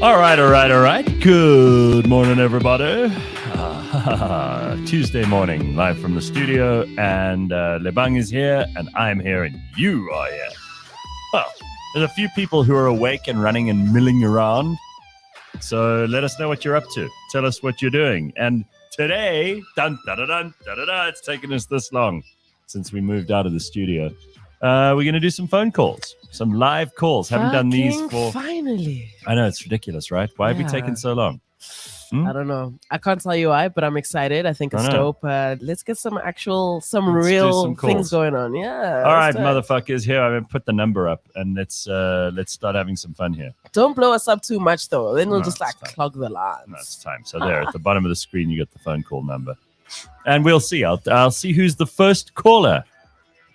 All right. Good morning, everybody. Tuesday morning, live from the studio, and Lebang is here, and I'm here, and you are here. Well, there's a few people who are awake and running and milling around, so let us know what you're up to. Tell us what you're doing. And today, it's taken us this long since we moved out of the studio. We're going to do some phone calls, some live calls. Haven't done these for... Finally. I know, it's ridiculous, right? Why have we taken so long? I don't know. I can't tell you why, but I'm excited. I think it's dope. Let's get some real things going on. Yeah. All right, motherfuckers. Here, I'm going to put the number up, and let's start having some fun here. Don't blow us up too much, though. Then we'll just clog the lines. No, it's time. So there, at the bottom of the screen, you get the phone call number. And we'll see. I'll see who's the first caller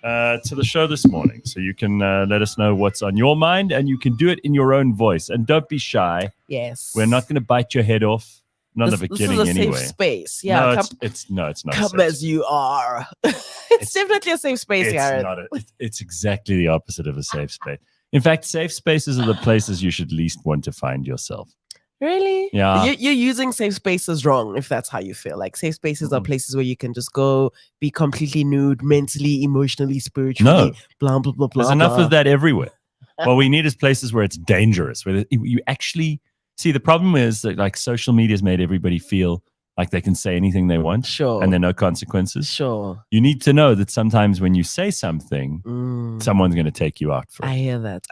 to the show this morning. So you can let us know what's on your mind, and you can do it in your own voice. And don't be shy. Yes. We're not going to bite your head off. Not the beginning, this is a anyway. Safe space. Yeah. No, it's not. Come as you are. It's definitely a safe space, Gareth. It's exactly the opposite of a safe space. In fact, safe spaces are the places you should least want to find yourself. Really? Yeah. You're using safe spaces wrong if that's how you feel. Like safe spaces are places where you can just go be completely nude, mentally, emotionally, spiritually. Blah, blah, blah, blah. There's enough of that everywhere. What we need is places where it's dangerous, where you actually... See, the problem is that like social media has made everybody feel like they can say anything they want. Sure. And there are no consequences. Sure. You need to know that sometimes when you say something, someone's going to take you out for it. I hear that.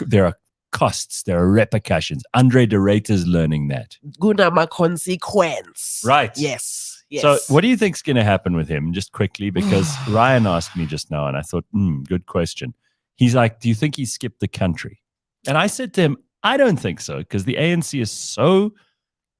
There are costs. There are repercussions. Andre de Ruyter's learning that. Gunama consequence. Right. Yes. So what do you think's going to happen with him? Just quickly, because Ryan asked me just now, and I thought, good question. He's like, do you think he skipped the country? And I said to him, I don't think so, because the ANC is so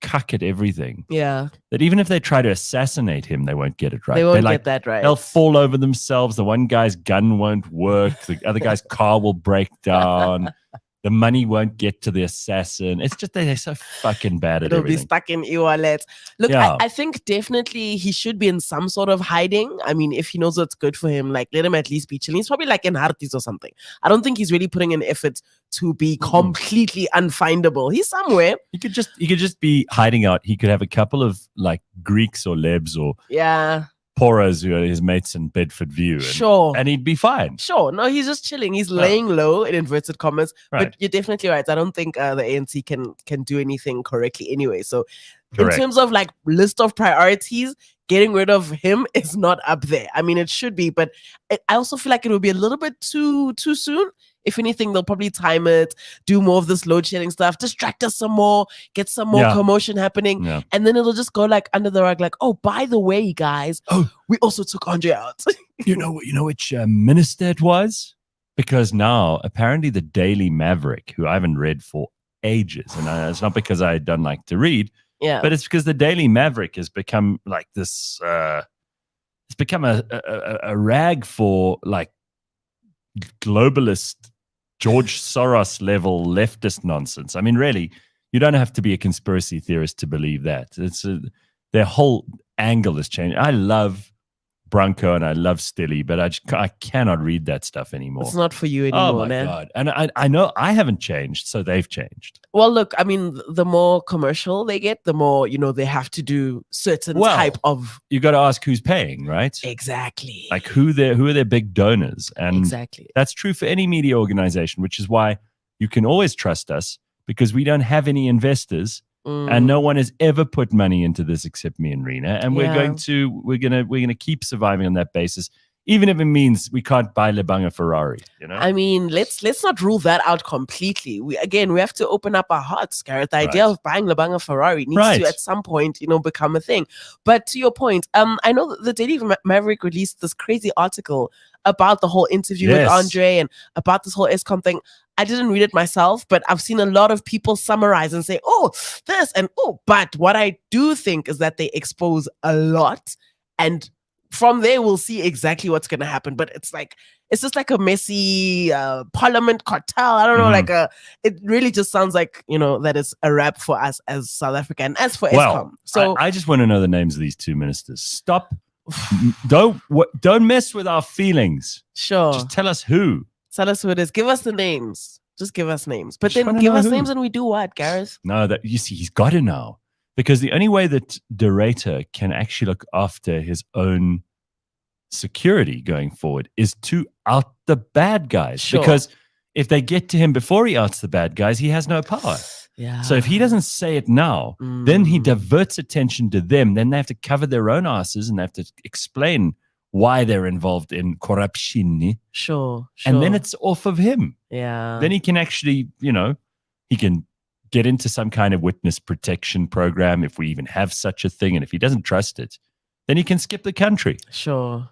cuck at everything. Yeah. That even if they try to assassinate him, they won't get it right. They won't get that right. They'll fall over themselves. The one guy's gun won't work. The other guy's car will break down. The money won't get to the assassin. It's just that they're so fucking bad at everything. It'll be stuck in e-wallet. Look, I think definitely he should be in some sort of hiding. I mean, if he knows what's good for him, like let him at least be chilling. He's probably like in Hartis or something. I don't think he's really putting in effort to be completely unfindable. He's somewhere. He could just be hiding out. He could have a couple of like Greeks or Lebs or Poras who are his mates in Bedford View. And he'd be fine. Sure. No, he's just chilling. He's laying low in inverted commas. Right. But you're definitely right. I don't think the ANC can do anything correctly anyway. So in terms of like list of priorities, getting rid of him is not up there. I mean, it should be, but I also feel like it would be a little bit too soon. If anything, they'll probably time it, do more of this load shedding stuff, distract us some more, get some more commotion happening. Yeah. And then it'll just go like under the rug, like, oh, by the way, guys, we also took Andre out. you know which minister it was? Because now apparently the Daily Maverick, who I haven't read for ages, and it's not because I don't like to read, but it's because the Daily Maverick has become like this, it's become a rag for like globalist George Soros level leftist nonsense. I mean, really, you don't have to be a conspiracy theorist to believe that. Their whole angle has changed. I love Branko and I love Stilly, but I cannot read that stuff anymore. It's not for you anymore. Oh my God. And I know I haven't changed, so they've changed. Well, look, I mean, the more commercial they get, the more, they have to do certain type of... You got to ask who's paying, right? Exactly. Like who are their big donors? And exactly. That's true for any media organization, which is why you can always trust us, because we don't have any investors. And no one has ever put money into this except me and Rena. And we're going to keep surviving on that basis, even if it means we can't buy Lebang a Ferrari. I mean, let's not rule that out completely. We have to open up our hearts, Gareth. The idea of buying Lebang a Ferrari needs to at some point, become a thing. But to your point, I know that the Daily Maverick released this crazy article about the whole interview with Andre and about this whole ESCOM thing. I didn't read it myself, but I've seen a lot of people summarize and say, oh, this and oh. But what I do think is that they expose a lot. And from there, we'll see exactly what's going to happen. But it's just like a messy parliament cartel. I don't know, it really just sounds like, that is a wrap for us as South Africa and as for ESCOM. So I just want to know the names of these two ministers. Stop. Don't mess with our feelings. Sure. Just tell us who. Tell us who it is. Give us the names. Just give us names. But then give us names and we do what, Gareth? No, that you see, he's got to know. Because the only way that Derator can actually look after his own security going forward is to out the bad guys. Sure. Because if they get to him before he outs the bad guys, he has no power. Yeah. So if he doesn't say it now, then he diverts attention to them. Then they have to cover their own asses and they have to explain why they're involved in corruption. Sure. And then it's off of him. Yeah. Then he can actually, he can get into some kind of witness protection program if we even have such a thing. And if he doesn't trust it, then he can skip the country. Sure.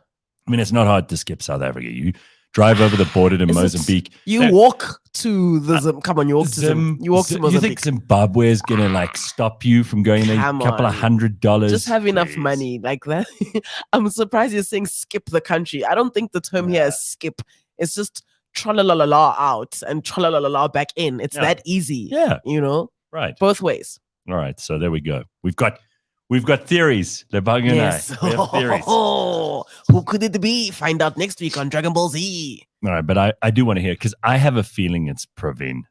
I mean, it's not hard to skip South Africa. You drive over the border to Mozambique. You walk to the come on, you walk to Zim. You walk to Mozambique. You think Zimbabwe is gonna stop you from going there? A couple of $100. Just have enough money like that. I'm surprised you're saying skip the country. I don't think the term here is skip. It's just tra-la-la-la-la out and tra-la-la-la-la back in. It's that easy. Yeah. Right. Both ways. All right. So there we go. We've got theories. Lebang and I. We have theories. Who could it be? Find out next week on Dragon Ball Z. All right, but I do want to hear, because I have a feeling it's Praveen.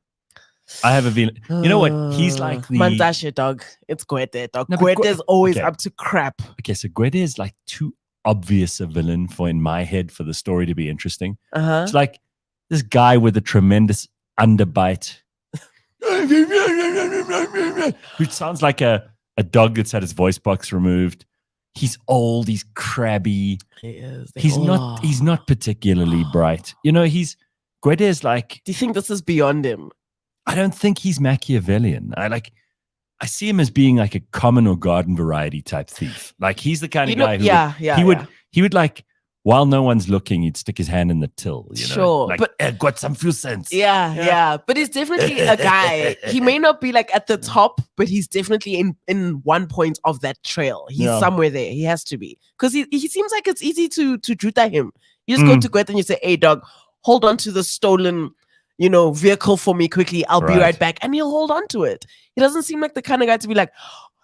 I have a feeling. You know what? He's like the Mantashe dog. It's Gwete dog. No, Gwete's always up to crap. Okay, so Gwete is like too obvious a villain in my head for the story to be interesting. It's like this guy with a tremendous underbite, who sounds like a dog that's had his voice box removed. He's old. He's crabby. He is. He's not particularly bright. Gwete is like. Do you think this is beyond him? I don't think he's Machiavellian. I see him as being like a common or garden variety type thief. Like he's the kind of guy who he would like, while no one's looking, he'd stick his hand in the till. Sure, like, but got some few cents. Yeah. But he's definitely a guy. He may not be like at the top, but he's definitely in one point of that trail. He's somewhere there. He has to be, because he seems like it's easy to juta him. You just go to Gwete and you say, "Hey, dog, hold on to the stolen, vehicle for me quickly. I'll be right back," and he'll hold on to it. He doesn't seem like the kind of guy to be like,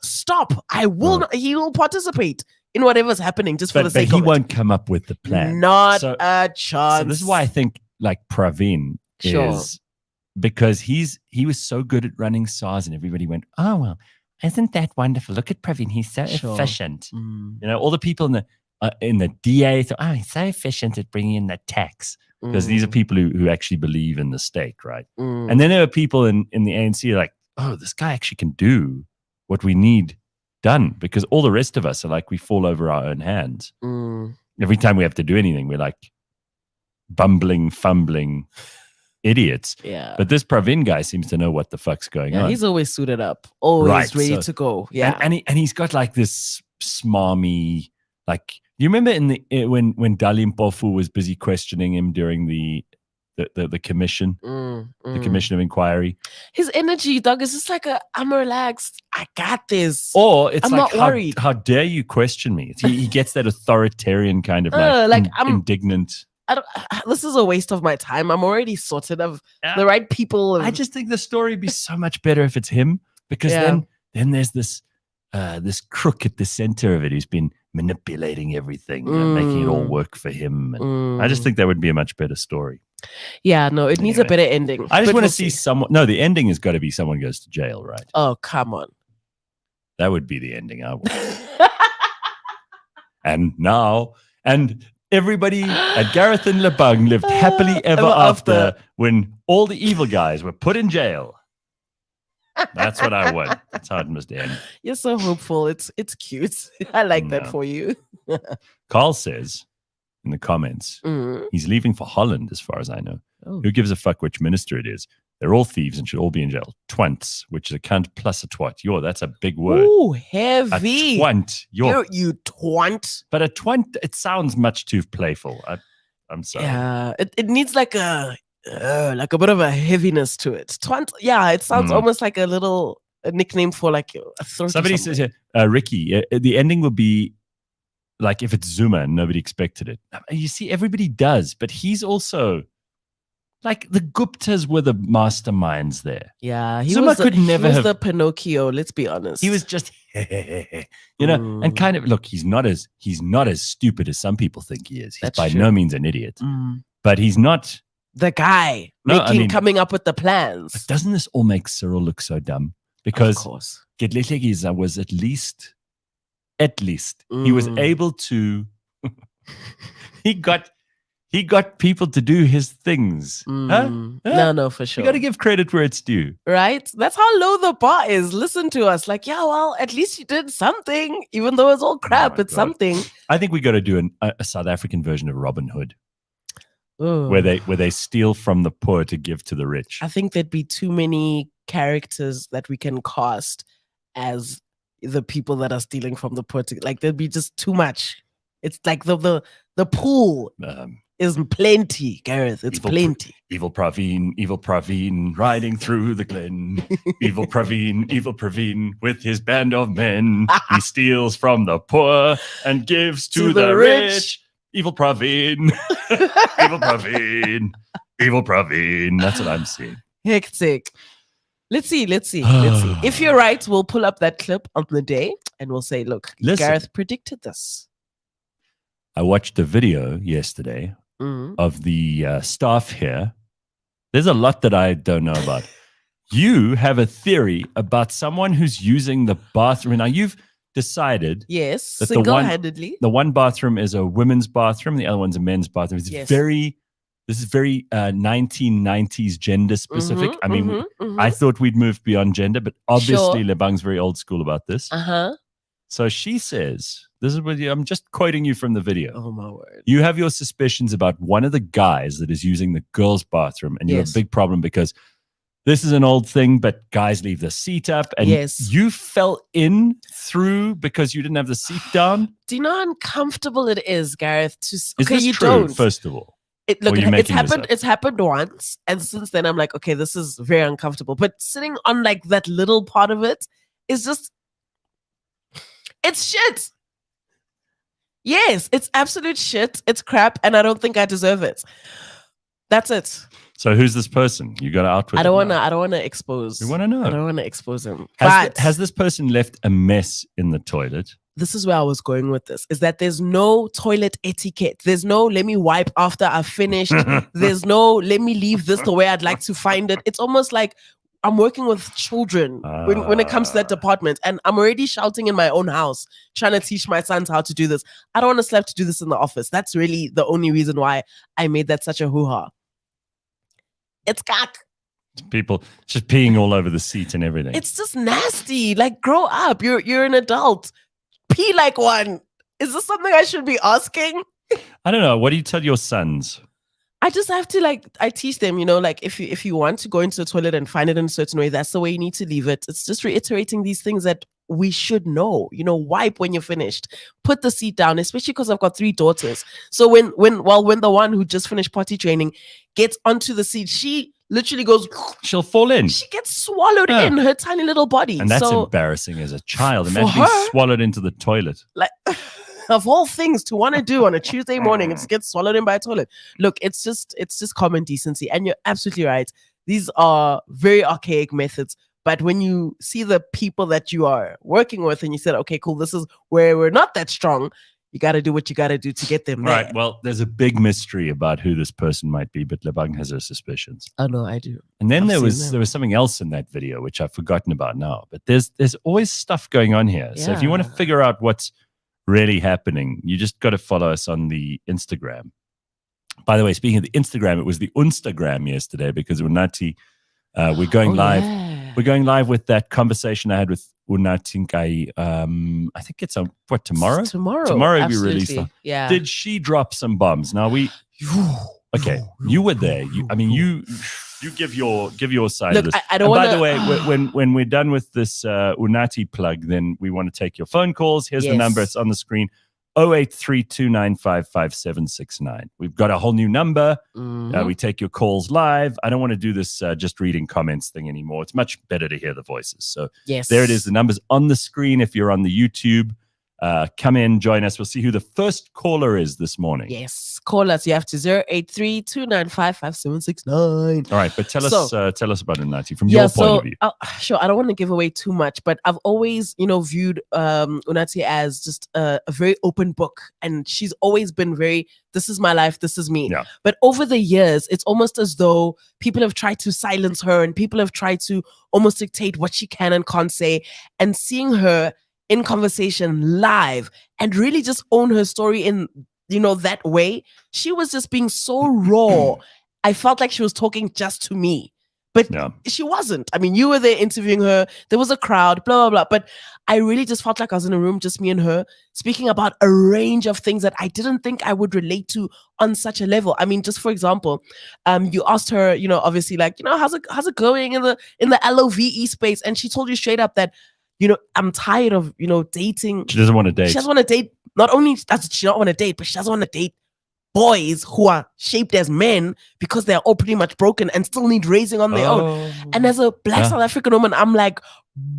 "Stop! I will not." He will participate in whatever's happening just for the sake of it. But he won't come up with the plan. Not a chance. So this is why I think like Praveen is, because he was so good at running SARS, and everybody went, "Oh well, isn't that wonderful? Look at Praveen, he's so efficient." All the people in the DA thought, "Oh, he's so efficient at bringing in the tax." Because these are people who actually believe in the state, right? And then there are people in the ANC like, "Oh, this guy actually can do what we need done," because all the rest of us are like, we fall over our own hands. Every time we have to do anything, we're like bumbling, fumbling idiots. Yeah. But this Praveen guy seems to know what the fuck's going on. He's always suited up, always ready to go. Yeah. And he's got like this smarmy, like, you remember when Dali Mpofu was busy questioning him during the commission, the commission of inquiry? His energy, dog, is just like I'm relaxed. I got this. Or it's I'm like, not worried. How dare you question me? He gets that authoritarian kind of I'm indignant. This is a waste of my time. I'm already sorted of the right people. I just think the story would be so much better if it's him, because then there's this crook at the center of it who's been manipulating everything, making it all work for him. And I just think that would be a much better story. Yeah, no, it needs a better ending. I just want to see someone. No, the ending has got to be someone goes to jail, right? Oh, come on. That would be the ending I want. And everybody at Gareth and Lebang lived happily ever after when all the evil guys were put in jail. That's what I want. That's how it must end. You're so hopeful. It's cute. I like that for you. Carl says in the comments, he's leaving for Holland, as far as I know. Who gives a fuck which minister it is? They're all thieves and should all be in jail. Twants, which is a cunt plus a twat. That's a big word. Ooh, heavy. A twant. You twant. But a twant, it sounds much too playful. I'm sorry. Yeah, it needs like a bit of a heaviness to it. Twant, it sounds almost like a nickname for like a throat. Somebody says here, Ricky, the ending will be like if it's Zuma and nobody expected it. You see, everybody does, but he's also like the Guptas were the masterminds there. Yeah, Zuma could never have the Pinocchio. Let's be honest. He was just, and kind of look. He's not as stupid as some people think he is. He's by no means an idiot, but he's not the guy coming up with the plans. But doesn't this all make Cyril look so dumb? Because Gedletlekisa was at least he was able to he got people to do his things. No, for sure. You got to give credit where it's due. Right? That's how low the bar is. Listen to us. Like, yeah, well, at least you did something. Even though it's all crap, it's something. I think we got to do a South African version of Robin Hood. Where they steal from the poor to give to the rich. I think there'd be too many characters that we can cast as the people that are stealing from the poor. Like, there'd be just too much. It's like the pool is plenty, Gareth. It's plenty. Evil Praveen riding through the glen. Evil Praveen with his band of men. He steals from the poor and gives to the rich. Evil Praveen. Evil Praveen. That's what I'm seeing. Hectic. Let's see. If you're right, we'll pull up that clip on the day and we'll say, look, Gareth predicted this. I watched a video yesterday of the staff here. There's a lot that I don't know about. You have a theory about someone who's using the bathroom. Now, you've decided that single-handedly the one bathroom is a women's bathroom, the other one's a men's bathroom. This is very 1990s gender specific. I mean, I thought we'd moved beyond gender, but obviously Lebang's very old school about this. So she says, this is what I'm just quoting you from the video. Oh my word. You have your suspicions about one of the guys that is using the girls' bathroom, and you have a big problem because this is an old thing, but guys leave the seat up, and you fell in through because you didn't have the seat down. Do you know how uncomfortable it is, Gareth? Is this true, first of all? It's happened once, and since then I'm like, okay, this is very uncomfortable. But sitting on like that little part of it is just, it's shit. Yes, it's absolute shit. It's crap, and I don't think I deserve it. That's it. So who's this person? You got to out with I don't want to expose. You want to know? I don't want to expose him. Has this person left a mess in the toilet? This is where I was going with this, is that there's no toilet etiquette. There's no, let me wipe after I've finished. There's no, let me leave this the way I'd like to find it. It's almost like I'm working with children when it comes to that department, and I'm already shouting in my own house, trying to teach my sons how to do this. I don't want to have to do this in the office. That's really the only reason why I made that such a hoo-ha. It's cock. People just peeing all over the seat and everything. It's just nasty. Like, grow up. You're an adult. Pee like one. Is this something I should be asking? I don't know. What do you tell your sons? I just have to, I teach them, if you want to go into the toilet and find it in a certain way, that's the way you need to leave it. It's just reiterating these things that we should know. Wipe when you're finished. Put the seat down, especially because I've got 3 daughters. So when the one who just finished potty training gets onto the seat, she literally goes, she'll fall in. She gets swallowed in her tiny little body. And that's embarrassing as a child. Imagine being swallowed into the toilet. Of all things to want to do on a Tuesday morning, it's get swallowed in by a toilet. Look, it's just common decency. And you're absolutely right. These are very archaic methods. But when you see the people that you are working with and you said, okay, cool, this is where we're not that strong, you got to do what you got to do to get them there. Right. Well, there's a big mystery about who this person might be, but Lebang has her suspicions. Oh, no, I do. And then there was something else in that video, which I've forgotten about now. But there's always stuff going on here. Yeah. So if you want to figure out what's really happening, you just got to follow us on the Instagram. By the way, speaking of the Instagram, it was the Instagram yesterday because Unati, we're going live. Yeah. We're going live with that conversation I had with Unati. I think it's tomorrow? Tomorrow we release. Yeah. Did she drop some bombs? Now okay, you were there. You give your side of this. I don't want to. By the way, when we're done with this Unati plug, then we want to take your phone calls. Here's the number. It's on the screen. 0832955769. We've got a whole new number. We take your calls live. I don't want to do this just reading comments thing anymore. It's much better to hear the voices. So there it is. The number's on the screen if you're on the YouTube. Come in, join us. We'll see who the first caller is this morning. Yes, call us. You have to 083-295-5769. All right, but tell us about Unati from your point of view. Sure, I don't want to give away too much, but I've always, viewed Unati as just a very open book, and she's always been very, this is my life, this is me. Yeah. But over the years, it's almost as though people have tried to silence her, and people have tried to almost dictate what she can and can't say. And seeing her in conversation live and really just own her story in, that way, she was just being so raw. I felt like she was talking just to me, but she wasn't. I mean, you were there interviewing her. There was a crowd, blah, blah, blah. But I really just felt like I was in a room, just me and her, speaking about a range of things that I didn't think I would relate to on such a level. I mean, just for example, you asked her, obviously, like, how's it going in the LOVE space? And she told you straight up that, I'm tired of, dating. She doesn't want to date. She doesn't want to date. Not only does she not want to date, but she doesn't want to date boys who are shaped as men because they're all pretty much broken and still need raising on their own. And as a black South African woman, I'm like,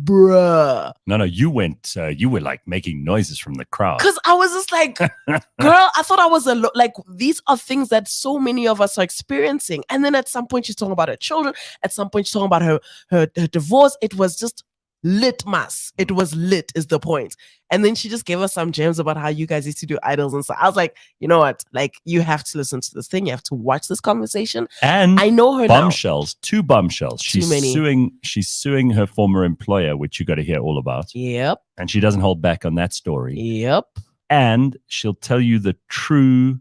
bruh. No, you went, you were like making noises from the crowd. Because I was just like, girl, I thought I was like, these are things that so many of us are experiencing. And then at some point she's talking about her children. At some point she's talking about her divorce. It was just litmus. It was lit is the point. And then she just gave us some gems about how you guys used to do idols and stuff. I was like, you know what? Like, you have to listen to this thing. You have to watch this conversation. And I know her bombshells, 2 bombshells. Too many. She's suing her former employer, which you got to hear all about. Yep. And she doesn't hold back on that story. Yep. And she'll tell you the true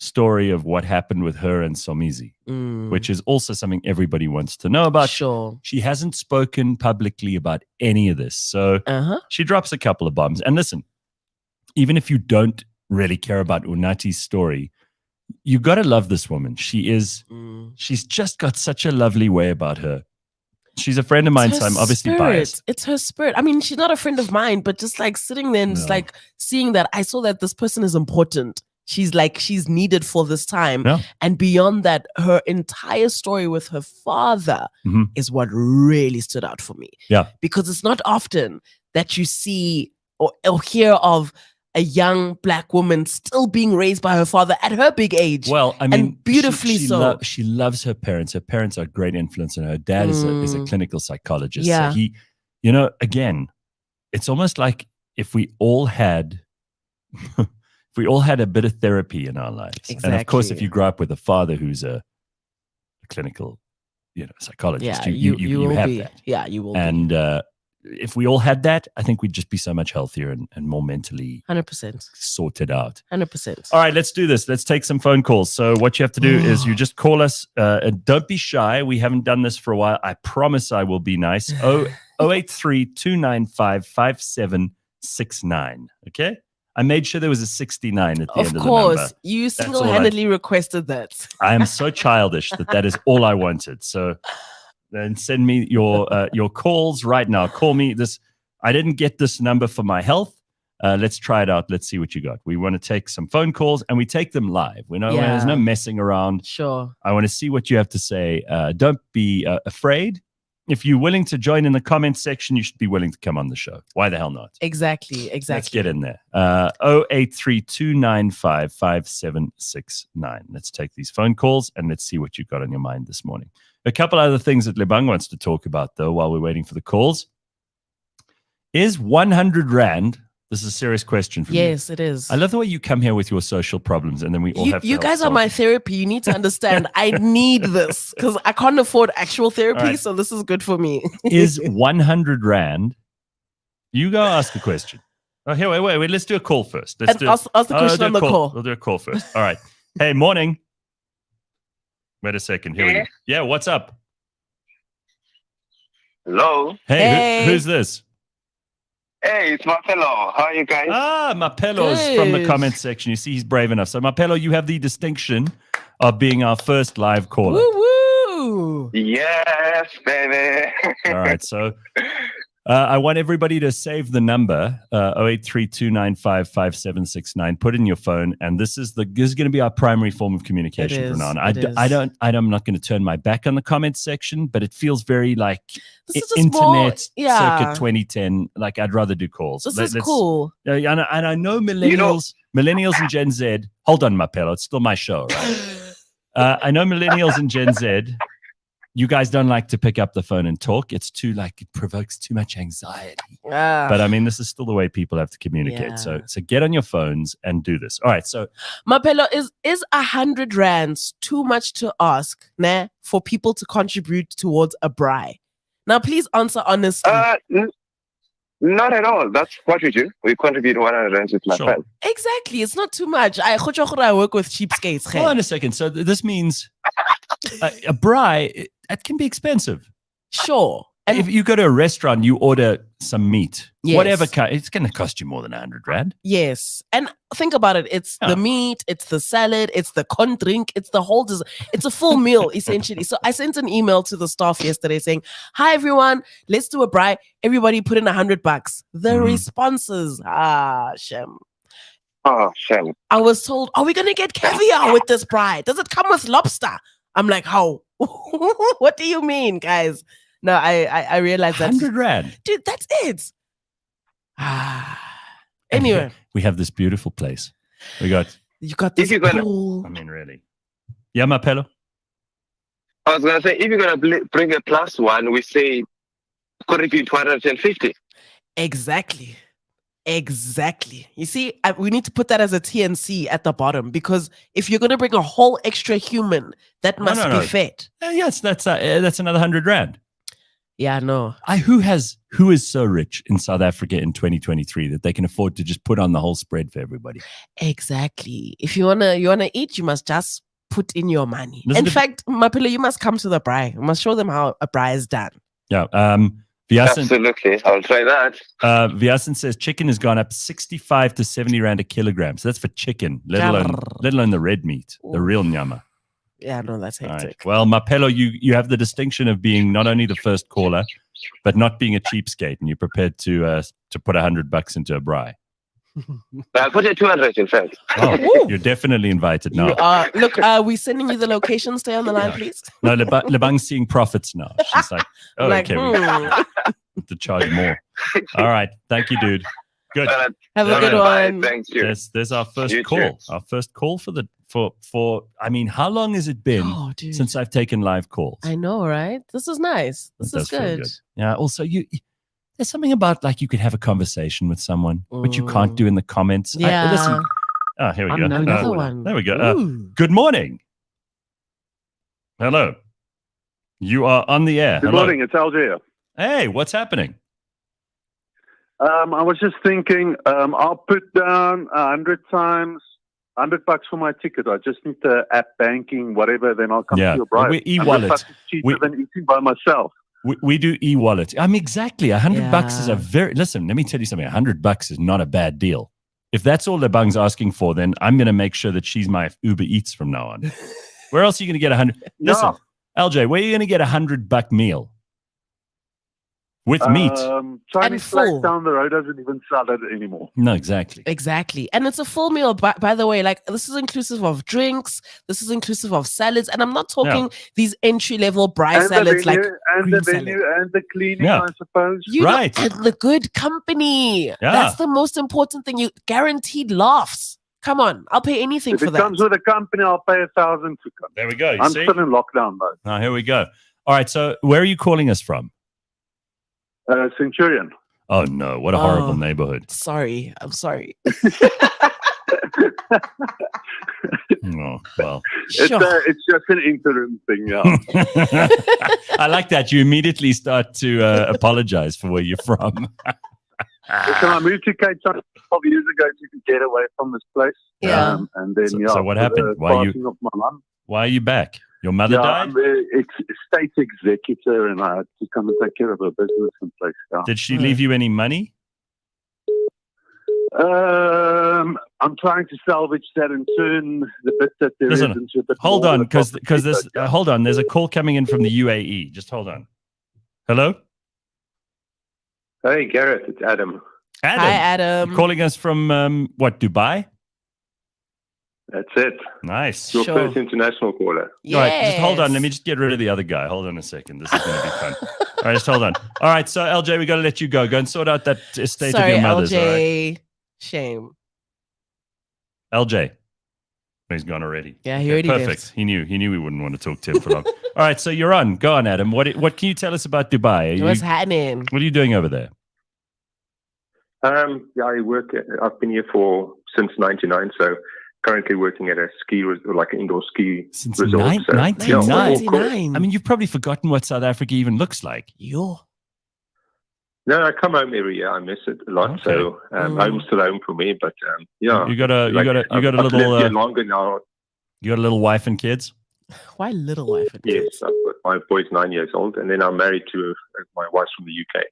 story of what happened with her and Somizi, which is also something everybody wants to know about. Sure. She hasn't spoken publicly about any of this. So she drops a couple of bombs. And listen, even if you don't really care about Unati's story, you got to love this woman. She's just got such a lovely way about her. She's a friend of mine, so I'm obviously biased. It's her spirit. I mean, she's not a friend of mine, but just like sitting there and just like seeing that, I saw that this person is important. She's needed for this time. Yeah. And beyond that, her entire story with her father is what really stood out for me. Yeah. Because it's not often that you see or hear of a young black woman still being raised by her father at her big age. Well, I mean, and beautifully so. She loves her parents. Her parents are a great influence on her. Her dad is a clinical psychologist. Yeah. So he, again, it's almost like if we all had a bit of therapy in our lives. Exactly. And of course, if you grow up with a father who's a clinical, psychologist, you have that. Yeah, you will. And if we all had that, I think we'd just be so much healthier and more mentally 100% sorted out. 100%. All right, let's do this. Let's take some phone calls. So what you have to do is you just call us. And don't be shy. We haven't done this for a while. I promise I will be nice. 083-295-5769. Okay? I made sure there was a 69 at the end of the number. Of course. You single-handedly requested that. I am so childish that is all I wanted. So then send me your calls right now. Call me. I didn't get this number for my health. Let's try it out. Let's see what you got. We want to take some phone calls and we take them live. There's no messing around. Sure. I want to see what you have to say. Don't be afraid. If you're willing to join in the comments section, you should be willing to come on the show. Why the hell not? Exactly. Let's get in there. 083-295-5769. Let's take these phone calls and let's see what you got on your mind this morning. A couple other things that Lebang wants to talk about, though, while we're waiting for the calls. Is 100 Rand, this is a serious question for you. Yes, it is. I love the way you come here with your social problems and then we all have to You guys are my therapy. You need to understand. I need this because I can't afford actual therapy, so this is good for me. Is 100 Rand, you go ask a question. Oh, here, wait. Let's do a call first. Ask the question on the call. We'll do a call first. All right. Hey, morning. Wait a second. Here we go. Yeah, what's up? Hello. Hey. Who's this? Hey, it's Mapelo. How are you guys? Mapelo's from the comment section. You see, he's brave enough. So, Mapelo, you have the distinction of being our first live caller. Woo woo! Yes, baby. All right. So, I want everybody to save the number 0832955769. Put in your phone, and this is going to be our primary form of communication from now on. I'm not going to turn my back on the comments section, but it feels very like internet circa 2010. Like I'd rather do calls. This is cool. And I know millennials and Gen Z. Hold on, Mapello. It's still my show, right? I know millennials and Gen Z. You guys don't like to pick up the phone and talk. It's it provokes too much anxiety. But I mean, this is still the way people have to communicate. So get on your phones and do this. All right. So, Mapello, is 100 rands too much to ask, for people to contribute towards a braai? Now, please answer honestly. Not at all. That's what we do. We contribute 100 rands with my friends. Exactly. It's not too much. I work with cheapskates. Hold on a second. So this means a braai, that can be expensive. Sure. And if you go to a restaurant, you order some meat, whatever kind, it's going to cost you more than 100 rand. Yes. And think about it. It's the meat, it's the salad, it's the drink, it's the whole it's a full meal, essentially. So I sent an email to the staff yesterday saying, hi, everyone, let's do a braai. Everybody put in $100. The responses, shame. Oh, shame. I was told, are we going to get caviar with this braai? Does it come with lobster? I'm like, how? What do you mean, guys? No, I realized that 100 rand. Dude, that's it. Anyway. We have this beautiful place. You got this pool. I mean, really. Yeah, Mapello? I was going to say, if you're going to bring a plus one, we say contribute 250. Exactly. You see, we need to put that as a TNC at the bottom, because if you're going to bring a whole extra human, that must be fed. Yes, that's another 100 rand. Yeah, no. Who is so rich in South Africa in 2023 that they can afford to just put on the whole spread for everybody? Exactly. If you wanna eat, you must just put in your money. In fact, Mapello, you must come to the braai. You must show them how a braai is done. Yeah. Absolutely. I'll try that. Vyasan says chicken has gone up 65 to 70 rand a kilogram. So that's for chicken, let alone the red meat, the real nyama. Yeah, no, that's hectic. Right. Well, Mapello, you have the distinction of being not only the first caller, but not being a cheapskate, and you're prepared to put $100 into a braai. I'll put it 200 in fact. Oh, you're definitely invited now. Look, we're sending you the location. Stay on the line, please. No, Lebang's seeing profits now. She's like, okay, we have to charge more. All right. Thank you, dude. Good. Have a good one. Thank you. There's our first call. Our first call for I mean, how long has it been since I've taken live calls? I know, right? This is nice. This is good. Yeah. Also, there's something about like you could have a conversation with someone, which you can't do in the comments. Yeah. Listen. Oh, here we go. Another one. There we go. Good morning. Hello. You are on the air. Good morning. It's Algier. Hey, what's happening? I was just thinking, I'll put down 100 times, $100 for my ticket. I just need the app banking, whatever, then I'll come to your braai. We e-wallet. Is cheaper than eating by myself. We do e-wallet. Exactly. $100 is listen, let me tell you something. $100 is not a bad deal. If that's all Lebang's asking for, then I'm going to make sure that she's my Uber Eats from now on. Where else are you going to get 100? Listen, LJ, where are you going to get $100 meal? With meat. Chinese place down the road doesn't even sell it anymore. No, exactly. And it's a full meal, by the way. Like, this is inclusive of drinks. This is inclusive of salads. And I'm not talking these entry-level braai salads like and the venue and the cleaning, I suppose. Right. And the good company. Yeah. That's the most important thing. You guaranteed laughs. Come on, I'll pay anything for that. If it comes with a company, I'll pay 1,000 to come. There we go. I'm still in lockdown, though. Oh, here we go. All right, so where are you calling us from? Centurion. Oh, no. What a horrible neighborhood. Sorry. I'm sorry. Oh, well. It's just an interim thing, yeah. I like that. You immediately start to apologize for where you're from. So I moved to Cape Town 12 years ago to get away from this place. Yeah. And then, so what happened? Why are you back? Your mother died? I'm the estate executor, and I had to come and take care of her business and place. Yeah. Did she leave you any money? I'm trying to salvage that and turn the bit that there is into a bit. Hold on, because this. Hold on, there's a call coming in from the UAE. Just hold on. Hello. Hey, Gareth, it's Adam. Adam. Hi, Adam. You're calling us from, what, Dubai? That's it. Nice. Your first international caller. Yes. All right, just hold on. Let me just get rid of the other guy. Hold on a second. This is going to be fun. All right, just hold on. All right, so LJ, we got to let you go. Go and sort out that estate of your mother's. LJ. All right? Shame. LJ. He's gone already. Yeah, he already perfect. left. He knew we wouldn't want to talk to him for long. All right, so you're on. Go on, Adam. What can you tell us about Dubai? What's happening? What are you doing over there? Yeah, I've been here since '99, so currently working at a like an indoor ski Since resort. 1999. I mean, you've probably forgotten what South Africa even looks like. Yo. No, I come home every year. I miss it a lot. Okay. So home's still home for me. But yeah, you got a I've little lived here longer now. You got a little wife and kids. Why little wife? Yes, my boy's 9 years old, and then I'm married to my wife's from the UK.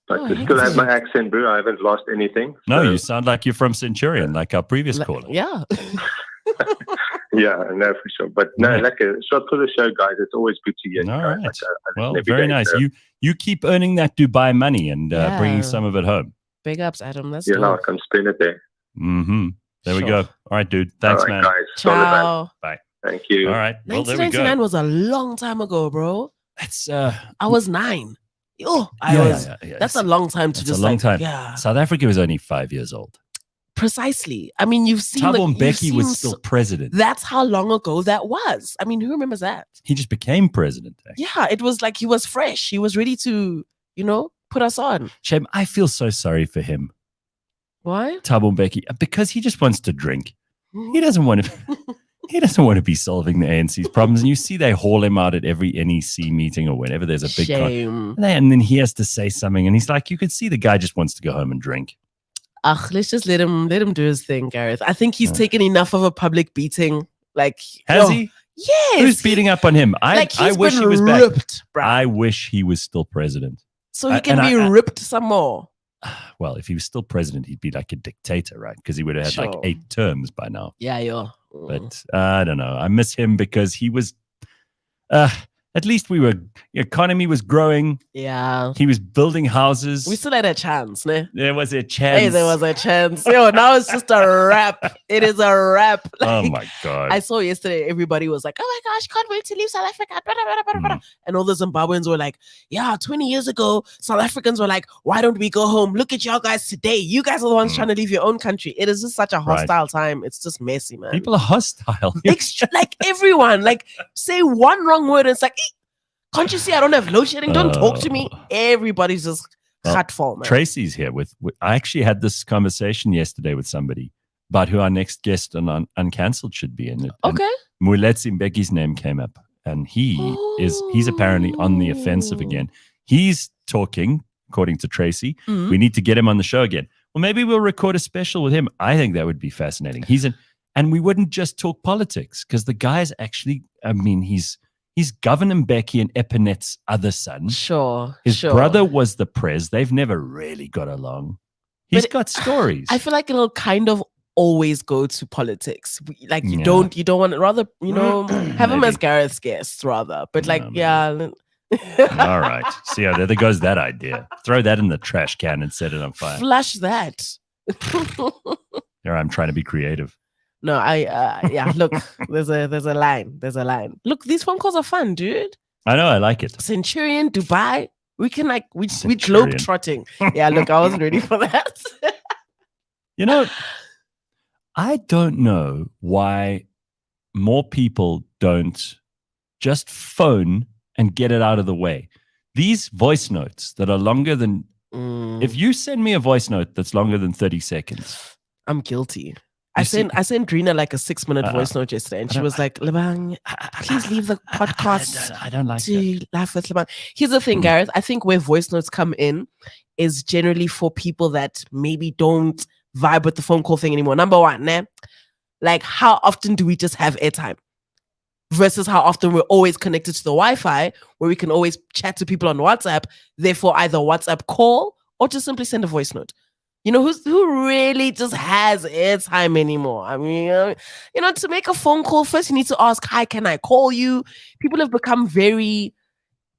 But I still have my accent, bro. I haven't lost anything. No, you sound like you're from Centurion, like our previous caller. Yeah. Yeah, no, for sure. But no, like a shot for the show, guys. It's always good to hear. All right. Like, well, very nice. So. You keep earning that Dubai money and bringing some of it home. Big ups, Adam. That's no, I can spend it there. Mm-hmm. There we go. All right, dude. Thanks, all right, man. Guys. Ciao. Man. Bye. Thank you. All right. Well, there we go. 1999 was a long time ago, bro. That's I was 9. Oh, that's a long time to just a long time. Yeah. South Africa was only 5 years old. Precisely. I mean, you've seen Thabo Mbeki was still president. That's how long ago that was. I mean, who remembers that? He just became president. Actually. Yeah, it was like he was fresh. He was ready to, put us on. Shem, I feel so sorry for him. Why? Thabo Mbeki, because he just wants to drink. He doesn't want to. He doesn't want to be solving the ANC's problems. And you see they haul him out at every NEC meeting or whenever there's a big shame. And then he has to say something. And he's like, you could see the guy just wants to go home and drink. Let's just let him do his thing, Gareth. I think he's taken enough of a public beating. Like, has he? Yes. Who's beating up on him? I wish he was ripped, back. I wish he was still president. So he can be ripped some more. Well, if he was still president, he'd be like a dictator, right? Because he would have had like 8 terms by now. Yeah. But I don't know. I miss him because he was, at least the economy was growing. Yeah. He was building houses. We still had a chance, ne? There was a chance. Hey, there was a chance. Yo, now it's just a wrap. It is a wrap. Like, oh my God. I saw yesterday, everybody was like, oh my gosh, can't wait to leave South Africa. And all the Zimbabweans were like, yeah, 20 years ago, South Africans were like, why don't we go home? Look at y'all guys today. You guys are the ones trying to leave your own country. It is just such a hostile time. It's just messy, man. People are hostile. Like everyone, like say one wrong word and it's like, can't you see I don't have load shedding? Don't talk to me. Everybody's just hurtful, man. Tracy's here with I actually had this conversation yesterday with somebody about who our next guest on Uncancelled should be. And Muletsi Mbeki's name came up. And he's apparently on the offensive again. He's talking, according to Tracy. We need to get him on the show again. Well, maybe we'll record a special with him. I think that would be fascinating. And we wouldn't just talk politics because the guy's actually, I mean, he's Governor Mbeki and Epinet's other son. Sure. His brother was the prez. They've never really got along. He's got stories. I feel like it'll kind of always go to politics. Like you don't want to rather, have him as Gareth's guest rather. But like, All right. See how there goes that idea. Throw that in the trash can and set it on fire. Flush that. Here I'm trying to be creative. No, look, there's a line. There's a line. Look, these phone calls are fun, dude. I know, I like it. Centurion, Dubai. We can we globe trotting. Yeah, look, I wasn't ready for that. I don't know why more people don't just phone and get it out of the way. These voice notes that are longer than if you send me a voice note that's longer than 30 seconds. I'm guilty. I sent Drina like a 6-minute voice note yesterday, and she was like, Lebang, please leave the podcast. I don't like to laugh with Lebang. Here's the thing, Gareth. I think where voice notes come in is generally for people that maybe don't vibe with the phone call thing anymore. Number one, like how often do we just have airtime versus how often we're always connected to the Wi-Fi where we can always chat to people on WhatsApp, therefore either WhatsApp call or just simply send a voice note. Who really just has airtime anymore? I mean, to make a phone call, first you need to ask, hi, can I call you? People have become very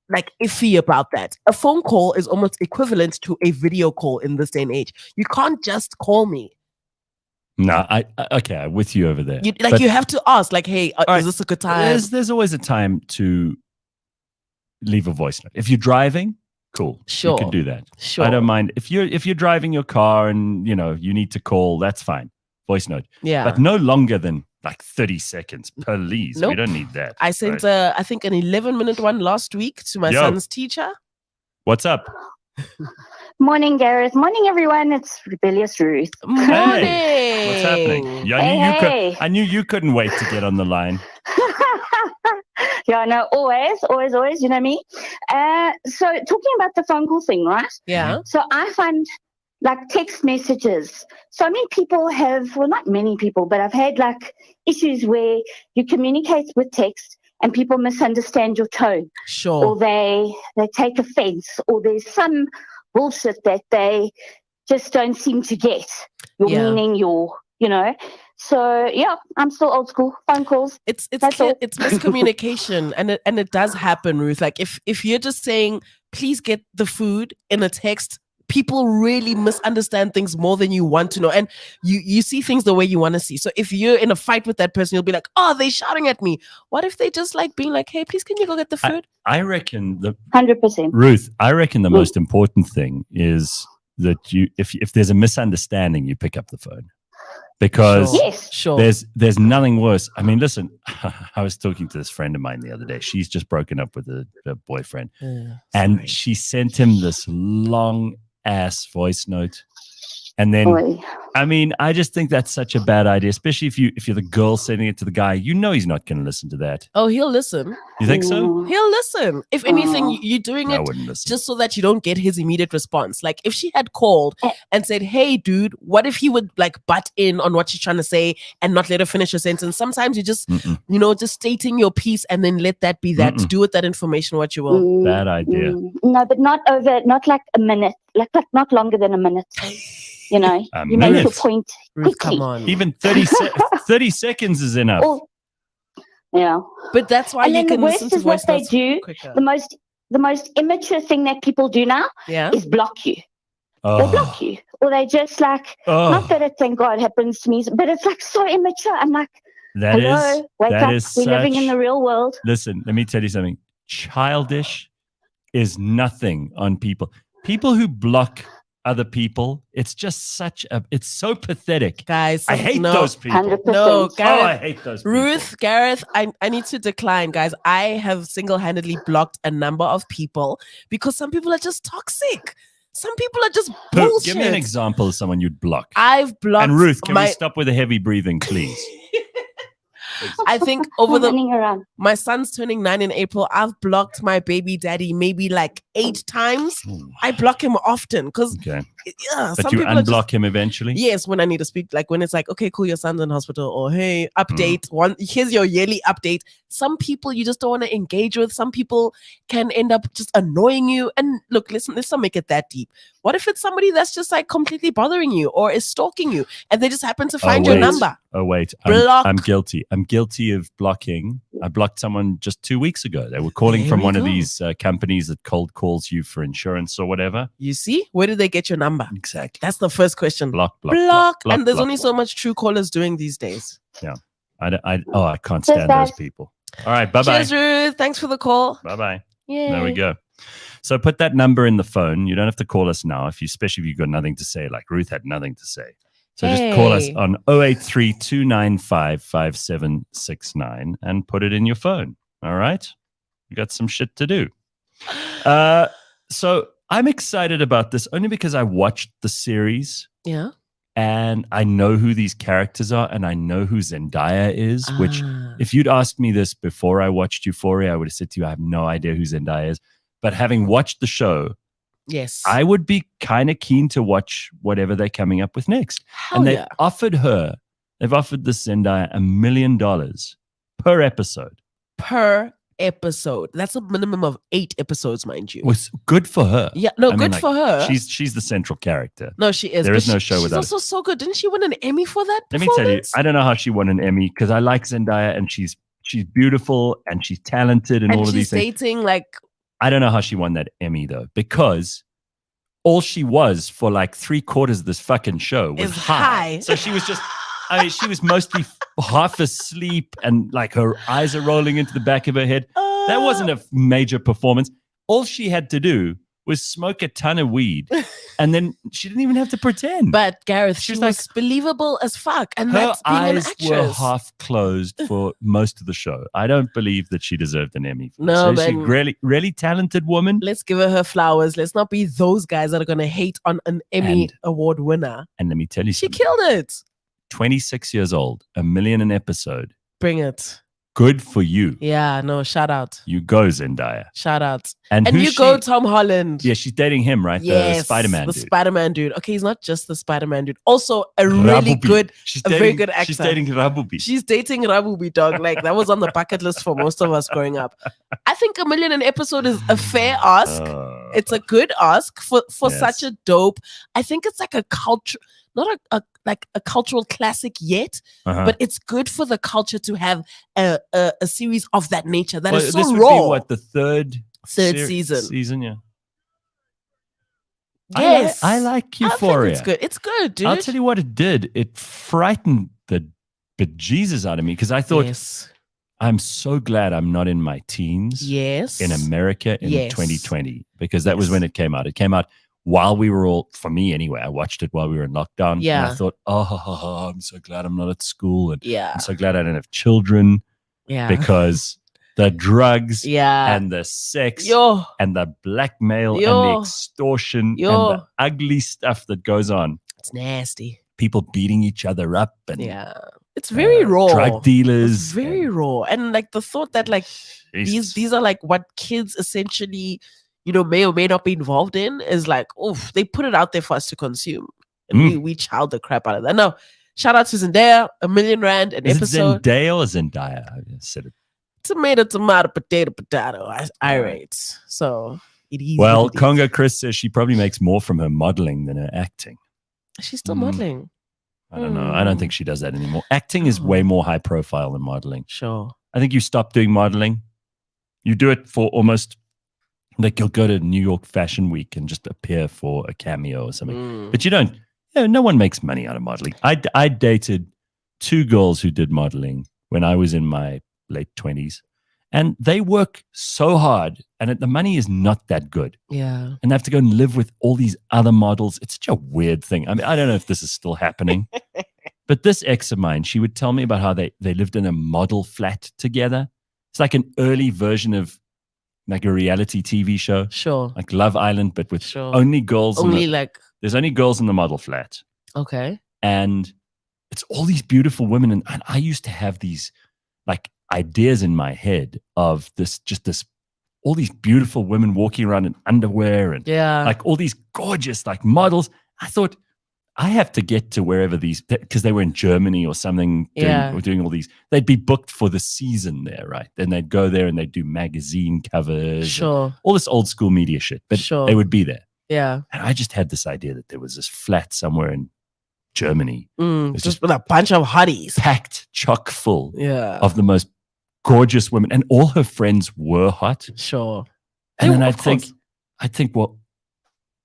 like iffy about that. A phone call is almost equivalent to a video call in this day and age. You can't just call me. No, okay, I'm with you over there. You have to ask, like, hey, is this a good time? There's always a time to leave a voice note. If you're driving, cool. Sure. You can do that. Sure. I don't mind. If you're driving your car and you need to call, that's fine. Voice note. Yeah. But no longer than like 30 seconds, please. Nope. We don't need that. I sent I think an 11-minute one last week to my son's teacher. What's up? Morning, Gareth. Morning, everyone. It's Rebellious Ruth. Morning. Hey, what's happening? I knew you couldn't wait to get on the line. Yeah, no, always, you know me. So talking about the phone call thing, right? Yeah. So I find like text messages. So many people not many people, but I've had like issues where you communicate with text and people misunderstand your tone. Sure. Or they take offense, or there's some bullshit that they just don't seem to get your meaning, So yeah, I'm still old school. Phone calls. It's miscommunication, and it does happen, Ruth. Like if you're just saying, please get the food in a text, people really misunderstand things more than you want to know, and you see things the way you want to see. So if you're in a fight with that person, you'll be like, oh, they're shouting at me. What if they just like being like, hey, please, can you go get the food? I reckon 100%. Ruth, I reckon the most important thing is that if there's a misunderstanding, you pick up the phone. Because there's nothing worse. I mean, listen, I was talking to this friend of mine the other day. She's just broken up with her boyfriend. And she sent him this long ass voice note. And then, I mean, I just think that's such a bad idea, especially if you're the girl sending it to the guy. He's not going to listen to that. Oh, he'll listen. You think so? He'll listen. If anything, you're doing it just so that you don't get his immediate response. Like if she had called and said, hey, dude, what if he would like butt in on what she's trying to say and not let her finish her sentence? Sometimes you just, just stating your piece and then let that be that. Do with that information what you will. Bad idea. No, but not like a minute, like not longer than a minute. You make your point quickly. Come on. Even 30 seconds is enough. Yeah. But that's why you can listen to voice notes quicker. The most immature thing that people do now is block you. They block you. Or they just like, not that it, thank God, happens to me, but it's like so immature. I'm like, hello, wake up. We're living in the real world. Listen, let me tell you something. Childish is nothing on people. People who block other people, it's just it's so pathetic. Guys, I hate those people. 100%. No, Gareth, I hate those people. Ruth, Gareth, I need to decline, guys. I have single-handedly blocked a number of people because some people are just toxic. Some people are just bullshit. Give me an example of someone you'd block. I've blocked. And Ruth, can we stop with the heavy breathing, please? I think my son's turning 9 in April. I've blocked my baby daddy maybe like 8 times. I block him often because but you unblock him eventually? Yes, when I need to speak, like when it's like, okay, cool, your son's in hospital, or hey, update, here's your yearly update. Some people you just don't want to engage with. Some people can end up just annoying you. And look, let's not make it that deep. What if it's somebody that's just like completely bothering you or is stalking you and they just happen to find your number? Oh, wait. I'm guilty. I'm guilty of blocking. I blocked someone just 2 weeks ago. They were calling from one of these companies that cold calls you for insurance or whatever. You see? Where did they get your number? Exactly. That's the first question. Block. And there's only so much true callers doing these days. Yeah. I can't stand those people. All right. Bye-bye. Cheers, Ruth. Thanks for the call. Bye-bye. Yay. There we go. So put that number in the phone. You don't have to call us now, especially if you've got nothing to say, like Ruth had nothing to say. So just call us on 083-295-5769 and put it in your phone. All right? You got some shit to do. So I'm excited about this only because I watched the series. Yeah. And I know who these characters are, and I know who Zendaya is, which if you'd asked me this before I watched Euphoria, I would have said to you, I have no idea who Zendaya is. But having watched the show, yes, I would be kind of keen to watch whatever they're coming up with next. They've offered this Zendaya $1 million per episode. Per episode. That's a minimum of 8 episodes, mind you. Was good for her. Yeah, no, good for her. She's the central character. No, she is. There is no show without. She's also so good. Didn't she win an Emmy for that? Let me tell you, I don't know how she won an Emmy because I like Zendaya and she's beautiful and she's talented and all of these things. She's dating like I don't know how she won that Emmy though, because all she was for like 3/4 of this fucking show was high. So she was just, I mean, she was mostly half asleep and like her eyes are rolling into the back of her head. That wasn't a major performance. All she had to do was smoke a ton of weed, and then she didn't even have to pretend. But Gareth, she was like, believable as fuck, and her that's being eyes an actress. were half closed for most of the show. I don't believe that she deserved an Emmy. No, so she's a really, really talented woman. Let's give her flowers. Let's not be those guys that are going to hate on an Emmy award winner. And let me tell you, she killed it. 26 years old, $1 million an episode. Bring it. Good for you. Yeah, no, shout out. You go, Zendaya. Shout out. And you go, Tom Holland. Yeah, she's dating him, right? Yes, the Spider-Man the dude. Spider-Man dude. Okay, he's not just the Spider-Man dude. Also, very good, very good actor. She's dating Rabubi. She's dating Rabubi, dog. Like, that was on the bucket list for most of us growing up. I think $1 million an episode is a fair ask. It's a good ask for such a dope. I think it's like a culture, not a cultural classic yet, but it's good for the culture to have a series of that nature that is so this would raw. Be what, the third season? Yeah. Yes, I like Euphoria. It's good. It's good, dude. I'll tell you what it did. It frightened the bejesus out of me because I thought, I'm so glad I'm not in my teens. Yes. In America in 2020, because that was when it came out. It came out while we were all, for me anyway, I watched it while we were in lockdown. Yeah. And I thought, I'm so glad I'm not at school. And yeah. I'm so glad I don't have children. Yeah. Because the drugs yeah. and the sex Yo. and the blackmail Yo. and the extortion Yo. and the ugly stuff that goes on. It's nasty. People beating each other up. And it's very raw. Drug dealers. It's very raw. And like the thought that like these are like what kids essentially, you know, may or may not be involved in is like, oof, they put it out there for us to consume. And we child the crap out of that. No, shout out to Zendaya, $1 million an episode. It Zendaya or Zendaya? I said it. Tomato, potato. I rate. So it is. Well, Congo Chris says she probably makes more from her modeling than her acting. She's still modeling. I don't know. I don't think she does that anymore. Acting is way more high profile than modeling. Sure. I think you stop doing modeling. You do it for almost, like you'll go to New York Fashion Week and just appear for a cameo or something. But you don't, no one makes money out of modeling. I dated 2 girls who did modeling when I was in my late 20s. And they work so hard and the money is not that good. Yeah. And they have to go and live with all these other models. It's such a weird thing. I mean, I don't know if this is still happening. But this ex of mine, she would tell me about how they lived in a model flat together. It's like an early version of like a reality TV show. Sure. Like Love Island, but with only girls. There's only girls in the model flat. Okay. And it's all these beautiful women. And I used to have these like ideas in my head of all these beautiful women walking around in underwear and like all these gorgeous like models. I thought I have to get to wherever these, because they were in Germany or something, doing all these, they'd be booked for the season there, right? Then they'd go there and they'd do magazine covers, all this old school media shit, but they would be there. Yeah. And I just had this idea that there was this flat somewhere in Germany. Just with a bunch of hotties. Packed chock full of the most gorgeous women. And all her friends were hot. Sure. And then I'd think, well,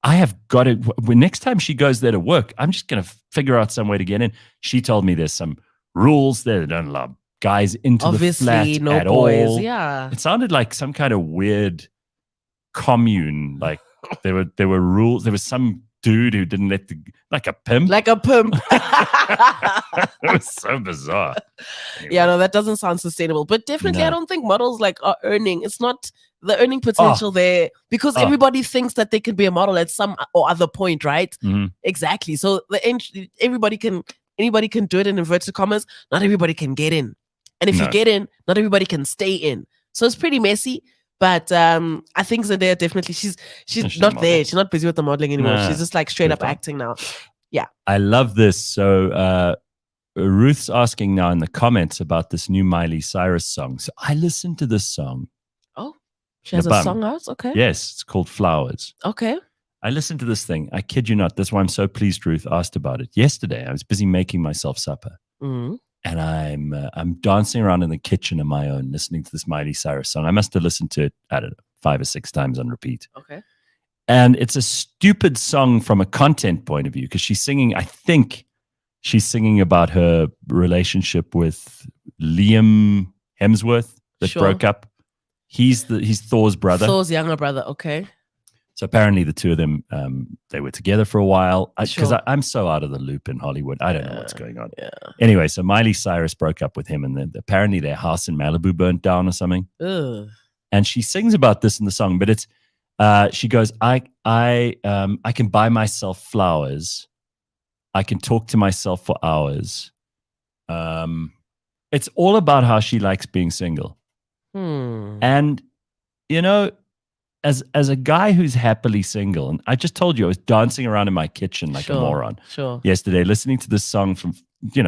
I have got to, when next time she goes there to work, I'm just going to figure out some way to get in. She told me there's some rules there that don't allow guys into the flat no at boys. all. Yeah. It sounded like some kind of weird commune. Like there were rules. There was some dude who didn't let like a pimp. It was so bizarre. Anyway. Yeah, no, that doesn't sound sustainable. But definitely, I don't think models like are earning. It's not the earning potential there because everybody thinks that they can be a model at some or other point, right? Exactly. So anybody can do it in inverted commas. Not everybody can get in, and if you get in, not everybody can stay in. So it's pretty messy. But I think Zendaya definitely she's not there. She's not busy with the modeling anymore. She's just like straight up acting now. Yeah. I love this. So Ruth's asking now in the comments about this new Miley Cyrus song. So I listened to this song. Oh, she has a song out? Okay. Yes, it's called Flowers. Okay. I listened to this thing. I kid you not. That's why I'm so pleased Ruth asked about it. Yesterday, I was busy making myself supper. And I'm dancing around in the kitchen on my own, listening to this Miley Cyrus song. I must have listened to it, I don't know, 5 or 6 times on repeat. Okay. And it's a stupid song from a content point of view because she's singing, I think she's singing about her relationship with Liam Hemsworth that broke up. He's Thor's brother. Thor's younger brother, okay. So apparently the two of them, they were together for a while. Because I'm so out of the loop in Hollywood. I don't know what's going on. Yeah. Anyway, so Miley Cyrus broke up with him and then apparently their house in Malibu burnt down or something. Ugh. And she sings about this in the song, but it's, she goes, I can buy myself flowers. I can talk to myself for hours. It's all about how she likes being single. And, as a guy who's happily single, and I just told you I was dancing around in my kitchen like a moron yesterday, listening to this song from,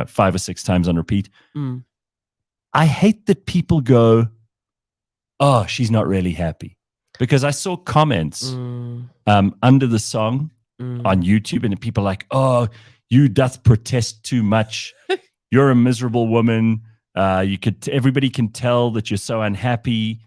5 or 6 times on repeat. I hate that people go, oh, she's not really happy. Because I saw comments under the song on YouTube, and people are like, oh, you doth protest too much. You're a miserable woman. Everybody can tell that you're so unhappy.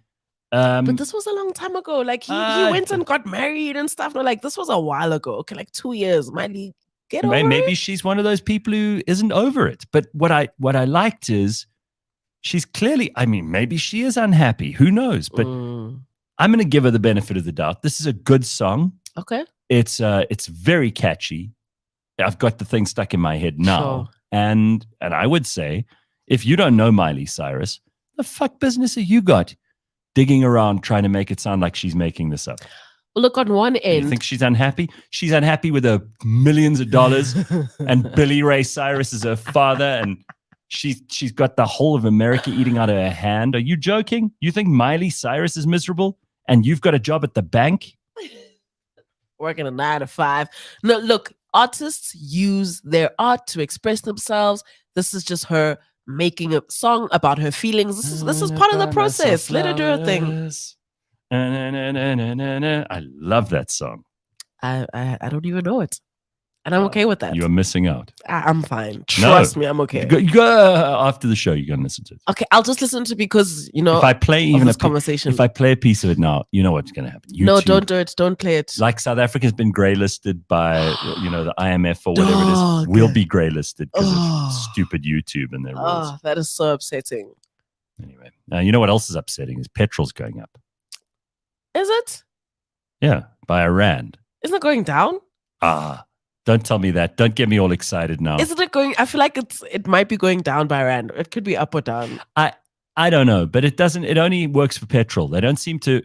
But this was a long time ago. Like he went and got married and stuff. No, like this was a while ago. Okay, like 2 years. Miley, get over maybe it. She's one of those people who isn't over it. But what I liked is she's clearly, maybe she is unhappy. Who knows? But I'm going to give her the benefit of the doubt. This is a good song. Okay. It's very catchy. I've got the thing stuck in my head now. And I would say, if you don't know Miley Cyrus, the fuck business have you got digging around trying to make it sound like she's making this up? Look, on one end, you think she's unhappy? She's unhappy with her millions of dollars, and Billy Ray Cyrus is her father, and she's got the whole of America eating out of her hand. Are you joking? You think Miley Cyrus is miserable, and you've got a job at the bank? Working a 9 to 5. No, look, artists use their art to express themselves. This is just her making a song about her feelings. This is part of the process. Let her do her thing. I love that song. I don't even know it. And I'm okay with that. You're missing out. I'm fine. Trust me, I'm okay. You go after the show, you're going to listen to it. Okay, I'll just listen to it because, if I play even conversation. If I play a piece of it now, you know what's going to happen. YouTube, no, don't do it. Don't play it. Like South Africa's been grey listed by, the IMF or whatever it is. We'll be grey listed because of stupid YouTube and their rules. Oh, that is so upsetting. Anyway, you know what else is upsetting is petrol's going up. Is it? Yeah, by a rand. Isn't it going down? Don't tell me that. Don't get me all excited now. Isn't it going? I feel like it might be going down by a rand. It could be up or down. I don't know, but it doesn't. It only works for petrol. They don't seem to,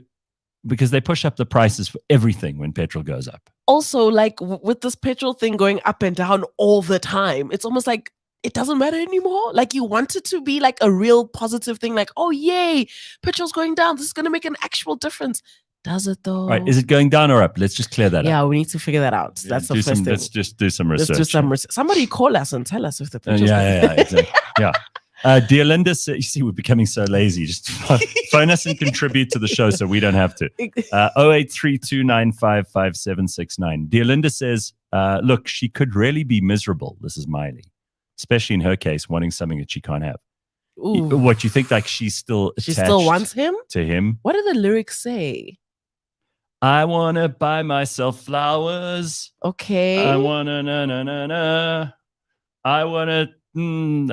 because they push up the prices for everything when petrol goes up. Also, like with this petrol thing going up and down all the time, it's almost like it doesn't matter anymore. Like you want it to be like a real positive thing. Like, oh yay, petrol's going down. This is going to make an actual difference. Does it though? Right. Is it going down or up? Let's just clear that up. Yeah, we need to figure that out. That's the first thing. Let's just do some research. Let's do some research. Somebody call us and tell us if the petrol's exactly. Yeah. Dear Linda, you see, we're becoming so lazy. Just phone us and contribute to the show so we don't have to. 0832955769. Dear Linda says, look, she could really be miserable. This is Miley, especially in her case, wanting something that she can't have. Ooh. What, you think like she's still attached? She still wants him? To him? What do the lyrics say? I want to buy myself flowers. Okay. I want to, na. I want to,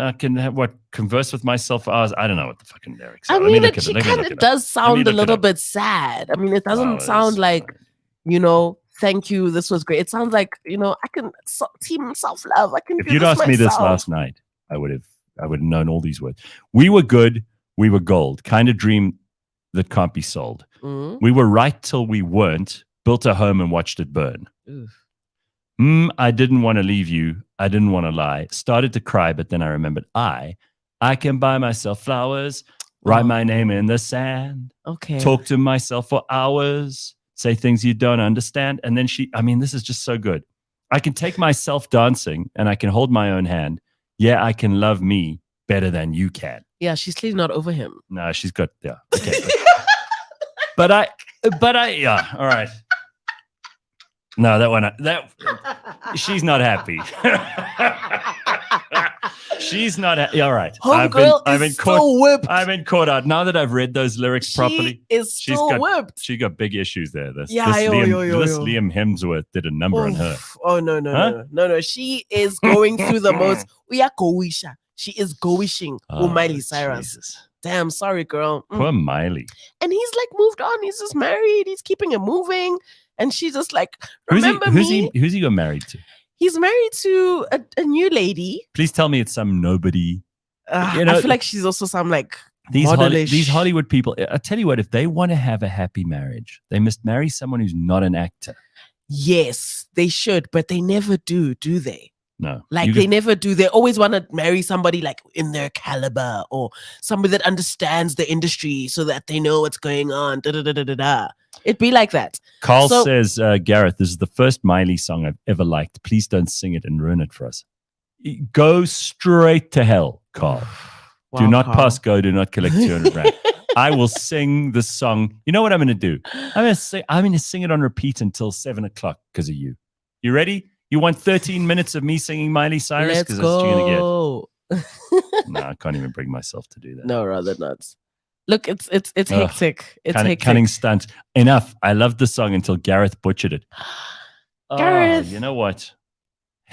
I can have converse with myself for hours. I don't know what the fucking lyrics are. I mean, she kind of does sound a little bit sad. I mean, it doesn't sound like, thank you, this was great. It sounds like, I can team self-love. I can do this. If you'd asked me this last night, I would have known all these words. We were good. We were gold. Kind of dream that can't be sold. Mm-hmm. We were right till we weren't. Built a home and watched it burn. I didn't want to leave you. I didn't want to lie. Started to cry, but then I remembered I can buy myself flowers, write my name in the sand, talk to myself for hours, say things you don't understand. And then this is just so good. I can take myself dancing and I can hold my own hand. Yeah, I can love me better than you can. Yeah, she's clearly not over him. No, she's got, yeah. Okay. But I, yeah, all right. No, she's not happy. She's not all right. Homegirl is still whipped. I've been caught out. Now that I've read those lyrics properly, she's whipped. She got big issues there. This Liam Hemsworth did a number on her. Oh no. She is going through the most. She is going Miley Cyrus. Jesus. Damn, sorry, girl. Poor Miley. And he's like moved on. He's just married. He's keeping it moving. And she's just like, who's he got married to? He's married to a new lady. Please tell me it's some nobody. I feel like she's also some like these Hollywood people. I tell you what, if they want to have a happy marriage, they must marry someone who's not an actor. Yes, they should, but they never do they? No. Like they never do. They always want to marry somebody like in their caliber or somebody that understands the industry so that they know what's going on. It'd be like that. Carl says, Gareth, this is the first Miley song I've ever liked. Please don't sing it and ruin it for us. Go straight to hell, Carl. Wow, do not pass go. Do not collect 200 rand. I will sing the song. You know what I'm going to do? I'm going to sing it on repeat until 7 o'clock because of you. You ready? You want 13 minutes of me singing Miley Cyrus? Let's go. That's what you're going to get. No, I can't even bring myself to do that. No, rather not. Look, it's hectic. It's hectic. Cunning stunt. Enough. I loved the song until Gareth butchered it. Gareth. You know what?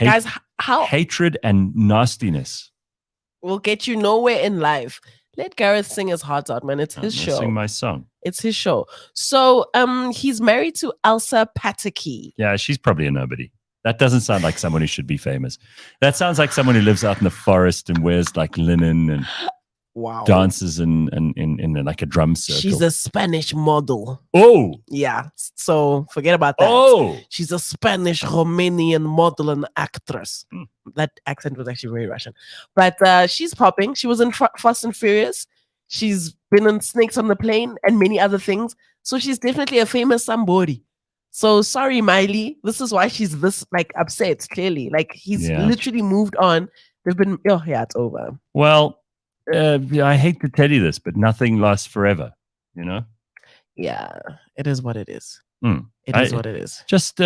Guys, hatred and nastiness will get you nowhere in life. Let Gareth sing his heart out, man. It's his show. Sing my song. It's his show. So, he's married to Elsa Pataki. Yeah, she's probably a nobody. That doesn't sound like someone who should be famous. That sounds like someone who lives out in the forest and wears like linen and dances in like a drum circle. She's a Spanish model. Oh, yeah. So forget about that. Oh, she's a Spanish Romanian model and actress. That accent was actually very Russian, but she's popping. She was in Fast and Furious. She's been in Snakes on the Plane and many other things. So she's definitely a famous somebody. So sorry, Miley. This is why she's this like upset. Clearly, like he's literally moved on. They've been it's over. Well, I hate to tell you this, but nothing lasts forever. You know. Yeah, it is what it is. It is what it is. Just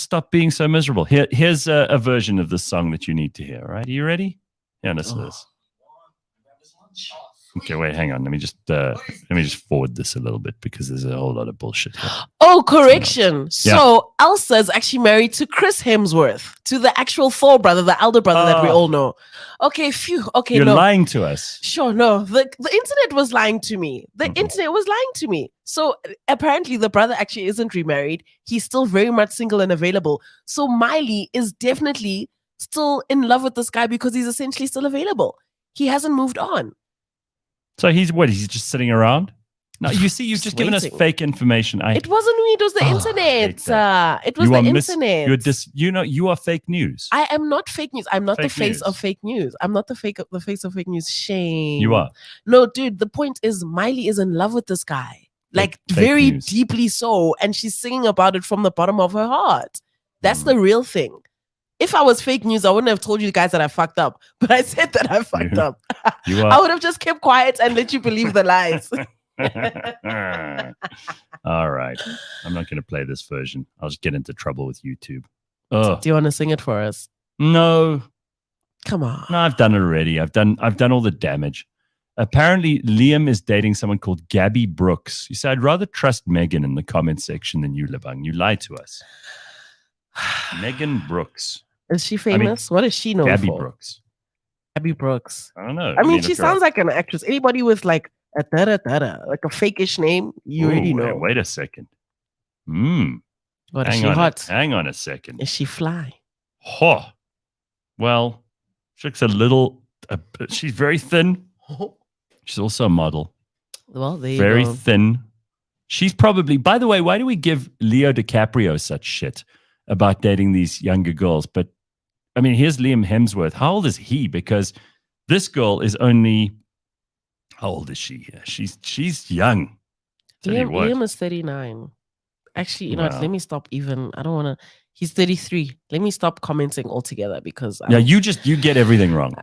stop being so miserable. Here's a version of the song that you need to hear. Right? Are you ready? Yeah, listen to this. Okay, wait, hang on. Let me just forward this a little bit because there's a whole lot of bullshit here. Oh, correction. So Elsa is actually married to Chris Hemsworth, to the actual Thor brother, the elder brother that we all know. Okay, phew. Okay, you're lying to us. Sure, no. The internet was lying to me. The internet was lying to me. So apparently the brother actually isn't remarried. He's still very much single and available. So Miley is definitely still in love with this guy because he's essentially still available. He hasn't moved on. So he's just sitting around? No, you see, you've just given us fake information. It wasn't me, it was the internet. It was the internet. You are fake news. I am not fake news. I'm not the face of fake news. I'm not the face of fake news. Shame. You are. No, dude, the point is Miley is in love with this guy. Like very deeply so. And she's singing about it from the bottom of her heart. That's the real thing. If I was fake news, I wouldn't have told you guys that I fucked up. But I said that I fucked up. I would have just kept quiet and let you believe the lies. All right. I'm not going to play this version. I'll just get into trouble with YouTube. Do you want to sing it for us? No. Come on. No, I've done it already. I've done all the damage. Apparently, Liam is dating someone called Gabby Brooks. You said, I'd rather trust Megan in the comment section than you, Lebang. You lied to us. Megan Brooks. Is she famous? What is she known Gabby for? Brooks. Gabby Brooks. I don't know. I mean, she sounds like an actress. Anybody with like a like a fake-ish name, you already know. Wait a second. What, is she hot? Hang on a second. Is she fly? Oh. Well, she looks a little... she's very thin. She's also a model. Well, there you very go. Thin. She's probably... By the way, why do we give Leo DiCaprio such shit about dating these younger girls? But I mean, here's Liam Hemsworth. How old is he? Because this girl is only, how old is she? She's young. Liam is 39. Actually, you know what? Let me stop even. I don't want to. He's 33. Let me stop commenting altogether because you get everything wrong.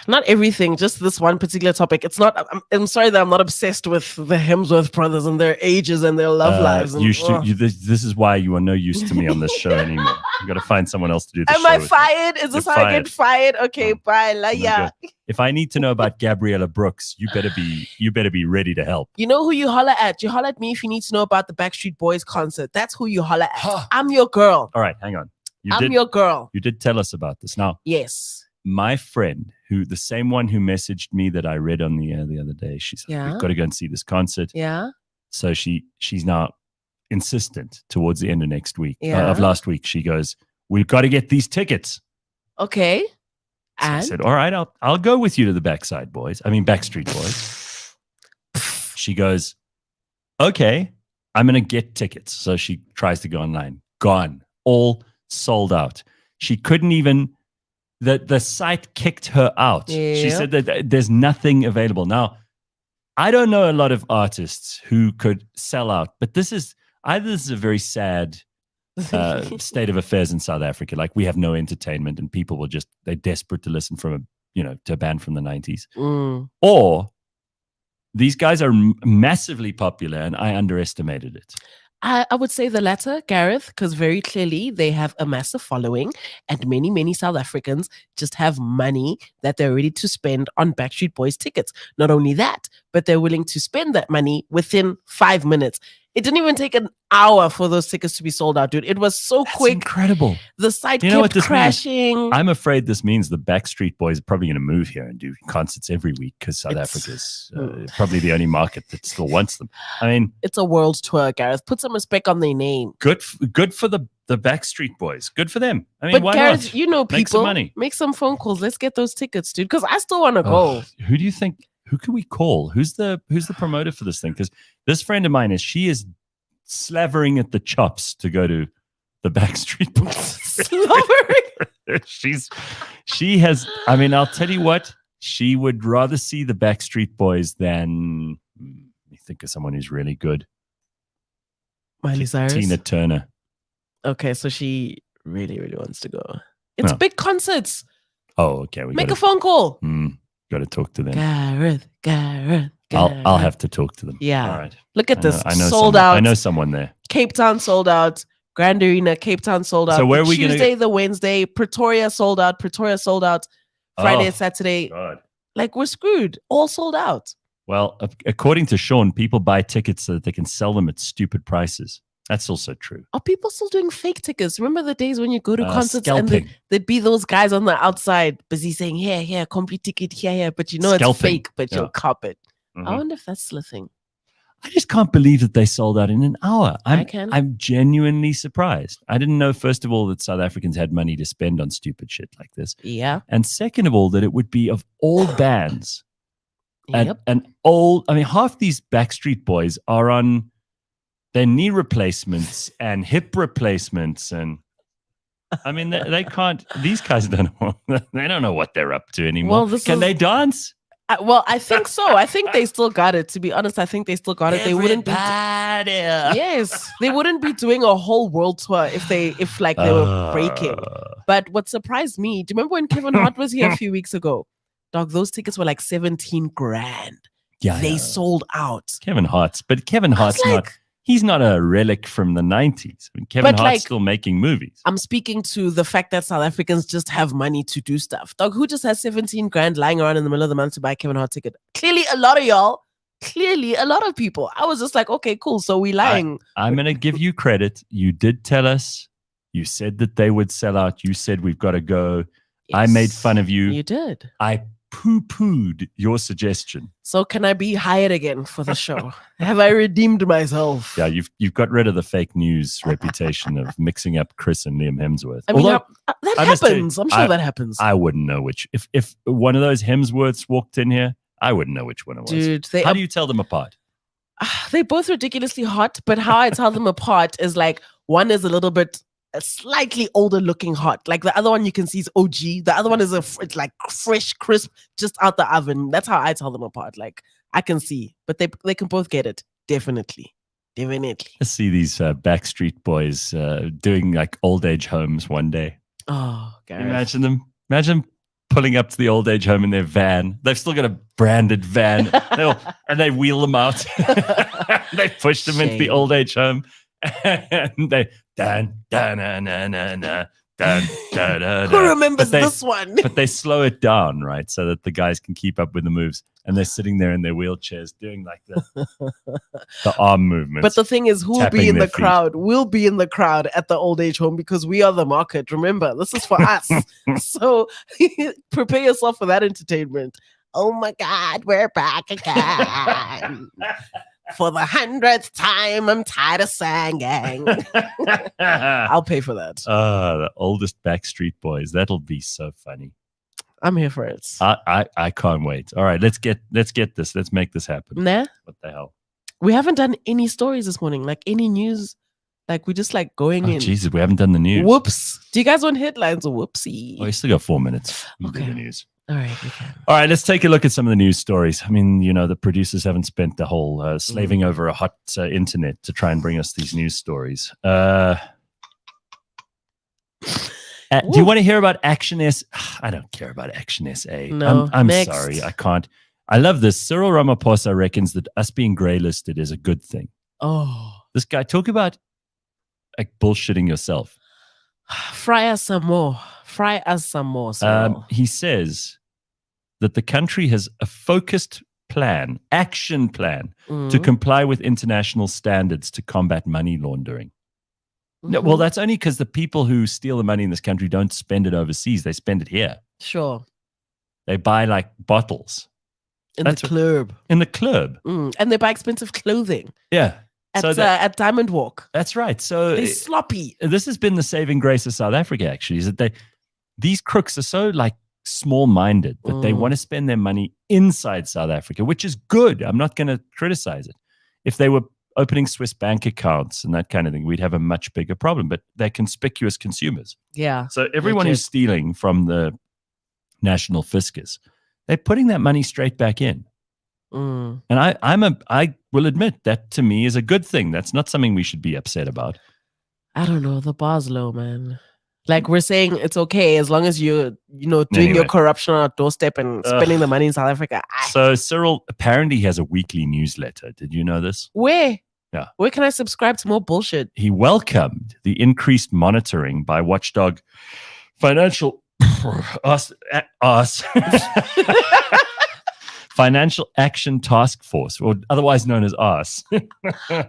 Not everything, just this one particular topic. It's not. I'm sorry that I'm not obsessed with the Hemsworth brothers and their ages and their love lives. And, this is why you are no use to me on this show anymore. I've got to find someone else to do the show. Am I fired? Is this how I get fired? Okay, bye. If I need to know about Gabriella Brooks, you better be ready to help. You know who you holler at? You holler at me if you need to know about the Backstreet Boys concert. That's who you holler at. I'm your girl. All right, hang on. I'm your girl. You did tell us about this. Now, yes. My friend, the same one who messaged me that I read on the air the other day, she said, we've got to go and see this concert. Yeah. So she's now insistent towards the end of next week, of last week. She goes, we've got to get these tickets. Okay. So I said, all right, I'll go with you to the Backstreet Boys. She goes, okay, I'm going to get tickets. So she tries to go online. Gone. All sold out. She couldn't even... The site kicked her out. Yeah. She said that there's nothing available. Now, I don't know a lot of artists who could sell out, but this is a very sad state of affairs in South Africa. Like, we have no entertainment and people they're desperate to listen to a band from the 90s. Or these guys are massively popular and I underestimated it. I would say the latter, Gareth, because very clearly they have a massive following and many, many South Africans just have money that they're ready to spend on Backstreet Boys tickets. Not only that, but they're willing to spend that money within 5 minutes. It didn't even take an hour for those tickets to be sold out, dude. It was so quick. Incredible. The site kept crashing. Means? I'm afraid this means the Backstreet Boys are probably going to move here and do concerts every week because South Africa's probably the only market that still wants them. I mean, it's a world tour, Gareth. Put some respect on their name. Good for the Backstreet Boys. Good for them. I mean, why Gareth, not? You know, people, make some money. Make some phone calls. Let's get those tickets, dude. Because I still want to go. Who do you think? Who can we call? Who's the promoter for this thing? Because this friend of mine she is slavering at the chops to go to the Backstreet Boys. Slavering? She has. I mean, I'll tell you what. She would rather see the Backstreet Boys than. Let me think of someone who's really good. Miley Cyrus. Tina Turner. Okay, so she really, really wants to go. It's big concerts. Oh, okay. Make a phone call. Got to talk to them. Gareth. I'll have to talk to them. Yeah. All right. Look at this. I know sold out. I know someone there. Cape Town sold out. Grand Arena, Cape Town sold out. So where are we going to... Tuesday, the Wednesday, Pretoria sold out. Friday, Saturday. God. Like, we're screwed. All sold out. Well, according to Sean, people buy tickets so that they can sell them at stupid prices. That's also true. Are people still doing fake tickets? Remember the days when you go to concerts and there'd be those guys on the outside busy saying, here, complete ticket, here. But you know it's fake, but you'll cop it. Mm-hmm. I wonder if that's still a thing. I just can't believe that they sold out in an hour. I'm genuinely surprised. I didn't know, first of all, that South Africans had money to spend on stupid shit like this. Yeah. And second of all, that it would be of all bands. Yep. And half these Backstreet Boys are on their knee replacements and hip replacements. And I mean, they can't, these guys don't know what they're up to anymore. Well, can they dance? Well, I think so. I think they still got it. To be honest, I think they still got it. They wouldn't be. Yes, they wouldn't be doing a whole world tour if they were breaking. But what surprised me, do you remember when Kevin Hart was here a few weeks ago? Dog, those tickets were like 17 grand. Yeah, they sold out. Kevin Hart's not. He's not a relic from the 90s. I mean, Kevin Hart's still making movies. I'm speaking to the fact that South Africans just have money to do stuff. Dog, who just has 17 grand lying around in the middle of the month to buy a Kevin Hart ticket? Clearly, a lot of y'all. Clearly, a lot of people. I was just like, okay, cool. So we lying. I'm going to give you credit. You did tell us. You said that they would sell out. You said we've got to go. Yes, I made fun of you. You did. I poo-pooed your suggestion. So can I be hired again for the show? Have I redeemed myself? Yeah, you've got rid of the fake news reputation of mixing up Chris and Liam Hemsworth. I mean, that happens. I'm sure that happens. I wouldn't know which. If one of those Hemsworths walked in here, I wouldn't know which one it was. Dude, how do you tell them apart? They're both ridiculously hot, but how I tell them apart is like one is a slightly older looking hot. Like the other one you can see is OG. The other one is it's like fresh, crisp, just out the oven. That's how I tell them apart. Like I can see, but they can both get it. Definitely. Let's see these Backstreet Boys doing like old age homes one day. Oh, Gareth. Imagine them. Imagine pulling up to the old age home in their van. They've still got a branded van and they wheel them out. They push them into the old age home. And dun, dun, dun, dun, dun, dun, dun, dun, dun. Who remembers this one? But they slow it down, right? So that the guys can keep up with the moves. And they're sitting there in their wheelchairs doing like the arm movements. But the thing is, who will be in the crowd? We'll be in the crowd at the old age home because we are the market. Remember, this is for us. So prepare yourself for that entertainment. Oh my God, we're back again. For the 100th time, I'm tired of singing. I'll pay for that. The oldest Backstreet Boys. That'll be so funny. I'm here for it. I can't wait. All right, let's get this. Let's make this happen. Nah. What the hell? We haven't done any stories this morning, like any news. Like we just like going in. Jesus, we haven't done the news. Whoops. Do you guys want headlines or whoopsie? Oh, you still got 4 minutes. Okay. Do the news. All right, we can. All right, let's take a look at some of the news stories. I mean, the producers haven't spent the whole slaving over a hot internet to try and bring us these news stories. Do you want to hear about Action S? I don't care about Action SA. No, I'm sorry, I can't. I love this. Cyril Ramaphosa reckons that us being grey-listed is a good thing. Oh. This guy, talk about like bullshitting yourself. Fry us some more. Cyril. He says that the country has a focused action plan to comply with international standards to combat money laundering. No, well, that's only because the people who steal the money in this country don't spend it overseas. They spend it here. Sure. They buy like bottles. In the club. And they buy expensive clothing. Yeah. At Diamond Walk. That's right. So they're sloppy. This has been the saving grace of South Africa, actually, is that these crooks are so like small-minded that they want to spend their money inside South Africa, which is good. I'm not going to criticize it. If they were opening Swiss bank accounts and that kind of thing, we'd have a much bigger problem. But they're conspicuous consumers. Yeah. So everyone who's stealing from the national fiscus, they're putting that money straight back in. And I will admit that to me is a good thing. That's not something we should be upset about. I don't know. The bar's low, man. Like we're saying it's okay as long as you're, doing your corruption on a doorstep and spending the money in South Africa. So Cyril apparently has a weekly newsletter. Did you know this? Where? Yeah. Where can I subscribe to more bullshit? He welcomed the increased monitoring by watchdog Financial Financial Action Task Force, or otherwise known as ARS.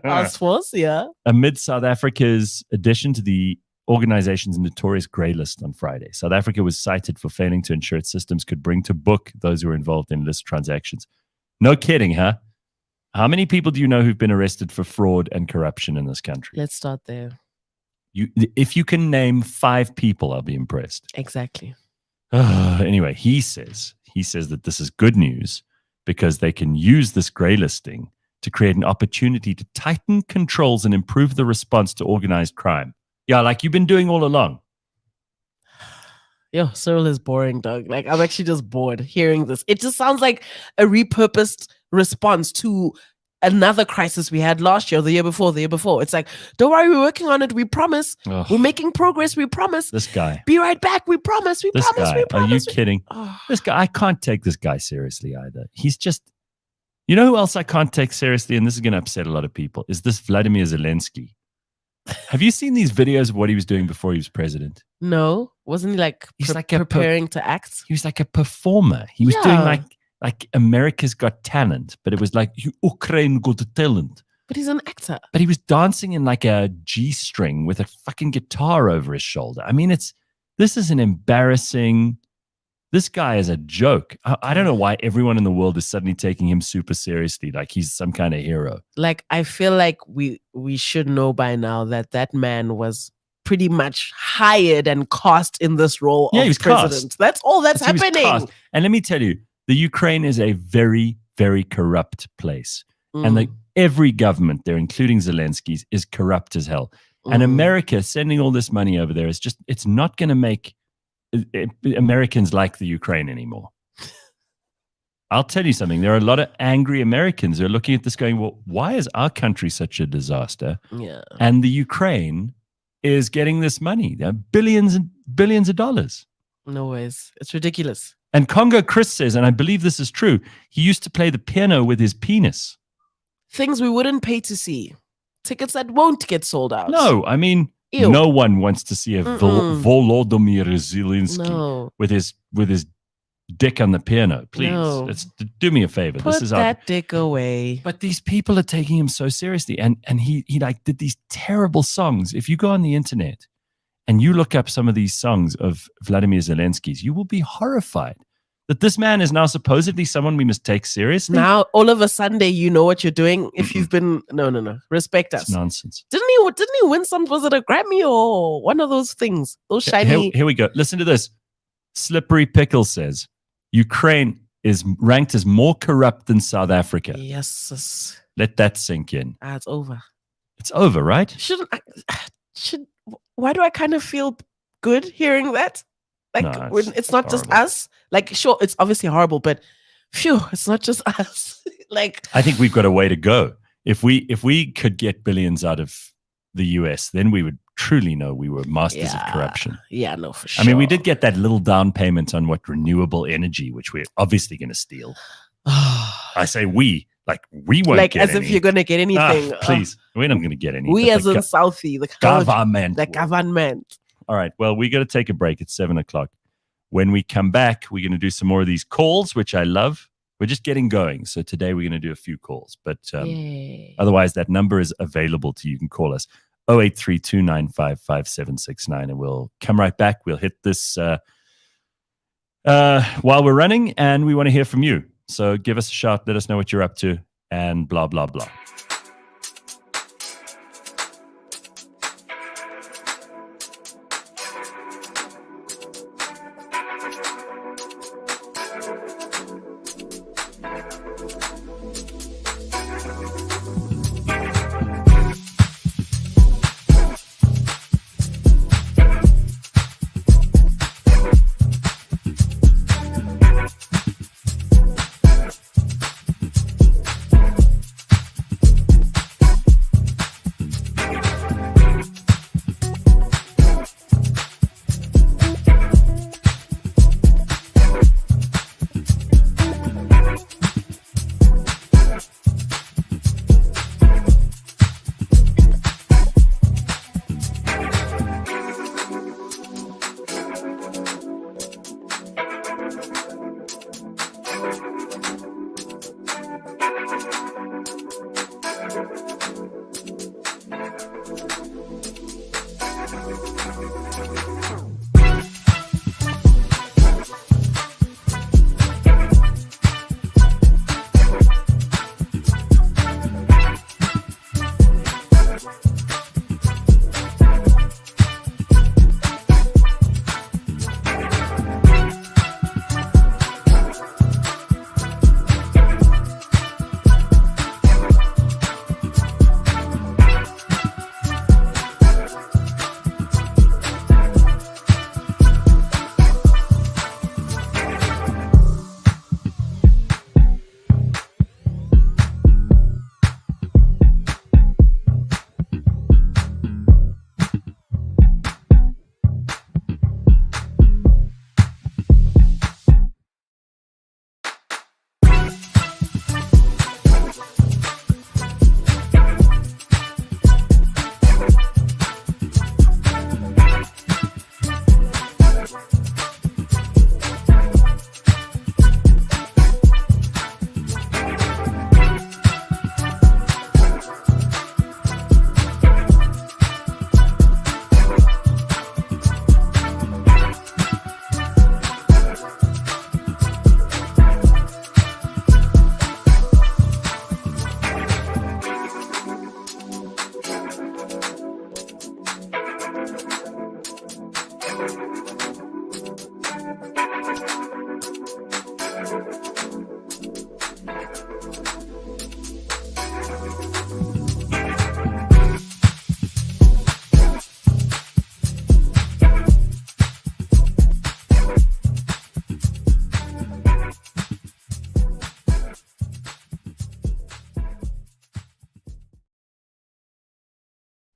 ARS Force, yeah. Amid South Africa's addition to the organization's notorious grey list on Friday, South Africa was cited for failing to ensure its systems could bring to book those who were involved in illicit transactions. No kidding, huh? How many people do you know who've been arrested for fraud and corruption in this country? Let's start there. If you can name 5 people, I'll be impressed. Exactly. Anyway, he says that this is good news because they can use this grey listing to create an opportunity to tighten controls and improve the response to organized crime. Yeah, like you've been doing all along. Yo, Cyril is boring, dog. Like, I'm actually just bored hearing this. It just sounds like a repurposed response to another crisis we had last year, the year before. It's like, don't worry, we're working on it. We promise. Ugh. We're making progress. We promise. This guy. Be right back. We promise. We promise. Are you kidding? This guy, I can't take this guy seriously either. He's just, you know who else I can't take seriously? And this is going to upset a lot of people, is this Vladimir Zelensky. Have you seen these videos of what he was doing before he was president? No. Wasn't he like preparing to act? He was like a performer. He was doing like America's Got Talent, but it was like Ukraine Got Talent. But he's an actor. But he was dancing in like a G-string with a fucking guitar over his shoulder. I mean, this is an embarrassing. This guy is a joke. I don't know why everyone in the world is suddenly taking him super seriously, like he's some kind of hero. Like, I feel like we should know by now that man was pretty much hired and cast in this role of president. Cast. That's all that's happening. And let me tell you, the Ukraine is a very, very corrupt place. And every government there, including Zelensky's, is corrupt as hell. And America sending all this money over there it's not going to make Americans like the Ukraine anymore. I'll tell you something. There are a lot of angry Americans who are looking at this going, well, why is our country such a disaster? Yeah. And the Ukraine is getting this money. There are billions and billions of dollars. No ways. It's ridiculous. And Congo Chris says, and I believe this is true, he used to play the piano with his penis. Things we wouldn't pay to see. Tickets that won't get sold out. No, I mean, Ew. No one wants to see a Volodymyr Zelensky with his dick on the piano. Please, do me a favor. Put this is that dick away. But these people are taking him so seriously, and he like did these terrible songs. If you go on the internet and you look up some of these songs of Vladimir Zelensky's, you will be horrified that this man is now supposedly someone we must take seriously. Now, all of a Sunday, you know what you're doing. If you've been no, respect us. It's nonsense. Didn't he win some? Was it a Grammy or one of those things? Those shiny. Here we go. Listen to this. Slippery Pickle says Ukraine is ranked as more corrupt than South Africa. Yes. Let that sink in. It's over. It's over, right? Why do I kind of feel good hearing that? Like when it's not just us. Like, sure, it's obviously horrible, but phew, it's not just us. Like, I think we've got a way to go. If we could get billions out of the US, then we would truly know we were masters of corruption. Yeah, no, for sure. I mean, we did get that little down payment on renewable energy, which we're obviously going to steal. I say we won't like get as any. If you're going to get anything. Please, we're not going to get any. We as in Southie, the government. The government. All right. Well, we got to take a break. It's 7:00. When we come back, we're going to do some more of these calls, which I love. We're just getting going. So today we're going to do a few calls. But otherwise, that number is available to you. You can call us 0832955769 and we'll come right back. We'll hit this while we're running and we want to hear from you. So give us a shout. Let us know what you're up to and blah, blah, blah.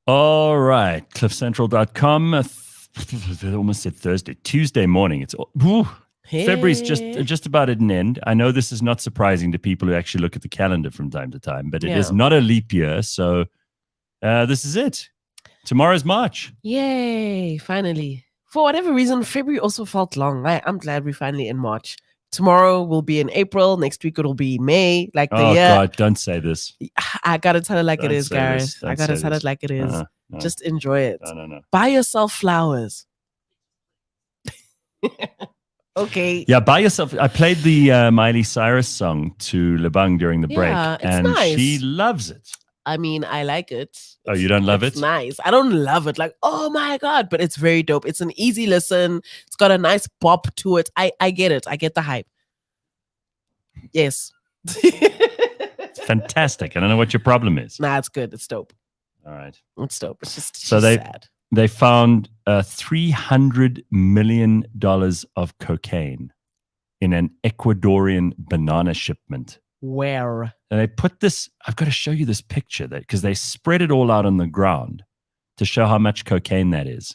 All right, cliffcentral.com. I almost said Thursday, Tuesday morning. It's February's just about at an end. I know this is not surprising to people who actually look at the calendar from time to time, but it is not a leap year, so this is it. Tomorrow's March. Yay! Finally. For whatever reason, February also felt long. I'm glad we're finally in March. Tomorrow will be in April. Next week it'll be May. Like the year. Oh God! Don't say this. I gotta tell it like it is, Gareth. I gotta tell it like it is. No. Just enjoy it. No. Buy yourself flowers. Okay. Yeah, buy yourself. I played the Miley Cyrus song to Lebang during the break, and nice. She loves it. I mean, I like it. Oh, you don't love it? It's nice. I don't love it. Like, oh my God, but it's very dope. It's an easy listen. It's got a nice bop to it. I get it. I get the hype. Yes. It's fantastic. I don't know what your problem is. Nah, it's good. It's dope. All right. It's dope. It's just so sad. They found $300 million of cocaine in an Ecuadorian banana shipment. Where? And they put this, I've got to show you this picture because they spread it all out on the ground to show how much cocaine that is.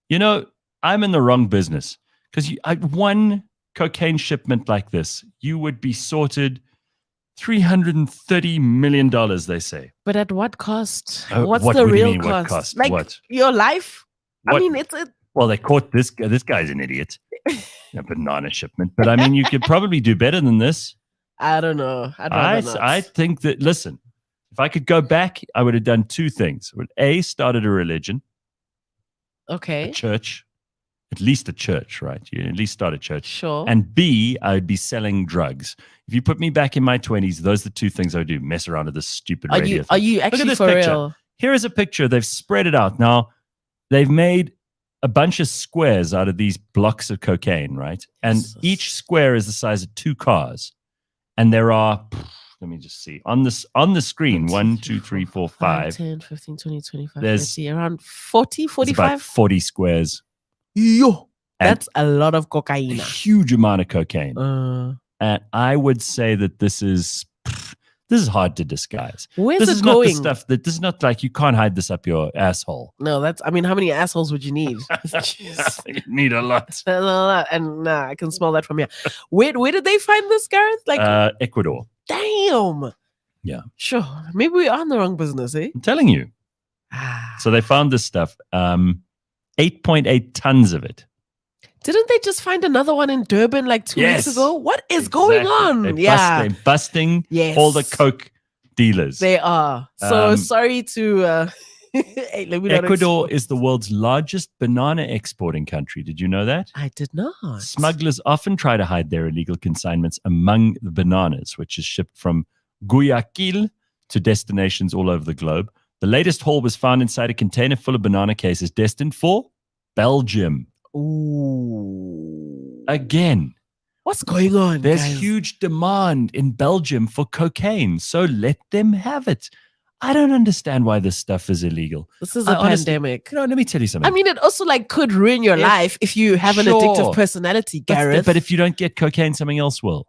You know, I'm in the wrong business because one cocaine shipment like this, you would be sorted $330 million, they say. But at what cost? What's the real cost? What cost? Like what? Your life? What? I mean, well, they caught this guy's an idiot. A banana shipment. But I mean, you could probably do better than this. I don't know. I think that, listen, if I could go back, I would have done two things. I would A, started a religion. Okay. A church. At least a church, right? You at least start a church. Sure. And B, I would be selling drugs. If you put me back in my 20s, those are the two things I would do. Mess around with this stupid radio thing. Are you actually for picture. real? Here is a picture. They've spread it out. Now, they've made a bunch of squares out of these blocks of cocaine, right? And each square is the size of 2 cars. And there are, let me just see, on the screen, 1, 2, 3, 4, 5. 10, 15, 20, 25, there's 30, around 40, 45? About 40 squares. Yo, that's a lot of cocaine. A huge amount of cocaine. And I would say that this is hard to disguise. Where's this it is going? Not the stuff that this is not like you can't hide this up your asshole. No, I mean, how many assholes would you need? You need a lot. A lot. And I can smell that from here. Where did they find this, Gareth? Like Ecuador. Damn. Yeah. Sure. Maybe we are in the wrong business, eh? I'm telling you. So they found this stuff. 8.8 tons of it. Didn't they just find another one in Durban like 2 weeks ago? What is going on? They're busting all the coke dealers. They are. So sorry to... Ecuador is the world's largest banana exporting country. Did you know that? I did not. Smugglers often try to hide their illegal consignments among the bananas, which is shipped from Guayaquil to destinations all over the globe. The latest haul was found inside a container full of banana cases destined for Belgium. Ooh. Again. What's going on? There's huge demand in Belgium for cocaine, so let them have it. I don't understand why this stuff is illegal. This is a pandemic. Let me tell you something. I mean, it also could ruin your life if you have an addictive personality, Gareth. But if you don't get cocaine, something else will.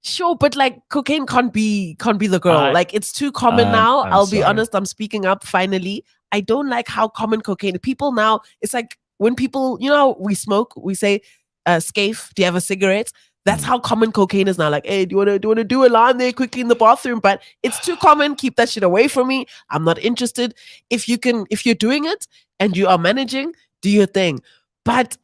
Sure, but cocaine can't be the girl. It's too common now. I'll be honest. I'm speaking up finally. I don't like how common cocaine. People now, it's like when people, we smoke, we say, Scaife, do you have a cigarette? That's how common cocaine is now. Like, hey, do you want to do a line there quickly in the bathroom? But it's too common. Keep that shit away from me. I'm not interested. If you're doing it and you are managing, do your thing. But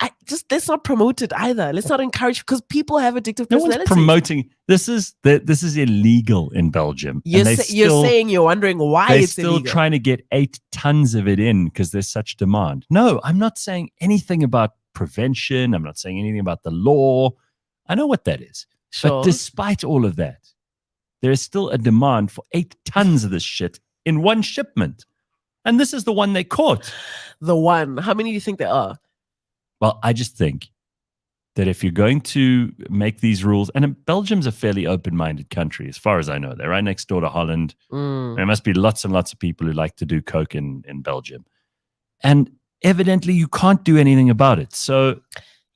let's not promote it either. Let's not encourage, because people have addictive personalities. No one's promoting. This is illegal in Belgium. You're saying you're wondering why it's illegal. They're still trying to get 8 tons of it in because there's such demand. No, I'm not saying anything about prevention. I'm not saying anything about the law. I know what that is. Sure. But despite all of that, there is still a demand for 8 tons of this shit in one shipment. And this is the one they caught. The one. How many do you think there are? Well, I just think that if you're going to make these rules, and Belgium's a fairly open-minded country, as far as I know. They're right next door to Holland. There must be lots and lots of people who like to do coke in Belgium. And evidently, you can't do anything about it. So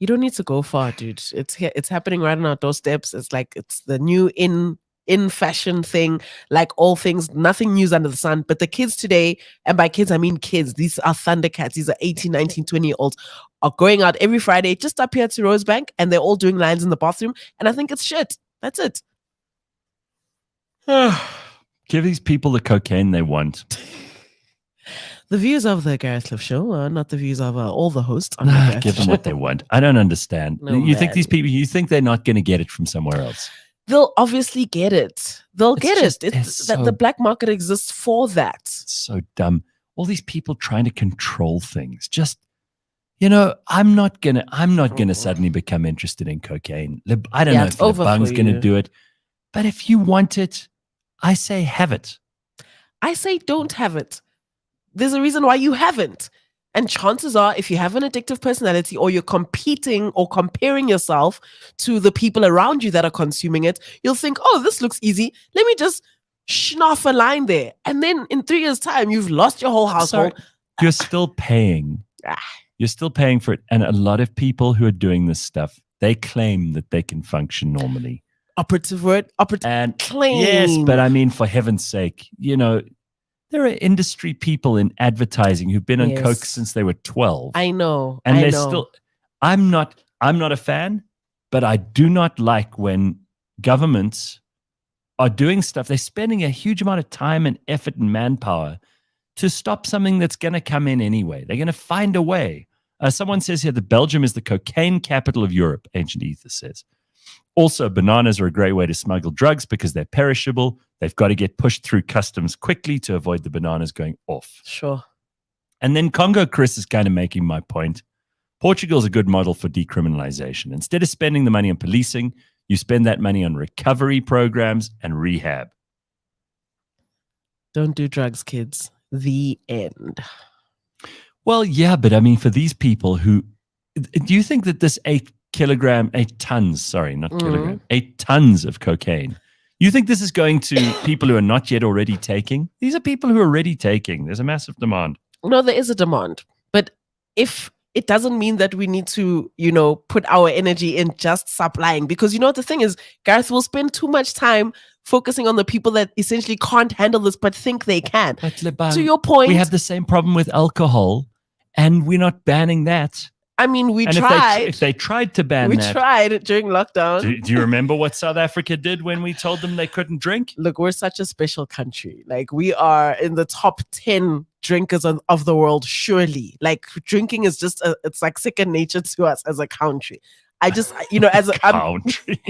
you don't need to go far, dude. It's happening right on our doorsteps. It's like it's the new in fashion thing. Like all things, nothing new under the sun. But the kids today, and by kids I mean kids, these are Thundercats. These are 18, 19, 20-year-olds are going out every Friday just up here to Rosebank, and they're all doing lines in the bathroom. And I think it's shit. That's it. Give these people the cocaine they want. The views of the Gareth Cliff Show are not the views of all the hosts. On give them what they want. I don't understand. You think these people, you think they're not going to get it from somewhere else? They'll obviously get it. They'll get it. It's that the black market exists for that. It's so dumb. All these people trying to control things. Just, I'm not gonna suddenly become interested in cocaine. I don't know if Lebang's gonna do it, but if you want it, I say have it. I say don't have it. There's a reason why you haven't. And chances are, if you have an addictive personality or you're competing or comparing yourself to the people around you that are consuming it, you'll think, oh, this looks easy. Let me just schnoff a line there. And then in 3 years' time, you've lost your whole household. Sorry, you're still paying. You're still paying for it. And a lot of people who are doing this stuff, they claim that they can function normally. Operative word. And claim. Yes, but I mean, for heaven's sake, there are industry people in advertising who've been on coke since they were 12. I know. And they're still, I'm not a fan, but I do not like when governments are doing stuff. They're spending a huge amount of time and effort and manpower to stop something that's going to come in anyway. They're going to find a way. Someone says here that Belgium is the cocaine capital of Europe, Ancient Ether says. Also, bananas are a great way to smuggle drugs because they're perishable. They've got to get pushed through customs quickly to avoid the bananas going off. Sure. And then Congo Chris is kind of making my point. Portugal's a good model for decriminalization. Instead of spending the money on policing, you spend that money on recovery programs and rehab. Don't do drugs, kids. The end. Well, yeah, but I mean, for these people who, do you think that this 8 tons of cocaine, you think this is going to people who are not yet already taking? These are people who are already taking. There's a massive demand. No, there is a demand. But if it doesn't mean that we need to, put our energy in just supplying. Because the thing is, Gareth will spend too much time focusing on the people that essentially can't handle this but think they can. But Lebang, to your point, we have the same problem with alcohol, and we're not banning that. I mean, we tried. If they tried to ban that. We tried it during lockdown. Do you remember what South Africa did when we told them they couldn't drink? Look, we're such a special country. Like, we are in the top 10 drinkers of the world, surely. Like, drinking is just, it's like second nature to us as a country. I just, as a country.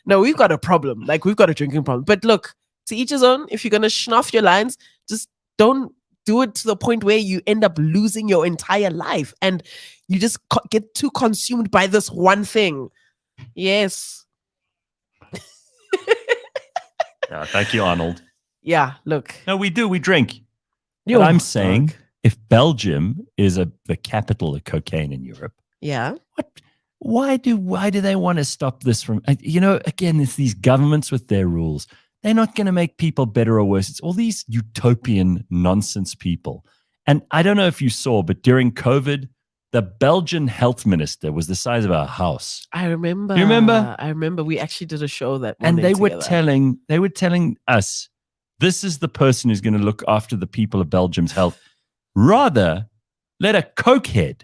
No, we've got a problem. Like, we've got a drinking problem. But look, to each his own. If you're going to schnoff your lines, just don't do it to the point where you end up losing your entire life and you just get too consumed by this one thing. Yes. Thank you, Arnold. Yeah, look. No, we do. We drink. But I'm saying if Belgium is the capital of cocaine in Europe, why do they want to stop this from, again, it's these governments with their rules. They're not going to make people better or worse. It's all these utopian nonsense people. And I don't know if you saw, but during COVID, the Belgian health minister was the size of our house. I remember. You remember? I remember. We actually did a show that and they were telling us, this is the person who's going to look after the people of Belgium's health. Rather, let a cokehead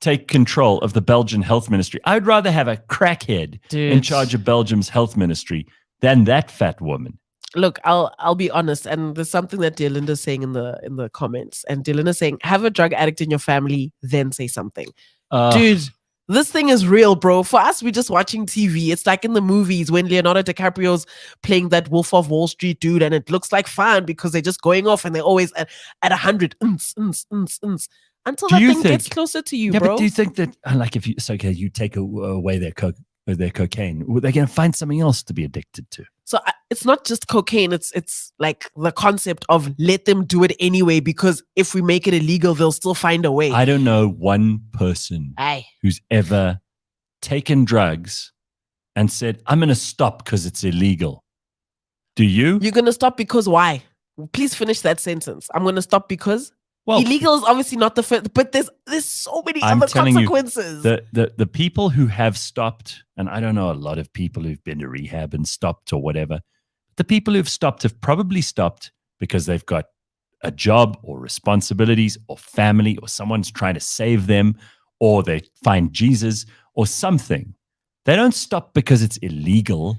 take control of the Belgian health ministry. I'd rather have a crackhead in charge of Belgium's health ministry than that fat woman. Look, I'll be honest, and there's something that dear Linda's saying in the comments, and dear Linda's saying, have a drug addict in your family, then say something. Dude, this thing is real, bro. For us, we're just watching TV. It's like in the movies when Leonardo DiCaprio's playing that Wolf of Wall Street dude, and it looks like fun because they're just going off and they're always at 100 until that thing gets closer to you, bro. But do you think that, like, if you take away their cocaine, they're going to find something else to be addicted to? So it's not just cocaine. It's like the concept of let them do it anyway, because if we make it illegal, they'll still find a way. I don't know one person who's ever taken drugs and said, I'm going to stop because it's illegal. Do you? You're going to stop because why? Please finish that sentence. I'm going to stop because... Well, illegal is obviously not the first, but there's so many other consequences. The people who have stopped, and I don't know a lot of people who've been to rehab and stopped or whatever, the people who've stopped have probably stopped because they've got a job or responsibilities or family or someone's trying to save them or they find Jesus or something. They don't stop because it's illegal.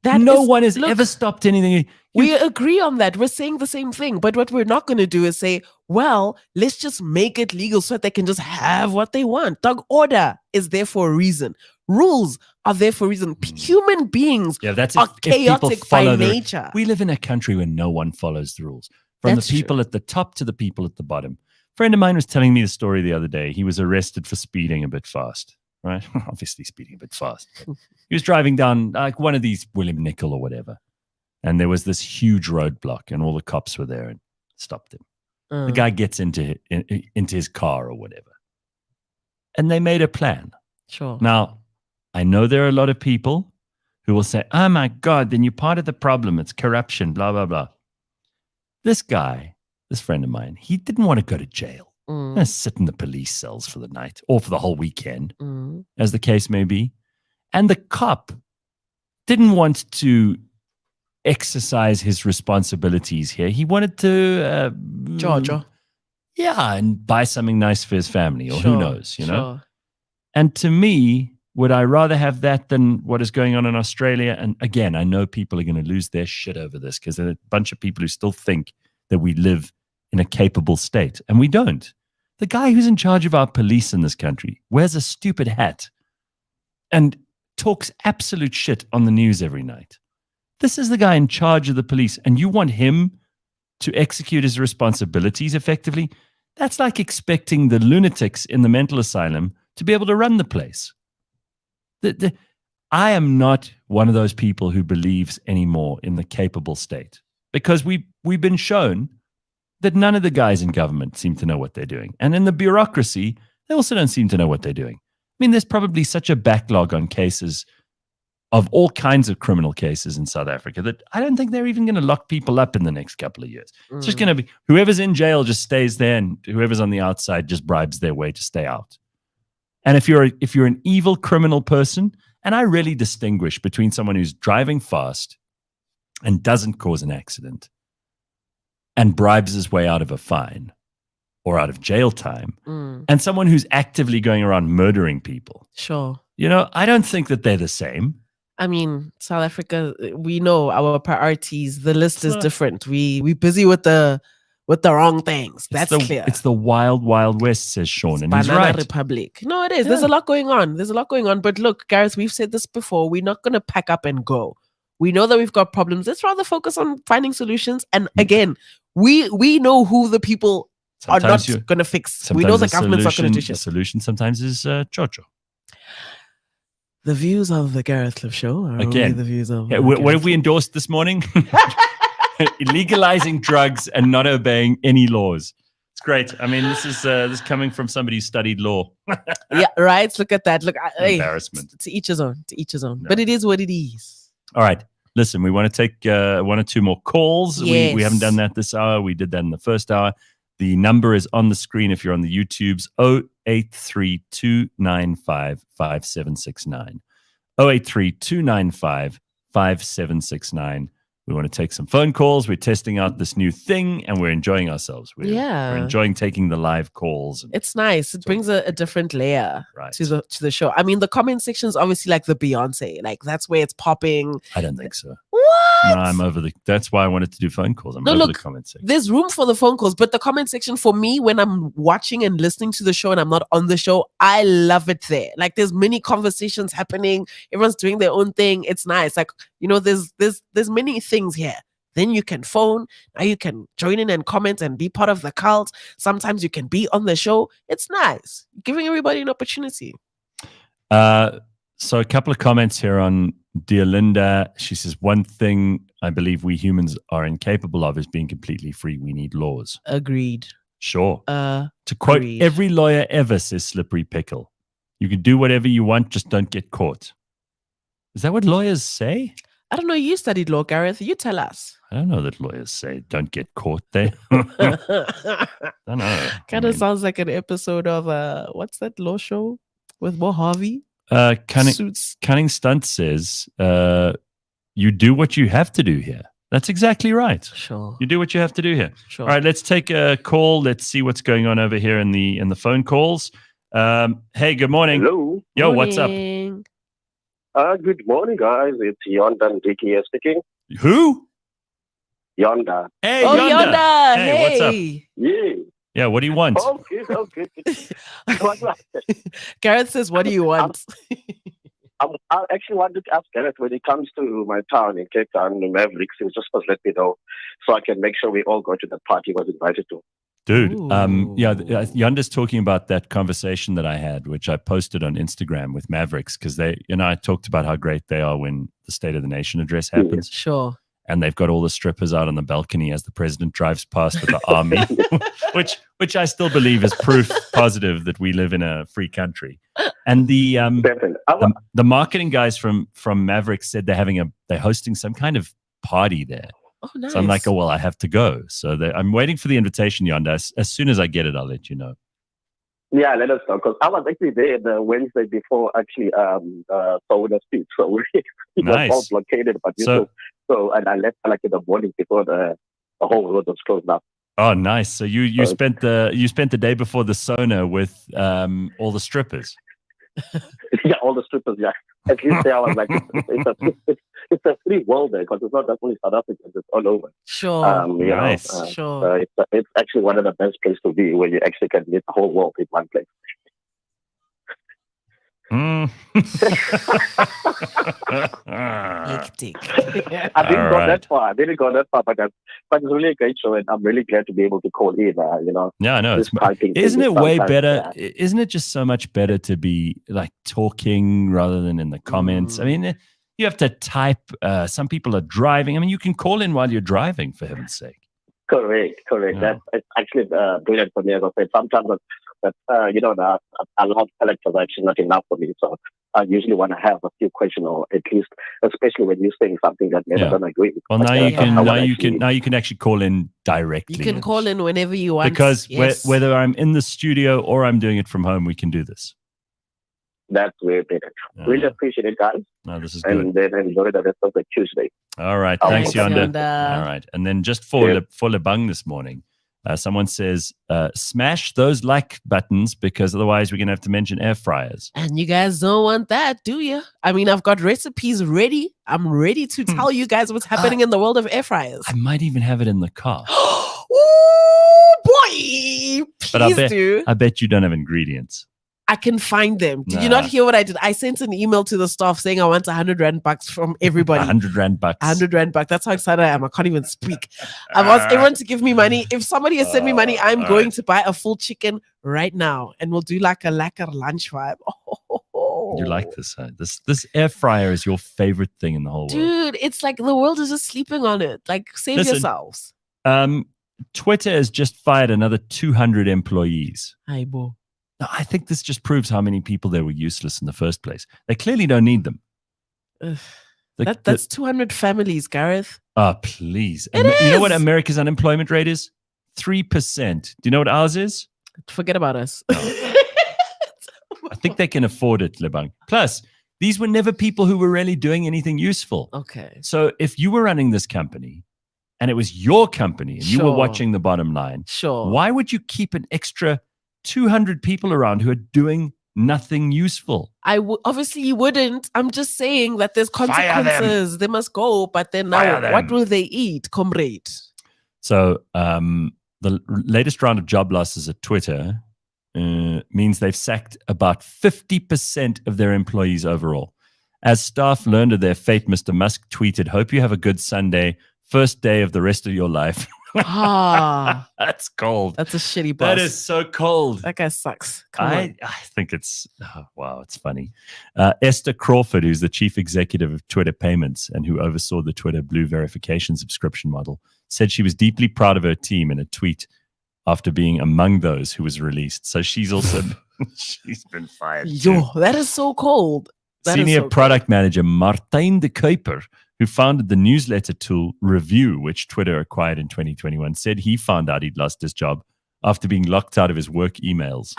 No one has ever stopped anything. We agree on that. We're saying the same thing. But what we're not going to do is say, well, let's just make it legal so that they can just have what they want. Dog, order is there for a reason. Rules are there for a reason. Human beings are chaotic by nature. We live in a country where no one follows the rules. From the people at the top to the people at the bottom. A friend of mine was telling me the story the other day. He was arrested for speeding a bit fast. Right? Obviously speeding a bit fast. He was driving down like one of these William Nickel or whatever. And there was this huge roadblock and all the cops were there and stopped him. The guy gets into his car or whatever. And they made a plan. Sure. Now, I know there are a lot of people who will say, oh my God, then you're part of the problem. It's corruption, blah, blah, blah. This guy, this friend of mine, he didn't want to go to jail. Sit in the police cells for the night or for the whole weekend, as the case may be. And the cop didn't want to exercise his responsibilities here. He wanted to Georgia. Yeah, and buy something nice for his family or who knows, you know. And to me, would I rather have that than what is going on in Australia? And again, I know people are going to lose their shit over this because there are a bunch of people who still think that we live in a capable state, and we don't. The guy who's in charge of our police in this country wears a stupid hat and talks absolute shit on the news every night. This is the guy in charge of the police, and you want him to execute his responsibilities effectively? That's like expecting the lunatics in the mental asylum to be able to run the place. I am not one of those people who believes anymore in the capable state, because we've been shown that none of the guys in government seem to know what they're doing. And in the bureaucracy, they also don't seem to know what they're doing. I mean, there's probably such a backlog on cases of all kinds of criminal cases in South Africa that I don't think they're even going to lock people up in the next couple of years. It's just going to be whoever's in jail just stays there, and whoever's on the outside just bribes their way to stay out. And if you're an evil criminal person, and I really distinguish between someone who's driving fast and doesn't cause an accident and bribes his way out of a fine or out of jail time, and someone who's actively going around murdering people. Sure. You know, I don't think that they're the same. I mean, South Africa, we know our priorities. The list is different. We busy with the wrong things. That's clear. It's the wild, wild west, says Sean, and he's right. Republic. No, it is. Yeah. There's a lot going on. But look, Gareth, we've said this before. We're not going to pack up and go. We know that we've got problems. Let's rather focus on finding solutions. And again, we know who the people sometimes are not going to fix. We know the government's not going to do shit. The solution sometimes is Chocho. The views of the Gareth Cliff Show are only the views of... what have we endorsed this morning? Legalizing drugs and not obeying any laws. It's great. I mean, this is coming from somebody who studied law. Yeah, right. Look at that. Look, embarrassment. To each his own. To each his own. No. But it is what it is. All right. Listen, we want to take one or two more calls. Yes. We haven't done that this hour. We did that in the first hour. The number is on the screen if you're on the YouTubes, 083-295-5769. 083-295-5769. We want to take some phone calls. We're testing out this new thing, and we're enjoying ourselves. We're enjoying taking the live calls. It's nice. It brings a different layer to the show. I mean, the comment section is obviously like the Beyonce. Like, that's where it's popping. I don't think so. What? No, I'm over that's why I wanted to do phone calls. I'm over the comment section. There's room for the phone calls, but the comment section for me, when I'm watching and listening to the show and I'm not on the show, I love it there. Like, there's many conversations happening. Everyone's doing their own thing. It's nice. Like, you know, there's many things here. Then you can phone. Now you can join in and comment and be part of the cult. Sometimes you can be on the show. It's nice. Giving everybody an opportunity. So a couple of comments here on Dear Linda. She says, one thing I believe we humans are incapable of is being completely free. We need laws. Agreed. Sure. To quote every lawyer ever, says Slippery Pickle, you can do whatever you want, just don't get caught. Is that what lawyers say? I don't know. You studied law, Gareth. You tell us. I don't know that lawyers say don't get caught there. I don't know. Kind of sounds like an episode of what's that law show with Mo Harvey? Cunning Stunt says, you do what you have to do here. That's exactly right. Sure. You do what you have to do here. Sure. All right, let's take a call. Let's see what's going on over here in the phone calls. Hey, good morning. Hello. Yo, morning. what's up? Good morning, guys. It's Yonda and Ricky here speaking. Who? Yonda. Hey, Yonda. Hey, what's up? Yeah. Yeah, what do you want? Oh, good. Gareth says, what do you want? I actually wanted to ask Gareth when he comes to my town in Cape Town, the Mavericks, he was just supposed to let me know so I can make sure we all go to the party he was invited to. Dude, Yonda's talking about that conversation that I had, which I posted on Instagram with Mavericks, because I talked about how great they are when the State of the Nation address happens. Yeah. Sure. And they've got all the strippers out on the balcony as the president drives past with the army, which I still believe is proof positive that we live in a free country. And the marketing guys from Mavericks said they're hosting some kind of party there. Oh, nice. So I'm like, well, I have to go. So I'm waiting for the invitation, Yonda. As soon as I get it, I'll let you know. Yeah, let us know, because I was actually there the Wednesday before actually Soda speech. So it was all blockaded, but and I left like in the morning before the whole road was closed up. Oh, nice. So you spent the day before the sauna with all the strippers. Yeah, all the strippers. Yeah, at least there I was like, it's a free world there, because it's not just only South Africa; it's all over. Sure, nice. Sure. It's actually one of the best places to be, where you actually can meet the whole world in one place. Hectic. I didn't go that far, but it's really a great show, and I'm really glad to be able to call in. Yeah, I know. Isn't it way better? Yeah. Isn't it just so much better to be like talking rather than in the comments? I mean, you have to type. Some people are driving. I mean, you can call in while you're driving, for heaven's sake. Correct. Yeah. That's actually brilliant for me. As I said, sometimes a lot of characters are actually not enough for me. So I usually want to have a few questions, or at least, especially when you're saying something that maybe I don't agree with. Well, now you can actually call in directly. You can call in whenever you want. Because whether I'm in the studio or I'm doing it from home, we can do this. That's way better. Really appreciate it, guys. No, this is good. And then enjoy the rest of the Tuesday. All right. Thanks, Yonda. All right. And then just for Lebang this morning, someone says, smash those like buttons, because otherwise we're going to have to mention air fryers. And you guys don't want that, do you? I mean, I've got recipes ready. I'm ready to tell you guys what's happening in the world of air fryers. I might even have it in the car. Oh, boy. Please do. I bet you don't have ingredients. I can find them. Did you not hear what I did? I sent an email to the staff saying I want 100 Rand bucks from everybody. 100 Rand bucks. 100 Rand bucks. That's how excited I am. I can't even speak. I've asked everyone to give me money. If somebody has sent me money, I'm going to buy a full chicken right now, and we'll do like a lekker lunch vibe. You like this, huh? This air fryer is your favorite thing in the whole world. Dude, it's like the world is just sleeping on it. Like, save yourselves. Twitter has just fired another 200 employees. Hi, bo. No, I think this just proves how many people they were useless in the first place. They clearly don't need them. That's 200 families, Gareth. Oh, please. You know what America's unemployment rate is? 3%. Do you know what ours is? Forget about us. No. I think they can afford it, Lebang. Plus, these were never people who were really doing anything useful. Okay. So if you were running this company and it was your company and you were watching the bottom line, why would you keep an extra 200 people around who are doing nothing useful? Obviously you wouldn't. I'm just saying that there's consequences. They must go, but then now what will they eat, comrade? So the latest round of job losses at Twitter means they've sacked about 50% of their employees overall. As staff learned of their fate, Mr. Musk tweeted, "Hope you have a good Sunday, first day of the rest of your life." That's cold. That's a shitty boss. That is so cold. That guy sucks. I think it's it's funny. Esther Crawford, who's the chief executive of Twitter Payments and who oversaw the Twitter Blue verification subscription model, said she was deeply proud of her team in a tweet after being among those who was released. So she's also she's been fired. Yo, that is so cold. Senior product manager Martijn de Kuiper, who founded the newsletter tool Review, which Twitter acquired in 2021, said he found out he'd lost his job after being locked out of his work emails.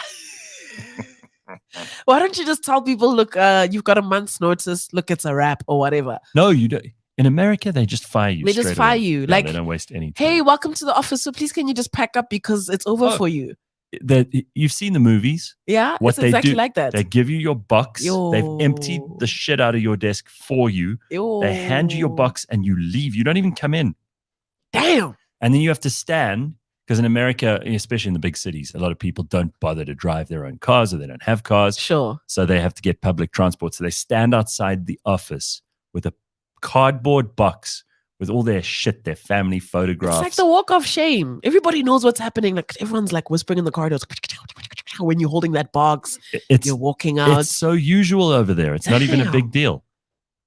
Why don't you just tell people, look, you've got a month's notice, look, it's a wrap or whatever. No, you don't. In America, they just fire you. They just fire you. No, they don't waste any time. Hey, welcome to the office. So please, can you just pack up because it's over for you? you've seen the movies. Yeah, what it's they exactly do, like that. They give you your box. They've emptied the shit out of your desk for you. They hand you your box and you leave. You don't even come in. Damn. And then you have to stand, because in America, especially in the big cities, a lot of people don't bother to drive their own cars, or they don't have cars. Sure. So they have to get public transport. So they stand outside the office with a cardboard box with all their shit, their family photographs. It's like the walk of shame. Everybody knows what's happening. Like everyone's like whispering in the corridors when you're holding that box. You're walking out. It's so usual over there. It's not even a big deal.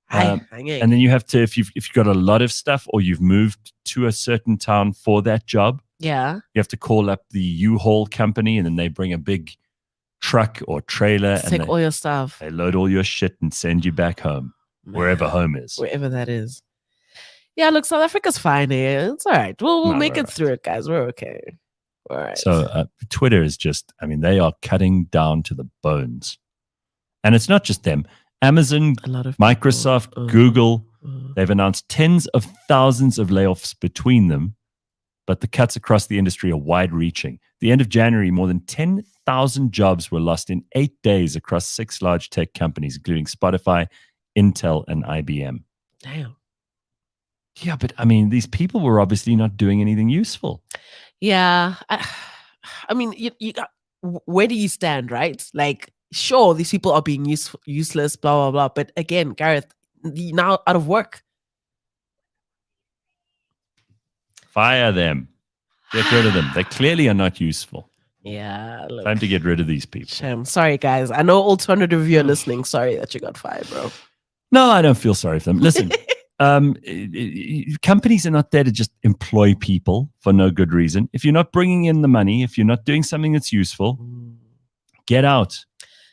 And then you have to, if you've got a lot of stuff, or you've moved to a certain town for that job, you have to call up the U-Haul company, and then they bring a big truck or trailer and take all your stuff. They load all your shit and send you back home, wherever home is. Wherever that is. Yeah, look, South Africa's fine here. It's all right. We'll make it through it, guys. We're okay. All right. So Twitter is just, they are cutting down to the bones. And it's not just them. Amazon, Microsoft, Google, they've announced tens of thousands of layoffs between them, but the cuts across the industry are wide-reaching. At the end of January, more than 10,000 jobs were lost in 8 days across 6 large tech companies, including Spotify, Intel, and IBM. Damn. Yeah, but these people were obviously not doing anything useful. Yeah. You got, where do you stand, right? Like, sure, these people are being useless, blah, blah, blah. But again, Gareth, you're now out of work. Fire them. Get rid of them. They clearly are not useful. Yeah. Look. Time to get rid of these people. Shame. Sorry, guys. I know all 200 of you are listening. Sorry that you got fired, bro. No, I don't feel sorry for them. Listen. Companies are not there to just employ people for no good reason. If you're not bringing in the money, if you're not doing something that's useful, get out.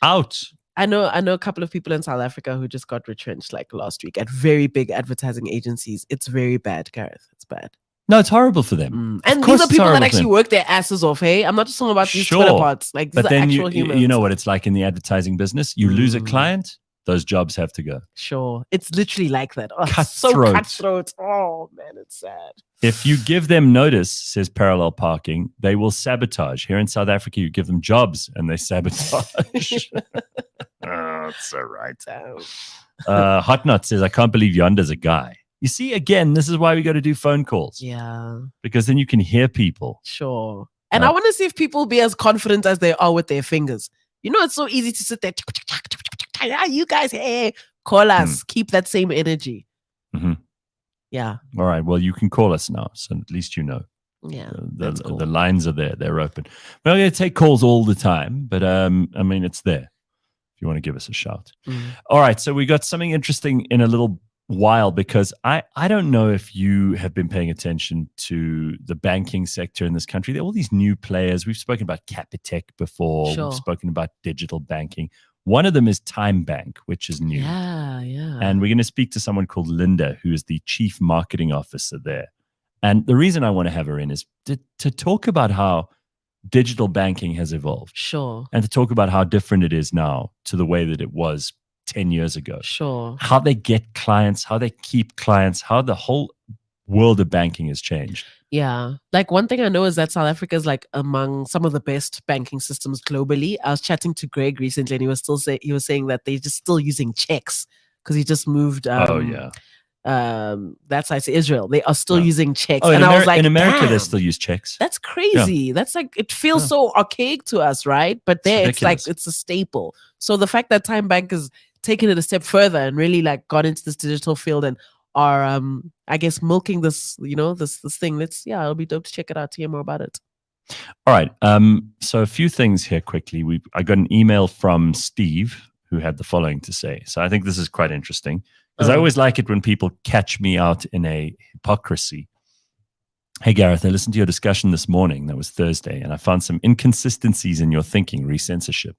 I know a couple of people in South Africa who just got retrenched like last week at very big advertising agencies. It's very bad, Gareth. It's bad. No, it's horrible for them. And these are people that actually work their asses off, hey? I'm not just talking about these Twitter bots. Like, these are actual humans. You know what it's like in the advertising business? You lose a client, those jobs have to go. Sure. It's literally like that. Oh, cutthroat. So cutthroat. Oh, man, it's sad. If you give them notice, says Parallel Parking, they will sabotage. Here in South Africa, you give them jobs and they sabotage. Oh, it's all right. Hot Nut says, I can't believe Yonder's a guy. You see, again, this is why we got to do phone calls. Yeah. Because then you can hear people. Sure. And I want to see if people be as confident as they are with their fingers. You know, it's so easy to sit there. You guys, hey, call us. Keep that same energy. Mm-hmm. Yeah. All right. Well, you can call us now, so at least you know. Yeah. The lines are there. They're open. We're not going to take calls all the time, but it's there if you want to give us a shout. All right. So we got something interesting in a little while, because I don't know if you have been paying attention to the banking sector in this country. There are all these new players. We've spoken about Capitec before. Sure. We've spoken about digital banking. One of them is Time Bank, which is new. Yeah. And we're going to speak to someone called Linda, who is the chief marketing officer there. And the reason I want to have her in is to talk about how digital banking has evolved. Sure. And to talk about how different it is now to the way that it was 10 years ago. Sure. How they get clients, how they keep clients, how the whole world of banking has changed. Yeah. Like, one thing I know is that South Africa is like among some of the best banking systems globally. I was chatting to Greg recently, and he was saying that they're just still using checks because he just moved. That's I say Israel. They are still using checks. Oh, and I was like, in America, damn, they still use checks. That's crazy. Yeah. That's like, it feels so archaic to us, right? But there, it's like, it's a staple. So the fact that Time Bank is taking it a step further and really like got into this digital field and are I guess milking this, this thing. It'll be dope to check it out to hear more about it. All right. So a few things here quickly. I got an email from Steve who had the following to say. So I think this is quite interesting, because I always like it when people catch me out in a hypocrisy. Hey Gareth, I listened to your discussion this morning. That was Thursday, and I found some inconsistencies in your thinking re censorship.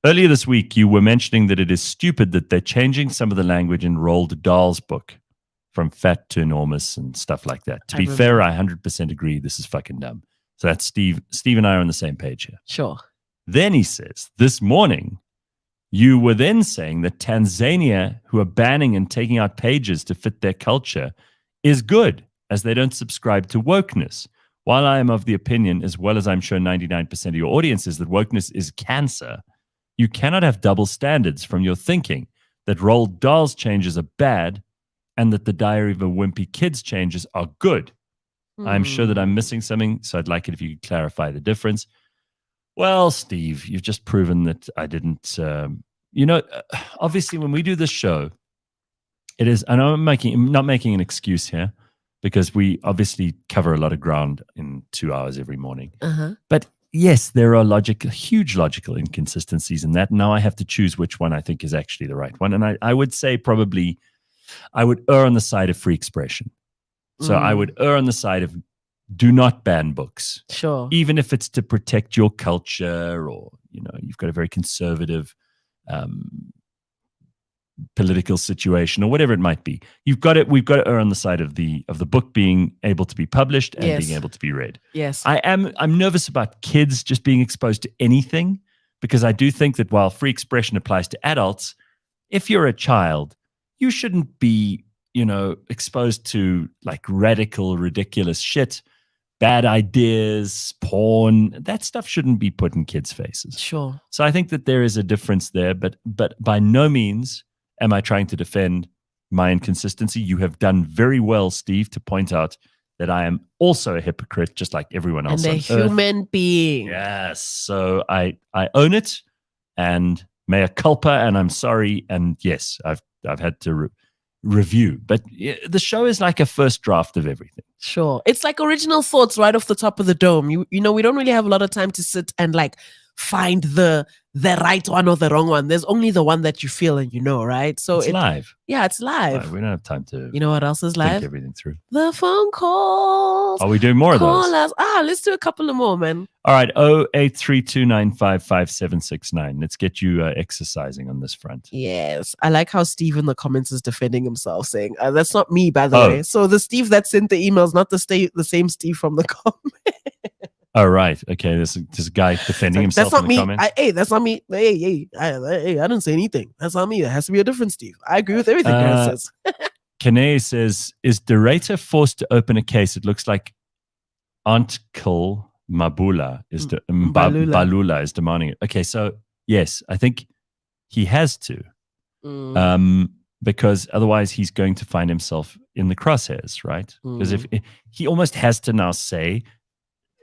Earlier this week, you were mentioning that it is stupid that they're changing some of the language in Roald Dahl's book from fat to enormous and stuff like that. To be fair, I 100% agree. This is fucking dumb. So that's Steve. Steve and I are on the same page here. Sure. Then he says, this morning, you were then saying that Tanzania, who are banning and taking out pages to fit their culture, is good, as they don't subscribe to wokeness. While I am of the opinion, as well as I'm sure 99% of your audience is, that wokeness is cancer, you cannot have double standards from your thinking that Roald Dahl's changes are bad and that the Diary of a Wimpy Kid's changes are good. I'm sure that I'm missing something, so I'd like it if you could clarify the difference. Well, Steve, you've just proven that I didn't. Obviously, when we do this show, it is, and I'm not making an excuse here, because we obviously cover a lot of ground in 2 hours every morning. But yes, there are huge logical inconsistencies in that. Now I have to choose which one I think is actually the right one. And I would say probably I would err on the side of free expression. So I would err on the side of do not ban books. Sure. Even if it's to protect your culture, or, you've got a very conservative political situation or whatever it might be. We've got to err on the side of the book being able to be published and being able to be read. Yes. I'm nervous about kids just being exposed to anything, because I do think that while free expression applies to adults, if you're a child, you shouldn't be exposed to like radical, ridiculous shit, bad ideas, porn. That stuff shouldn't be put in kids' faces. Sure. So I think that there is a difference there, but by no means am I trying to defend my inconsistency. You have done very well, Steve, to point out that I am also a hypocrite, just like everyone else on Earth. And a human being. Yes. So I own it, and mea culpa, and I'm sorry. And yes, I've had to review, but the show is like a first draft of everything. Sure. It's like original thoughts right off the top of the dome. We don't really have a lot of time to sit and like find the right one or the wrong one. There's only the one that you feel and right? So it's live. Yeah, it's live. We don't have time to. You know what else is live? Think everything through. The phone calls. Are we doing more of those? Us. Let's do a couple of more, man. All right, 0832955769. Let's get you exercising on this front. Yes, I like how Steve in the comments is defending himself, saying that's not me, by the way. So the Steve that sent the emails, not the same Steve from the comment. Oh, right. Okay, there's a guy defending himself in the comments. That's not me. Hey, I didn't say anything. That's not me. There has to be a different Steve. I agree with everything Gareth says. Kane says, is Doreta forced to open a case? It looks like Auntcle Balula is demanding it. Okay, so yes, I think he has to, because otherwise he's going to find himself in the crosshairs, right? Because if he almost has to now say,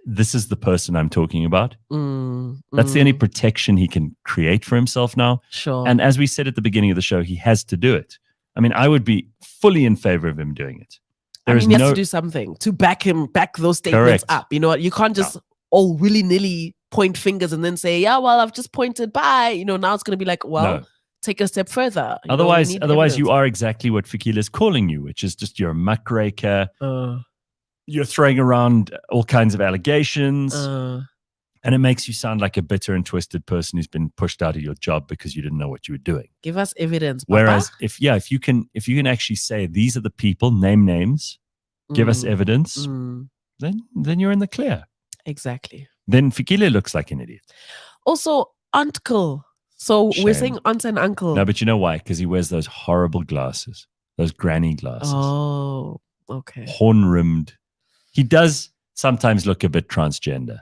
this is the person I'm talking about. That's the only protection he can create for himself now. Sure. And as we said at the beginning of the show, he has to do it. I mean, I would be fully in favor of him doing it. He has to do something to back those statements up. You know what? You can't just all willy-nilly point fingers and then say, yeah, well, I've just pointed by. Now it's going to be like, take a step further. Otherwise, you are exactly what Fikile is calling you, which is just you're a muckraker. You're throwing around all kinds of allegations. And it makes you sound like a bitter and twisted person who's been pushed out of your job because you didn't know what you were doing. Give us evidence. Whereas if you can actually say these are the people, name names, give us evidence, then you're in the clear. Exactly. Then Fikile looks like an idiot. Also, uncle. So we're saying aunt and uncle. No, but you know why? Because he wears those horrible glasses, those granny glasses. Oh, okay. Horn-rimmed. He does sometimes look a bit transgender.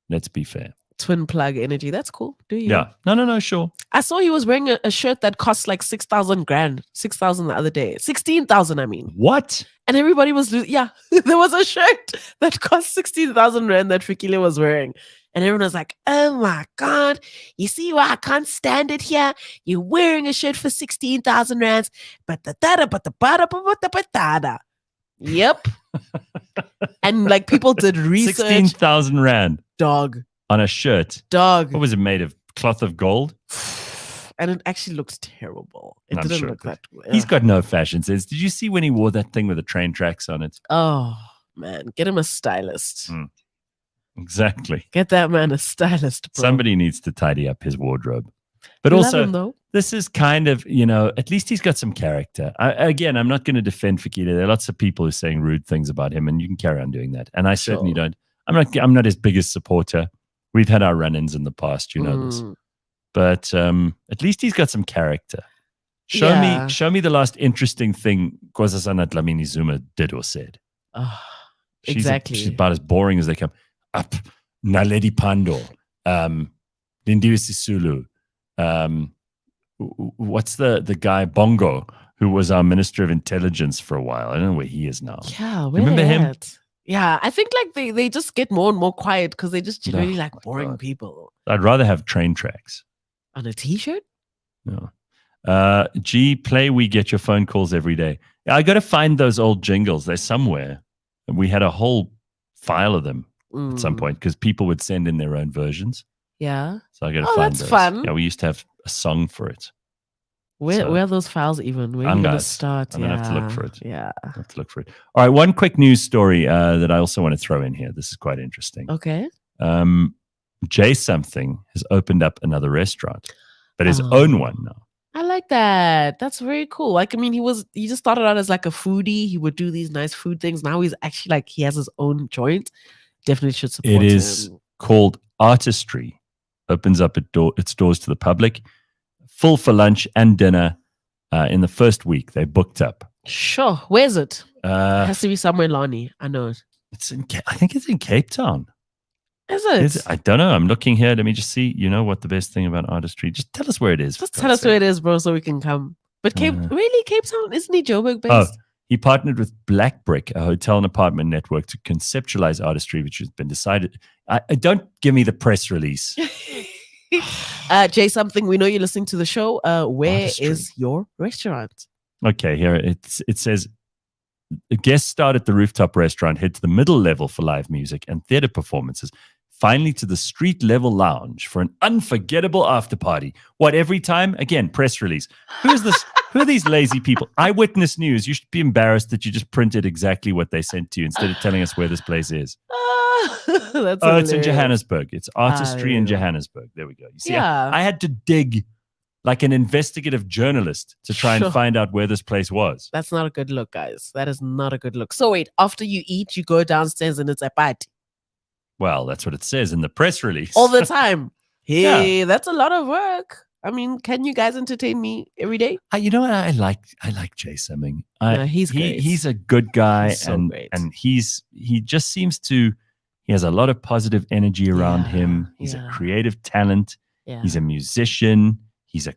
Let's be fair. Twin plug energy. That's cool. Do you? Yeah. No, sure. I saw he was wearing a shirt that cost like 6,000 grand. 6,000 the other day. 16,000, I mean. What? And everybody was, there was a shirt that cost 16,000 rand that Fikile was wearing. And everyone was like, oh my God, you see why I can't stand it here? You're wearing a shirt for 16,000 rands. Yep. And like people did research. 16,000 rand. Dog. On a shirt. Dog. What was it made of? Cloth of gold? And it actually looks terrible. It didn't look that good. He's got no fashion sense. Did you see when he wore that thing with the train tracks on it? Oh, man. Get him a stylist. Exactly. Get that man a stylist, bro. Somebody needs to tidy up his wardrobe. But also, this is kind of, at least he's got some character. Again, I'm not going to defend Fikile. There are lots of people who are saying rude things about him, and you can carry on doing that. And I certainly don't. I'm not his biggest supporter. We've had our run-ins in the past, you know this. But at least he's got some character. Show me the last interesting thing Nkosazana Dlamini Zuma did or said. Exactly. She's about as boring as they come. Up, Naledi Pando, Lindiwe Sisulu, what's the guy Bongo who was our Minister of Intelligence for a while? I don't know where he is now. Yeah, where remember him? At? Yeah, I think like they just get more and more quiet because they just generally like boring people. I'd rather have train tracks on a T-shirt. No. Play. We get your phone calls every day. I got to find those old jingles. They're somewhere. We had a whole file of them at some point because people would send in their own versions. Yeah. So I got to find that's those. Fun. Yeah, we used to have a song for it. Where are those files even? Where are you going to start? I'm going to have to look for it. Yeah. I have to look for it. All right. One quick news story that I also want to throw in here. This is quite interesting. Okay. J Something has opened up another restaurant, but his own one now. I like that. That's very cool. Like, I mean, he just started out as like a foodie. He would do these nice food things. Now he's actually like, he has his own joint. Definitely should support him. It is called Artistry. Opens up its doors to the public. Full for lunch and dinner in the first week. They booked up. Sure. Where's it? It has to be somewhere in Lani. I know it. I think it's in Cape Town. Is it? I don't know. I'm looking here. Let me just see. You know what the best thing about Artistry? Just tell us where it is. Just tell us where it is, bro, so we can come. But Cape Town? Isn't he Joburg based? Oh, he partnered with Black Brick, a hotel and apartment network, to conceptualize Artistry, which has been decided. I don't give me the press release. J Something, we know you're listening to the show. Where Artistry. Is your restaurant? Okay, here it says, a guest start at the rooftop restaurant, head to the middle level for live music and theater performances. Finally to the street level lounge for an unforgettable after party. What, every time? Again, press release. Who is this? Who are these lazy people? Eyewitness News. You should be embarrassed that you just printed exactly what they sent to you instead of telling us where this place is. It's in Johannesburg. It's Artistry in Johannesburg. There we go. You see, I had to dig like an investigative journalist to try and find out where this place was. That's not a good look, guys. That is not a good look. So wait, after you eat, you go downstairs and it's a party. Well, that's what it says in the press release. All the time. Hey, that's a lot of work. I mean, can you guys entertain me every day? You know what? I like Jay Summing. He's great. He's a good guy, great. And he just seems to. He has a lot of positive energy around him. He's a creative talent. Yeah. He's a musician. He's a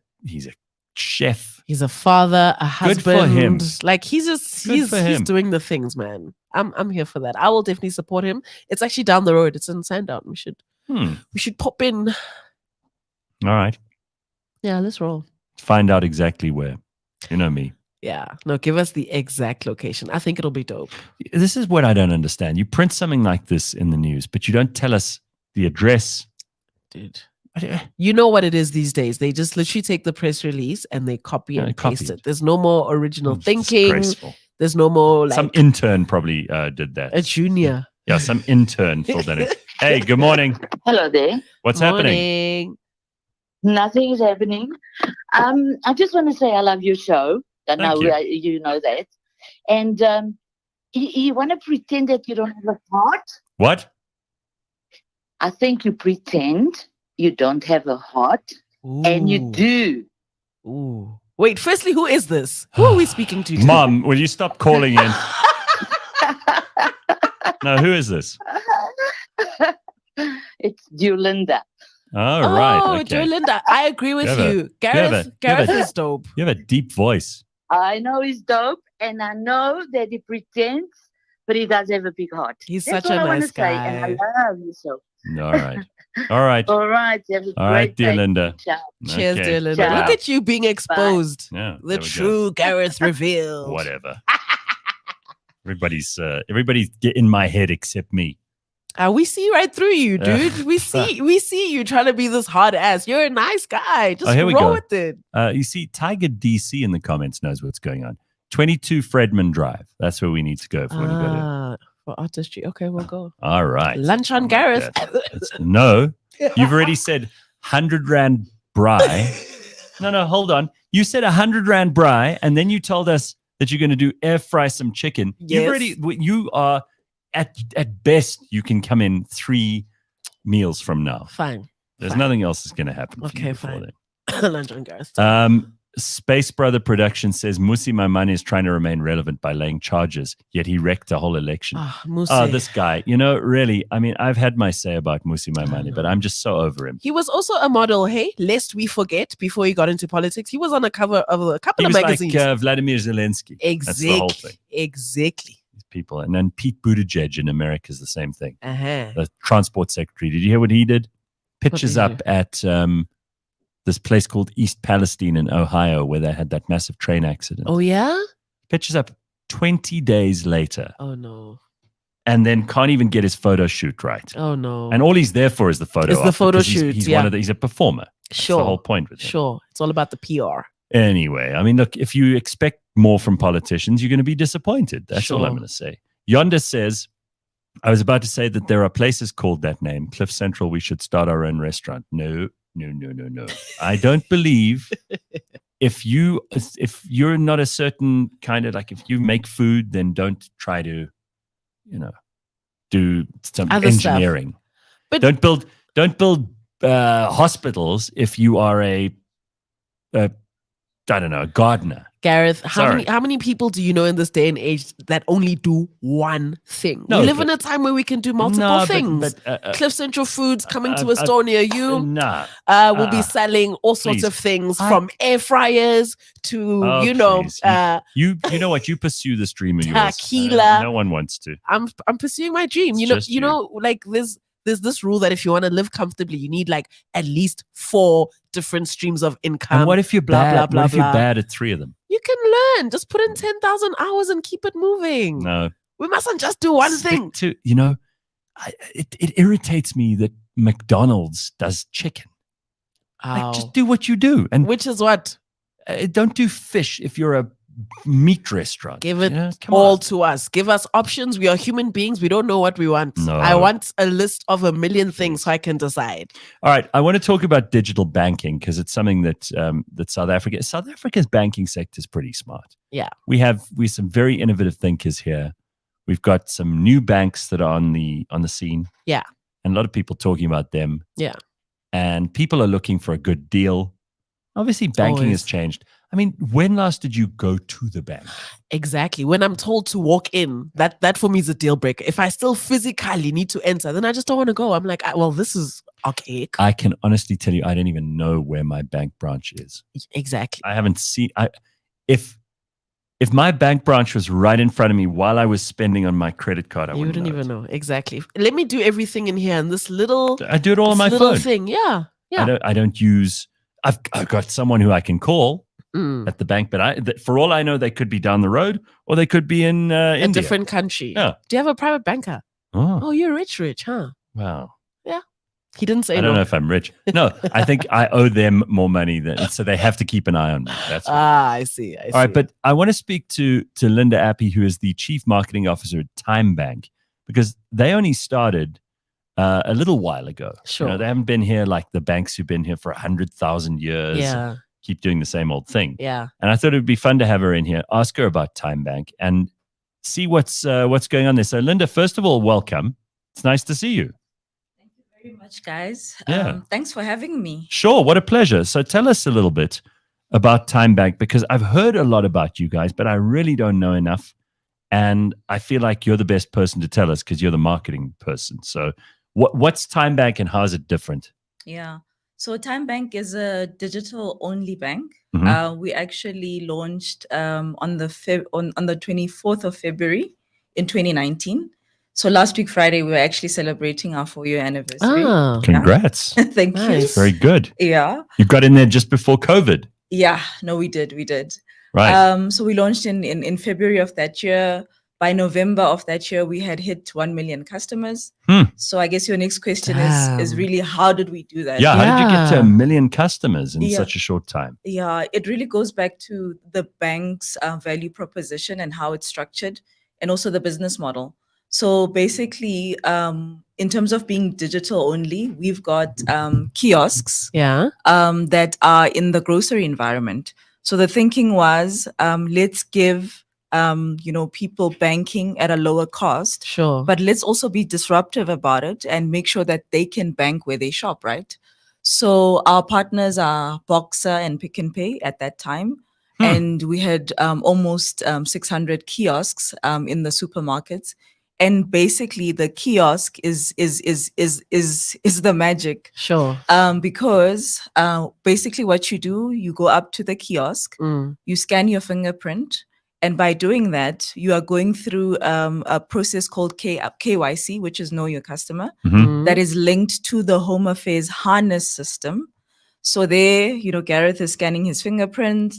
chef. He's a father, a husband. Good for him. Like he's doing the things, man. I'm here for that. I will definitely support him. It's actually down the road. It's in Sandown. We should pop in. All right. Yeah, let's roll. Find out exactly where. You know me. Yeah. No, give us the exact location. I think it'll be dope. This is what I don't understand. You print something like this in the news, but you don't tell us the address. Dude. You know what it is these days. They just literally take the press release and they copy and paste it. There's no more original thinking. There's no more some intern probably did that. A junior. Yeah, some intern filled that in. Hey, good morning. Hello there. What's happening? Nothing is happening. I just want to say I love your show. I know you know that. And you want to pretend that you don't have a heart? What? I think you pretend you don't have a heart. Ooh. And you do. Ooh. Wait, firstly, who is this? Who are we speaking to? Mom, will you stop calling in? No, who is this? It's Jolinda. Oh, right. Oh, okay. Jolinda. I agree with you. Gareth is dope. You have a deep voice. I know he's dope, and I know that he pretends, but he does have a big heart. He's such a nice guy. And I love you so. All right. All right. All right. All right, dear Linda. Cheers, dear Linda. Look at you being exposed. Yeah, the true Gareth revealed. Whatever. Everybody's in my head except me. We see right through you, dude. We see you trying to be this hard ass. You're a nice guy. Just roll with it. You see, Tiger DC in the comments knows what's going on. 22 Fredman Drive. That's where we need to go if we're going to go to. For Artistry. Okay, we'll go. All right. Lunch on Gareth. No, you've already said 100 Rand Braai. No, hold on. You said 100 Rand Braai, and then you told us that you're going to do air fry some chicken. Yes. You are at best you can come in 3 meals from now. Fine. There's nothing else that's going to happen. Okay, fine. Lunch on Gareth. Space Brother Production says Musi Maimane is trying to remain relevant by laying charges, yet he wrecked the whole election. This guy, really, I mean, I've had my say about Musi Maimane, but I'm just so over him. He was also a model, hey, lest we forget, before he got into politics. He was on the cover of a couple of magazines. He was like Vladimir Zelensky. Exactly. That's the whole thing. Exactly. These people. And then Pete Buttigieg in America is the same thing. The transport secretary. Did you hear what he did? Pitches up at this place called East Palestine in Ohio, where they had that massive train accident. Oh, yeah? Pitches up 20 days later. Oh, no. And then can't even get his photo shoot right. Oh, no. And all he's there for is the photo. It's the photo shoot. He's he's a performer. That's the whole point with him. Sure. It's all about the PR. Anyway, I mean, look, if you expect more from politicians, you're going to be disappointed. That's all I'm going to say. Yonda says, I was about to say that there are places called that name. Cliff Central, we should start our own restaurant. No. I don't believe if you're not a certain kind of like, if you make food, then don't try to, do some other engineering. But don't build hospitals if you are a gardener. Gareth, how many people do you know in this day and age that only do one thing? We live in a time where we can do multiple things. Cliff Central Foods coming to a store near you. We'll be selling all sorts of things from air fryers to, you know what? You pursue this dream of yours. Tequila. No one wants to. I'm pursuing my dream. Like there's this rule that if you want to live comfortably, you need like at least 4 different streams of income. And what if you're bad? What if you're bad at 3 of them? You can learn. Just put in 10,000 hours and keep it moving. No, we mustn't just do one thing. It irritates me that McDonald's does chicken. Like, just do what you do, and which is what? Don't do fish if you're a meat restaurant. Give it all to us. Give us options. We are human beings. We don't know what we want. No. I want a list of 1 million things so I can decide. All right. I want to talk about digital banking because it's something that South Africa's banking sector is pretty smart. Yeah. We have some very innovative thinkers here. We've got some new banks that are on the scene. Yeah. And a lot of people talking about them. Yeah. And people are looking for a good deal. Obviously, banking has changed. I mean, when last did you go to the bank? Exactly. When I'm told to walk in, that for me is a deal breaker. If I still physically need to enter, then I just don't want to go. I'm like, well, this is archaic. I can honestly tell you, I don't even know where my bank branch is. Exactly. I haven't seen. If my bank branch was right in front of me while I was spending on my credit card, you wouldn't even know. Exactly. Let me do everything in here, and this little. I do it all on my phone. Thing. Yeah. I don't use. I've got someone who I can call at the bank, but for all I know, they could be down the road or they could be in India. A different country. Yeah. Do you have a private banker? Oh, you're rich, huh? Wow. Yeah. He didn't say no. I don't know if I'm rich. No, I think I owe them more money so they have to keep an eye on me. That's I see. All right, but I want to speak to Linda Appy, who is the Chief Marketing Officer at Time Bank, because they only started a little while ago. Sure. They haven't been here like the banks who've been here for 100,000 years. Yeah. Keep doing the same old thing. Yeah. And I thought it would be fun to have her in here, ask her about Time Bank and see what's going on there. So Linda, first of all, welcome. It's nice to see you. Thank you very much, guys. Yeah. Thanks for having me. Sure. What a pleasure. So tell us a little bit about Time Bank, because I've heard a lot about you guys, but I really don't know enough. And I feel like you're the best person to tell us because you're the marketing person. So what's Time Bank and how is it different? Yeah. So Time Bank is a digital-only bank. Mm-hmm. We actually launched on the 24th of February in 2019. So last week, Friday, we were actually celebrating our 4-year anniversary. Oh, congrats. Thank you. Very good. Yeah. You got in there just before COVID. Yeah. No, we did. Right. So we launched in February of that year. By November of that year, we had hit 1 million customers. So I guess your next question is really, how did we do that? Yeah, how did you get to 1 million customers in such a short time? Yeah, it really goes back to the bank's value proposition and how it's structured, and also the business model. So basically, in terms of being digital only, we've got kiosks that are in the grocery environment. So the thinking was, let's give people banking at a lower cost. Sure. But let's also be disruptive about it and make sure that they can bank where they shop, right? So our partners are Boxer and Pick n Pay at that time. And we had almost 600 kiosks in the supermarkets. And basically the kiosk is the magic. Sure. Because basically what you do, you go up to the kiosk, you scan your fingerprint, and by doing that, you are going through a process called KYC, which is Know Your Customer, that is linked to the Home Affairs harness system. So there, Gareth is scanning his fingerprint,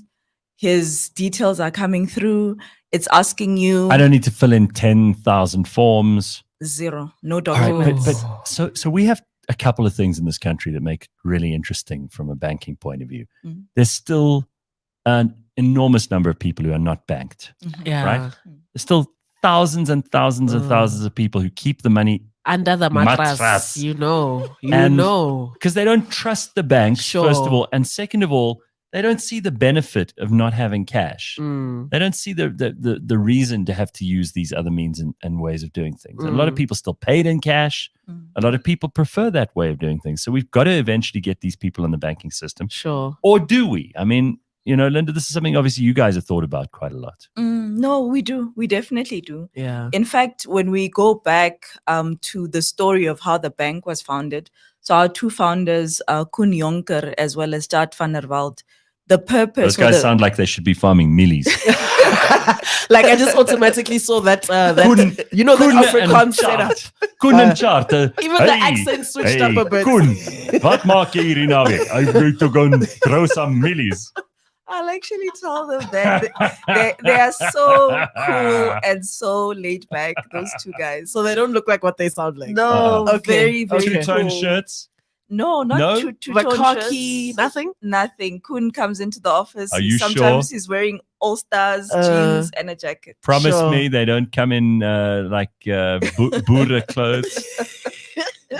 his details are coming through. It's asking you. I don't need to fill in 10,000 forms. Zero, no documents. Right, but so we have a couple of things in this country that make it really interesting from a banking point of view. There's still an enormous number of people who are not banked, right? There's still thousands and thousands and thousands of people who keep the money under the mattress. Because they don't trust the banks, first of all, and second of all, they don't see the benefit of not having cash. They don't see the reason to have to use these other means and ways of doing things. And a lot of people still paid in cash. A lot of people prefer that way of doing things. So we've got to eventually get these people in the banking system. Sure. Or do we? I mean, Linda, this is something obviously you guys have thought about quite a lot. No, we do. We definitely do. Yeah. In fact, when we go back to the story of how the bank was founded, so our two founders, Koen Jonker as well as Start van der Walt, the purpose. Those guys sound like they should be farming millies. Like I just automatically saw that the Afrikaans setup. Koen and Chart. Even the accent switched up a bit. Koen, wat maak jy hier nou weer? I'm going to go grow some millies. I'll actually tell them that they are so cool and so laid back, those two guys. So they don't look like what they sound like. No, very, very two-tone cool. shirts? No, not two-tone khaki, shirts. nothing? Nothing. Koen comes into the office. Are you Sometimes he's wearing all-stars, jeans, and a jacket. Promise me they don't come in like Boera clothes.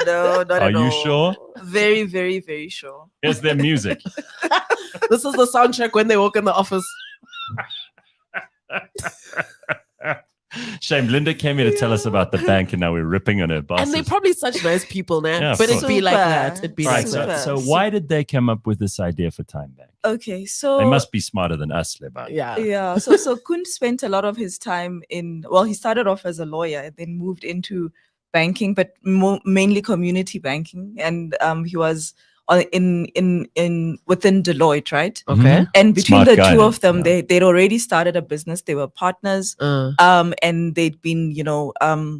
No, not at all. Are you sure? Very, very, very sure. Here's their music. This is the soundtrack when they walk in the office. Shame, Linda came here to tell us about the bank and now we're ripping on her bosses. And they're probably such nice people now. Yeah, but it'd be like that. It'd be right, like that. So why did they come up with this idea for Time Bank? Okay, so they must be smarter than us, Lebang. Yeah. So Koen spent a lot of his time he started off as a lawyer and then moved into banking, but mainly community banking. And he was within Deloitte, right? Okay. And between the two of them, they'd already started a business. They were partners, and they'd been,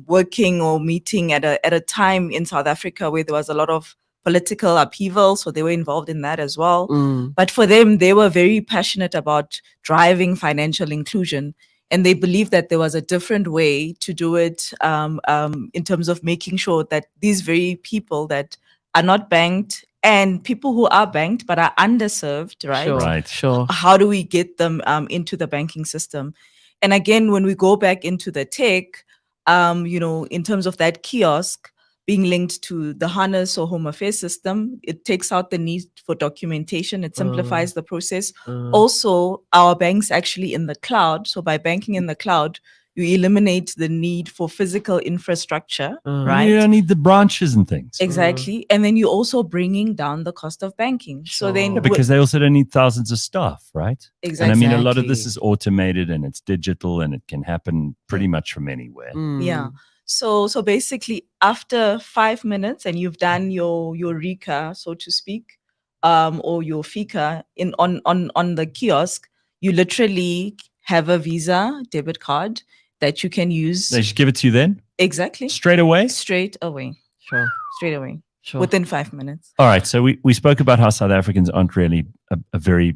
working or meeting at a time in South Africa where there was a lot of political upheaval, so they were involved in that as well. But for them, they were very passionate about driving financial inclusion. And they believed that there was a different way to do it in terms of making sure that these very people that are not banked and people who are banked but are underserved, right? Sure, right. Sure. How do we get them into the banking system? And again, when we go back into the tech, in terms of that kiosk being linked to the harness or Home Affairs system, it takes out the need for documentation. It simplifies the process. Also, our bank's actually in the cloud. So by banking in the cloud, you eliminate the need for physical infrastructure, right? You don't need the branches and things. Exactly. And then you're also bringing down the cost of banking. Sure. So then because they also don't need thousands of staff, right? Exactly. And I mean, a lot of this is automated and it's digital and it can happen pretty much from anywhere. Yeah. So basically after 5 minutes and you've done your RICA, so to speak, or your FICA on the kiosk, you literally have a Visa debit card that you can use. They should give it to you then? Exactly. Straight away? Straight away. Sure. Straight away. Sure. Within 5 minutes. All right. So we spoke about how South Africans aren't really a very,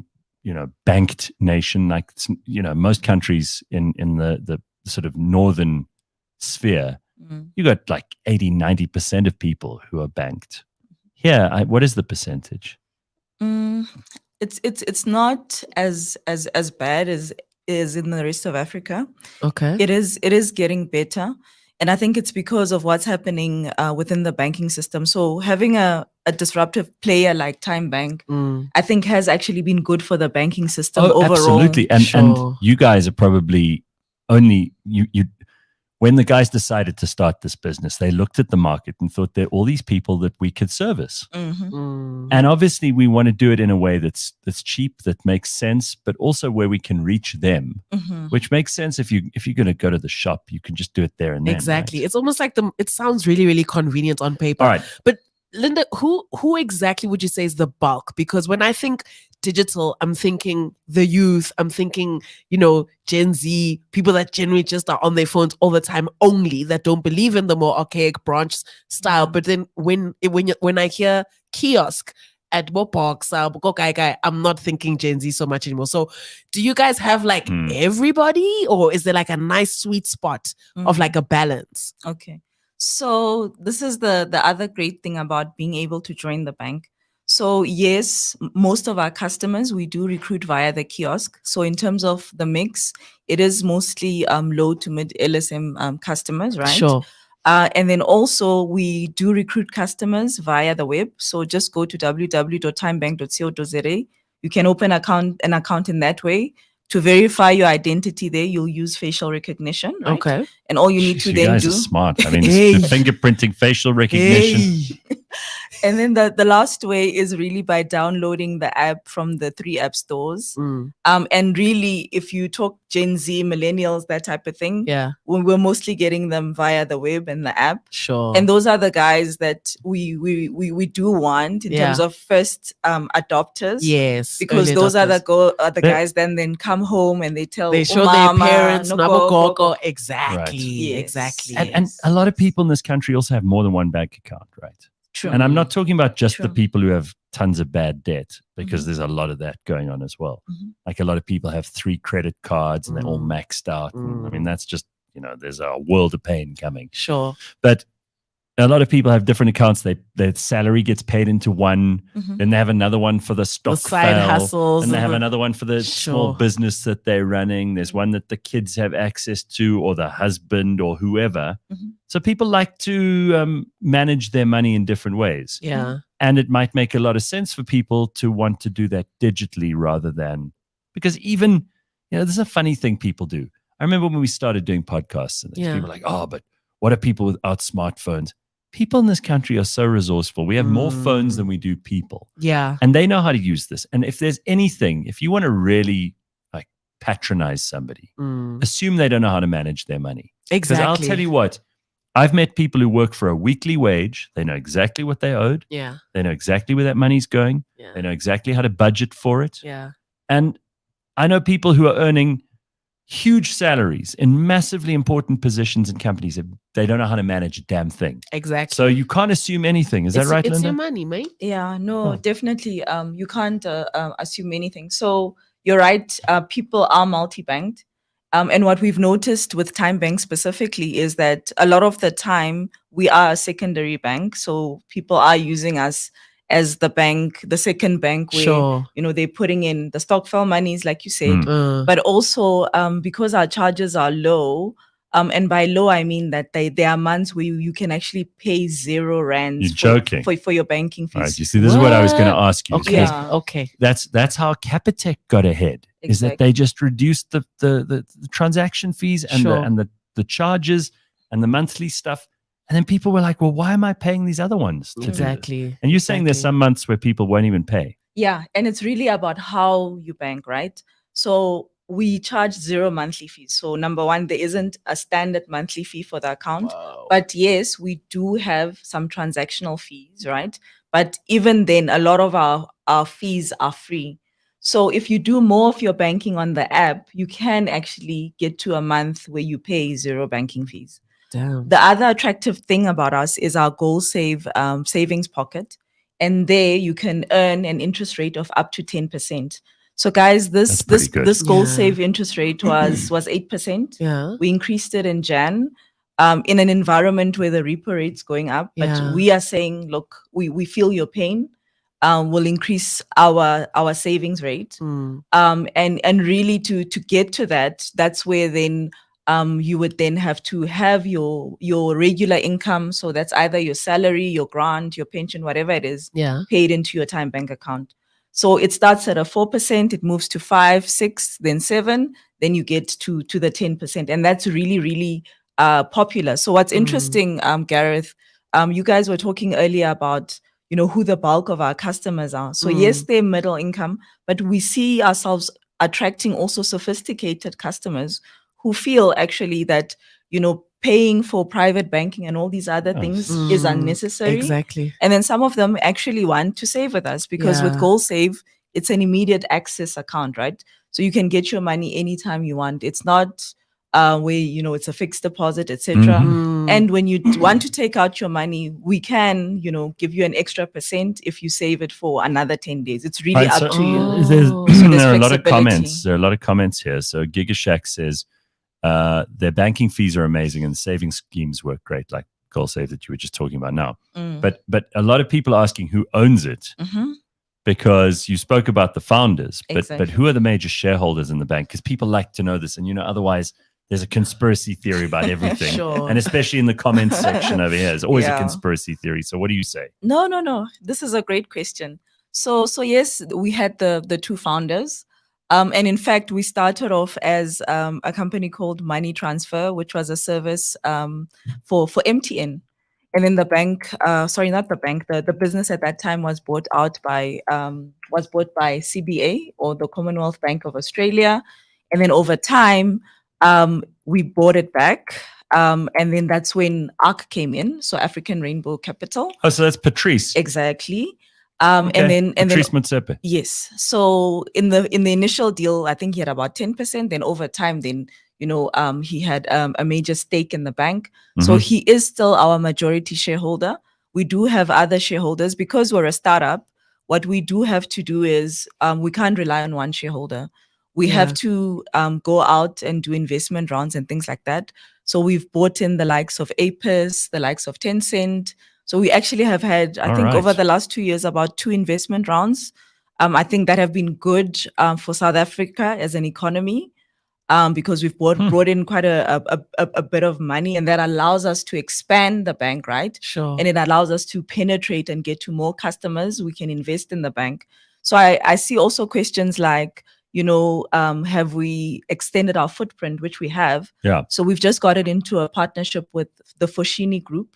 banked nation. Like, most countries in the sort of northern sphere, you got like 80-90% of people who are banked. Here, what is the percentage? It's not as bad as is in the rest of Africa. Okay. It is getting better. And I think it's because of what's happening within the banking system. So having a disruptive player like Time Bank, I think has actually been good for the banking system overall. Absolutely. And you guys are probably only when the guys decided to start this business, they looked at the market and thought there are all these people that we could service. And obviously we want to do it in a way that's cheap, that makes sense, but also where we can reach them, which makes sense. If you're going to go to the shop, you can just do it there and then. Exactly. Right? It's almost like it sounds really, really convenient on paper. All right. But Linda, who exactly would you say is the bulk? Because when I think digital, I'm thinking the youth, I'm thinking, Gen Z, people that generally just are on their phones all the time only, that don't believe in the more archaic branch style. But then when I hear kiosk at Bobox, I'm not thinking Gen Z so much anymore. So do you guys have like everybody, or is there like a nice sweet spot of like a balance? Okay. So this is the other great thing about being able to join the bank. So yes, most of our customers, we do recruit via the kiosk. So in terms of the mix, it is mostly low to mid LSM customers, right? Sure. And then also we do recruit customers via the web. So just go to www.timebank.co.za. You can open an account in that way. To verify your identity there, you'll use facial recognition, right? Okay. And all you need to then guys do... are smart. I mean, the fingerprinting, facial recognition. And then the last way is really by downloading the app from the 3 app stores. And really, if you talk Gen Z, millennials, that type of thing, we're mostly getting them via the web and the app. Sure. And those are the guys that we do want in terms of first adopters. Yes. Because those adopters are the guys then come home and they show their parents, Nabogogo. Right. Exactly. Yes. Exactly. And a lot of people in this country also have more than one bank account, right? True. And I'm not talking about just the people who have tons of bad debt, because there's a lot of that going on as well. Like a lot of people have 3 credit cards and they're all maxed out. And, I mean, that's just, there's a world of pain coming. Sure. But a lot of people have different accounts. Their salary gets paid into one, then they have another one for the stock side hustles, and they have another one for the small business that they're running. There's one that the kids have access to, or the husband, or whoever. So people like to manage their money in different ways. Yeah. And it might make a lot of sense for people to want to do that digitally rather than, because even, this is a funny thing people do. I remember when we started doing podcasts and people were like, oh, but what are people without smartphones? People in this country are so resourceful. We have more phones than we do people. Yeah. And they know how to use this. And if there's anything, if you want to really like patronize somebody, assume they don't know how to manage their money. Exactly. Because I'll tell you what, I've met people who work for a weekly wage. They know exactly what they owed. Yeah. They know exactly where that money's going. Yeah. They know exactly how to budget for it. Yeah. And I know people who are earning huge salaries in massively important positions in companies. They don't know how to manage a damn thing. Exactly. So you can't assume anything. Is that right, It's Linda? your money, mate. Yeah, no, definitely. You can't assume anything. So you're right. People are multi-banked. And what we've noticed with Time Bank specifically is that a lot of the time we are a secondary bank. So people are using us as the bank, the second bank where, they're putting in the stokvel monies, like you said, but also because our charges are low, and by low, I mean that there are months where you can actually pay R0 You're joking. For your banking fees. Right, you see, this is what I was going to ask you. Okay. Yeah. Okay. That's how Capitec got ahead. Exactly. Is that they just reduced the transaction fees and the charges and the monthly stuff. And then people were like, well, why am I paying these other ones? Exactly. And you're saying there's some months where people won't even pay. Yeah. And it's really about how you bank, right? So we charge 0 monthly fees. So number one, there isn't a standard monthly fee for the account. Wow. But yes, we do have some transactional fees, right? But even then, a lot of our fees are free. So if you do more of your banking on the app, you can actually get to a month where you pay 0 banking fees. Damn. The other attractive thing about us is our Goal Save savings pocket. And there you can earn an interest rate of up to 10%. So guys, this Goal Save interest rate was 8%. Yeah. We increased it in Jan in an environment where the repo rate's going up. But we are saying, look, we feel your pain. Will increase our savings rate. And really to get to that, that's where then you would then have to have your regular income. So that's either your salary, your grant, your pension, whatever it is, paid into your Time Bank account. So it starts at a 4%, it moves to 5, 6, then 7, then you get to the 10%. And that's really, really popular. So what's interesting, Gareth, you guys were talking earlier about, who the bulk of our customers are. So yes, they're middle income, but we see ourselves attracting also sophisticated customers who feel actually that, paying for private banking and all these other things is unnecessary. Exactly. And then some of them actually want to save with us because with Goal Save, it's an immediate access account, right? So you can get your money anytime you want. It's not where, it's a fixed deposit, etc. And when you want to take out your money, we can, give you an extra % if you save it for another 10 days. It's really up to you. There are a lot of comments. There are a lot of comments here. So Gigashack says, their banking fees are amazing and the savings schemes work great, like Goal Save that you were just talking about now. But a lot of people are asking who owns it, because you spoke about the founders, but who are the major shareholders in the bank? Because people like to know this, and otherwise there's a conspiracy theory about everything, and especially in the comments section over here, there's always a conspiracy theory. So what do you say? No. This is a great question. So yes, we had the two founders. And in fact, we started off as a company called Money Transfer, which was a service for MTN. And then the bank, the business at that time was bought by CBA, or the Commonwealth Bank of Australia. And then over time, we bought it back. And then that's when ARC came in, so African Rainbow Capital. Oh, so that's Patrice. Exactly. And Patrice Motsepe. Yes. So in the initial deal, I think he had about 10%. Then over time, he had a major stake in the bank. So he is still our majority shareholder. We do have other shareholders because we're a startup. What we do have to do is we can't rely on one shareholder. We have to go out and do investment rounds and things like that. So we've bought in the likes of Apis, the likes of Tencent. So we actually have had, I think, over the last 2 years, about 2 investment rounds. I think that have been good for South Africa as an economy, because we've brought in quite a bit of money, and that allows us to expand the bank, right? Sure. And it allows us to penetrate and get to more customers. We can invest in the bank. So I see also questions like, have we extended our footprint, which we have. Yeah. So we've just got it into a partnership with the Foschini Group,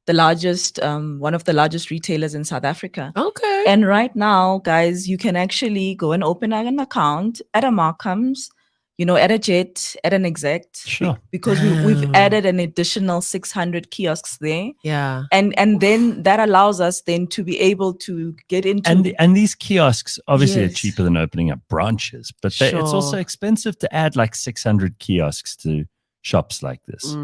the largest, one of the largest retailers in South Africa. Okay. And right now, guys, you can actually go and open an account at a Markham's, at a Jet, at an Exact. Sure. Because we've added an additional 600 kiosks there. Yeah. And then that allows us then to be able to get into... And these kiosks obviously are cheaper than opening up branches, but it's also expensive to add like 600 kiosks to shops like this.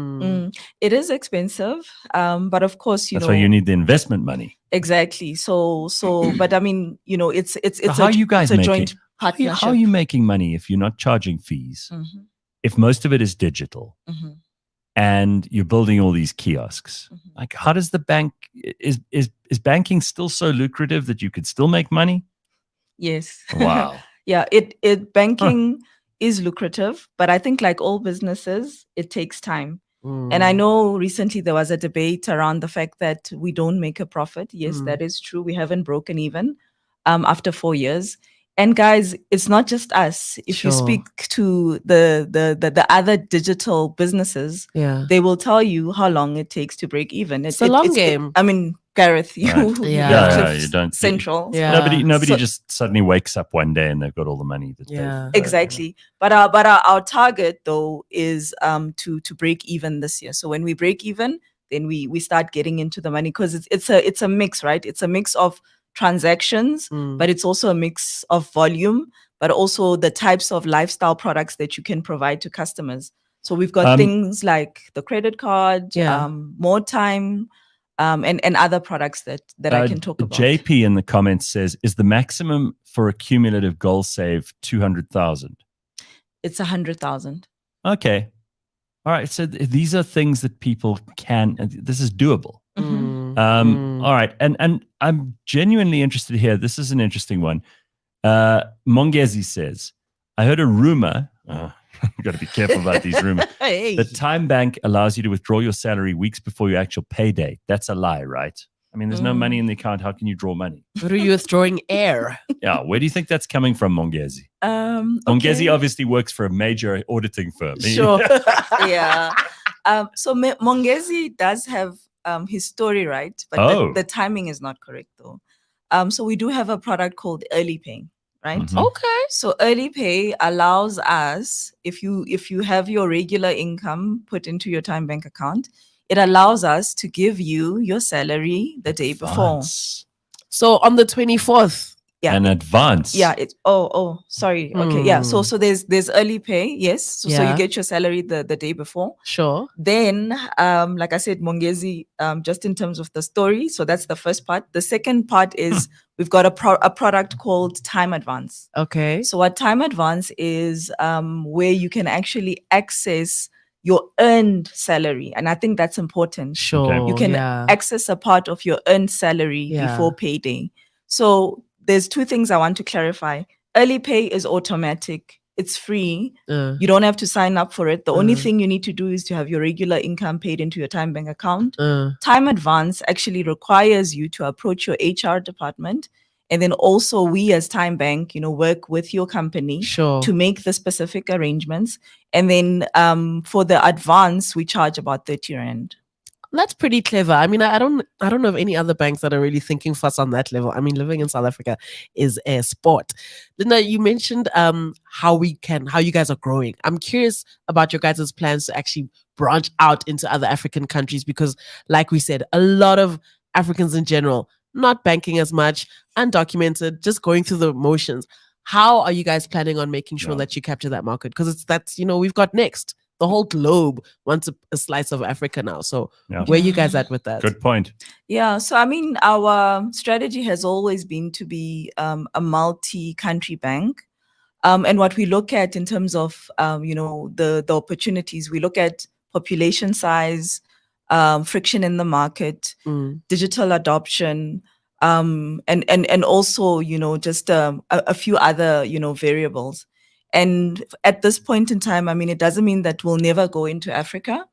It is expensive, but of course, that's why you need the investment money. Exactly. So, but I mean, it's a joint partnership. How are you making money if you're not charging fees? If most of it is digital, and you're building all these kiosks, like how does the bank is banking still so lucrative that you could still make money? Yes. Wow. Yeah. Banking is lucrative, but I think like all businesses, it takes time. And I know recently there was a debate around the fact that we don't make a profit. Yes, that is true. We haven't broken even after 4 years. And guys, it's not just us. If you speak to the other digital businesses, they will tell you how long it takes to break even. It's a long game. I mean, Gareth, you don't Central. Nobody just suddenly wakes up one day and they've got all the money. Exactly. But our target though is to break even this year. So when we break even, then we start getting into the money, because it's a mix, right? It's a mix of transactions, but it's also a mix of volume, but also the types of lifestyle products that you can provide to customers. So we've got things like the credit card, more time, and other products that I can talk about. JP in the comments says, is the maximum for a cumulative goal save 200,000? It's 100,000. Okay. All right. So these are things that people can, this is doable. All right. And I'm genuinely interested here. This is an interesting one. Mongezi says, I heard a rumor. You've got to be careful about these rumors. The Time Bank allows you to withdraw your salary weeks before your actual payday. That's a lie, right? I mean, there's no money in the account. How can you draw money? What are you withdrawing? Air. Yeah. Where do you think that's coming from, Mongezi? Mongezi obviously works for a major auditing firm. Sure. Yeah. So Mongezi does have his story right, but the timing is not correct though. So we do have a product called Early Pay, right? Mm-hmm. Okay. So Early Pay allows us, if you have your regular income put into your Time Bank account, it allows us to give you your salary the day before. So on the 24th. Yeah. In advance. Yeah. Sorry. Okay. Yeah. So there's Early Pay. Yes. So you get your salary the day before. Sure. Then, like I said, Mongezi, just in terms of the story. So that's the first part. The second part is we've got a product called Time Advance. Okay. So what Time Advance is, where you can actually access your earned salary. And I think that's important. Sure. You can access a part of your earned salary before payday. So there's two things I want to clarify. Early Pay is automatic. It's free. You don't have to sign up for it. The only thing you need to do is to have your regular income paid into your Time Bank account. Time Advance actually requires you to approach your HR department. And then also we as Time Bank, work with your company to make the specific arrangements. And then for the advance, we charge about 30 Rand. That's pretty clever. I mean, I don't know of any other banks that are really thinking fast on that level. I mean, living in South Africa is a sport. Linda, you mentioned how you guys are growing. I'm curious about your guys' plans to actually branch out into other African countries because, like we said, a lot of Africans in general, not banking as much, undocumented, just going through the motions. How are you guys planning on making sure that you capture that market? Because we've got next. The whole globe wants a slice of Africa now. So where are you guys at with that? Good point. Yeah. So, I mean, our strategy has always been to be a multi-country bank. And what we look at in terms of, the opportunities, we look at population size, friction in the market, digital adoption, and also, just a few other, variables. And at this point in time, I mean, it doesn't mean that we'll never go into Africa,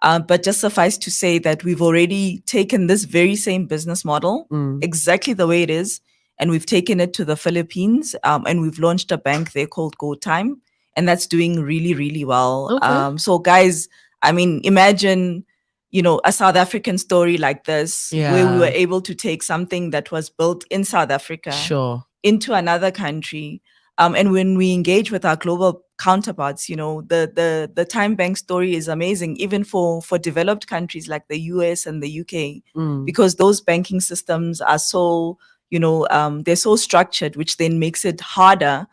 but just suffice to say that we've already taken this very same business model, exactly the way it is, and we've taken it to the Philippines, and we've launched a bank there called GoTime, and that's doing really, really well. Okay. So guys, I mean, imagine, a South African story like this, where we were able to take something that was built in South Africa into another country. And when we engage with our global counterparts, the Time Bank story is amazing, even for developed countries like the US and the UK, because those banking systems are so, they're so structured, which then makes it harder,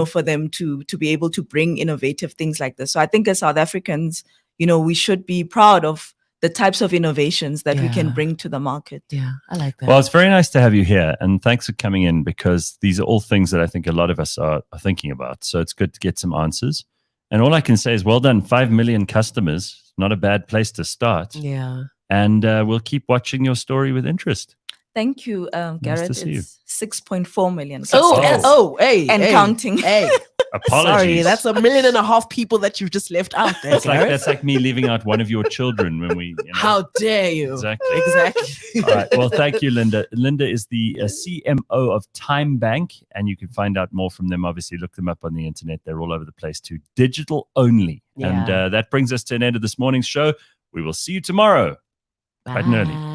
for them to be able to bring innovative things like this. So I think as South Africans, we should be proud of the types of innovations that we can bring to the market. Yeah, I like that. Well, it's very nice to have you here. And thanks for coming in because these are all things that I think a lot of us are thinking about. So it's good to get some answers. And all I can say is well done. 5 million customers. Not a bad place to start. Yeah. And we'll keep watching your story with interest. Thank you, Gareth. Nice to see you. It's 6.4 million. Hey. Counting. Hey. Apologies. Sorry, that's 1.5 million people that you've just left out there. That's like me leaving out one of your children when we. How dare you? Exactly. All right. Well, thank you, Linda. Linda is the CMO of Time Bank, and you can find out more from them. Obviously, look them up on the internet. They're all over the place too. Digital only. Yeah. And that brings us to an end of this morning's show. We will see you tomorrow. Bye. Bright and early.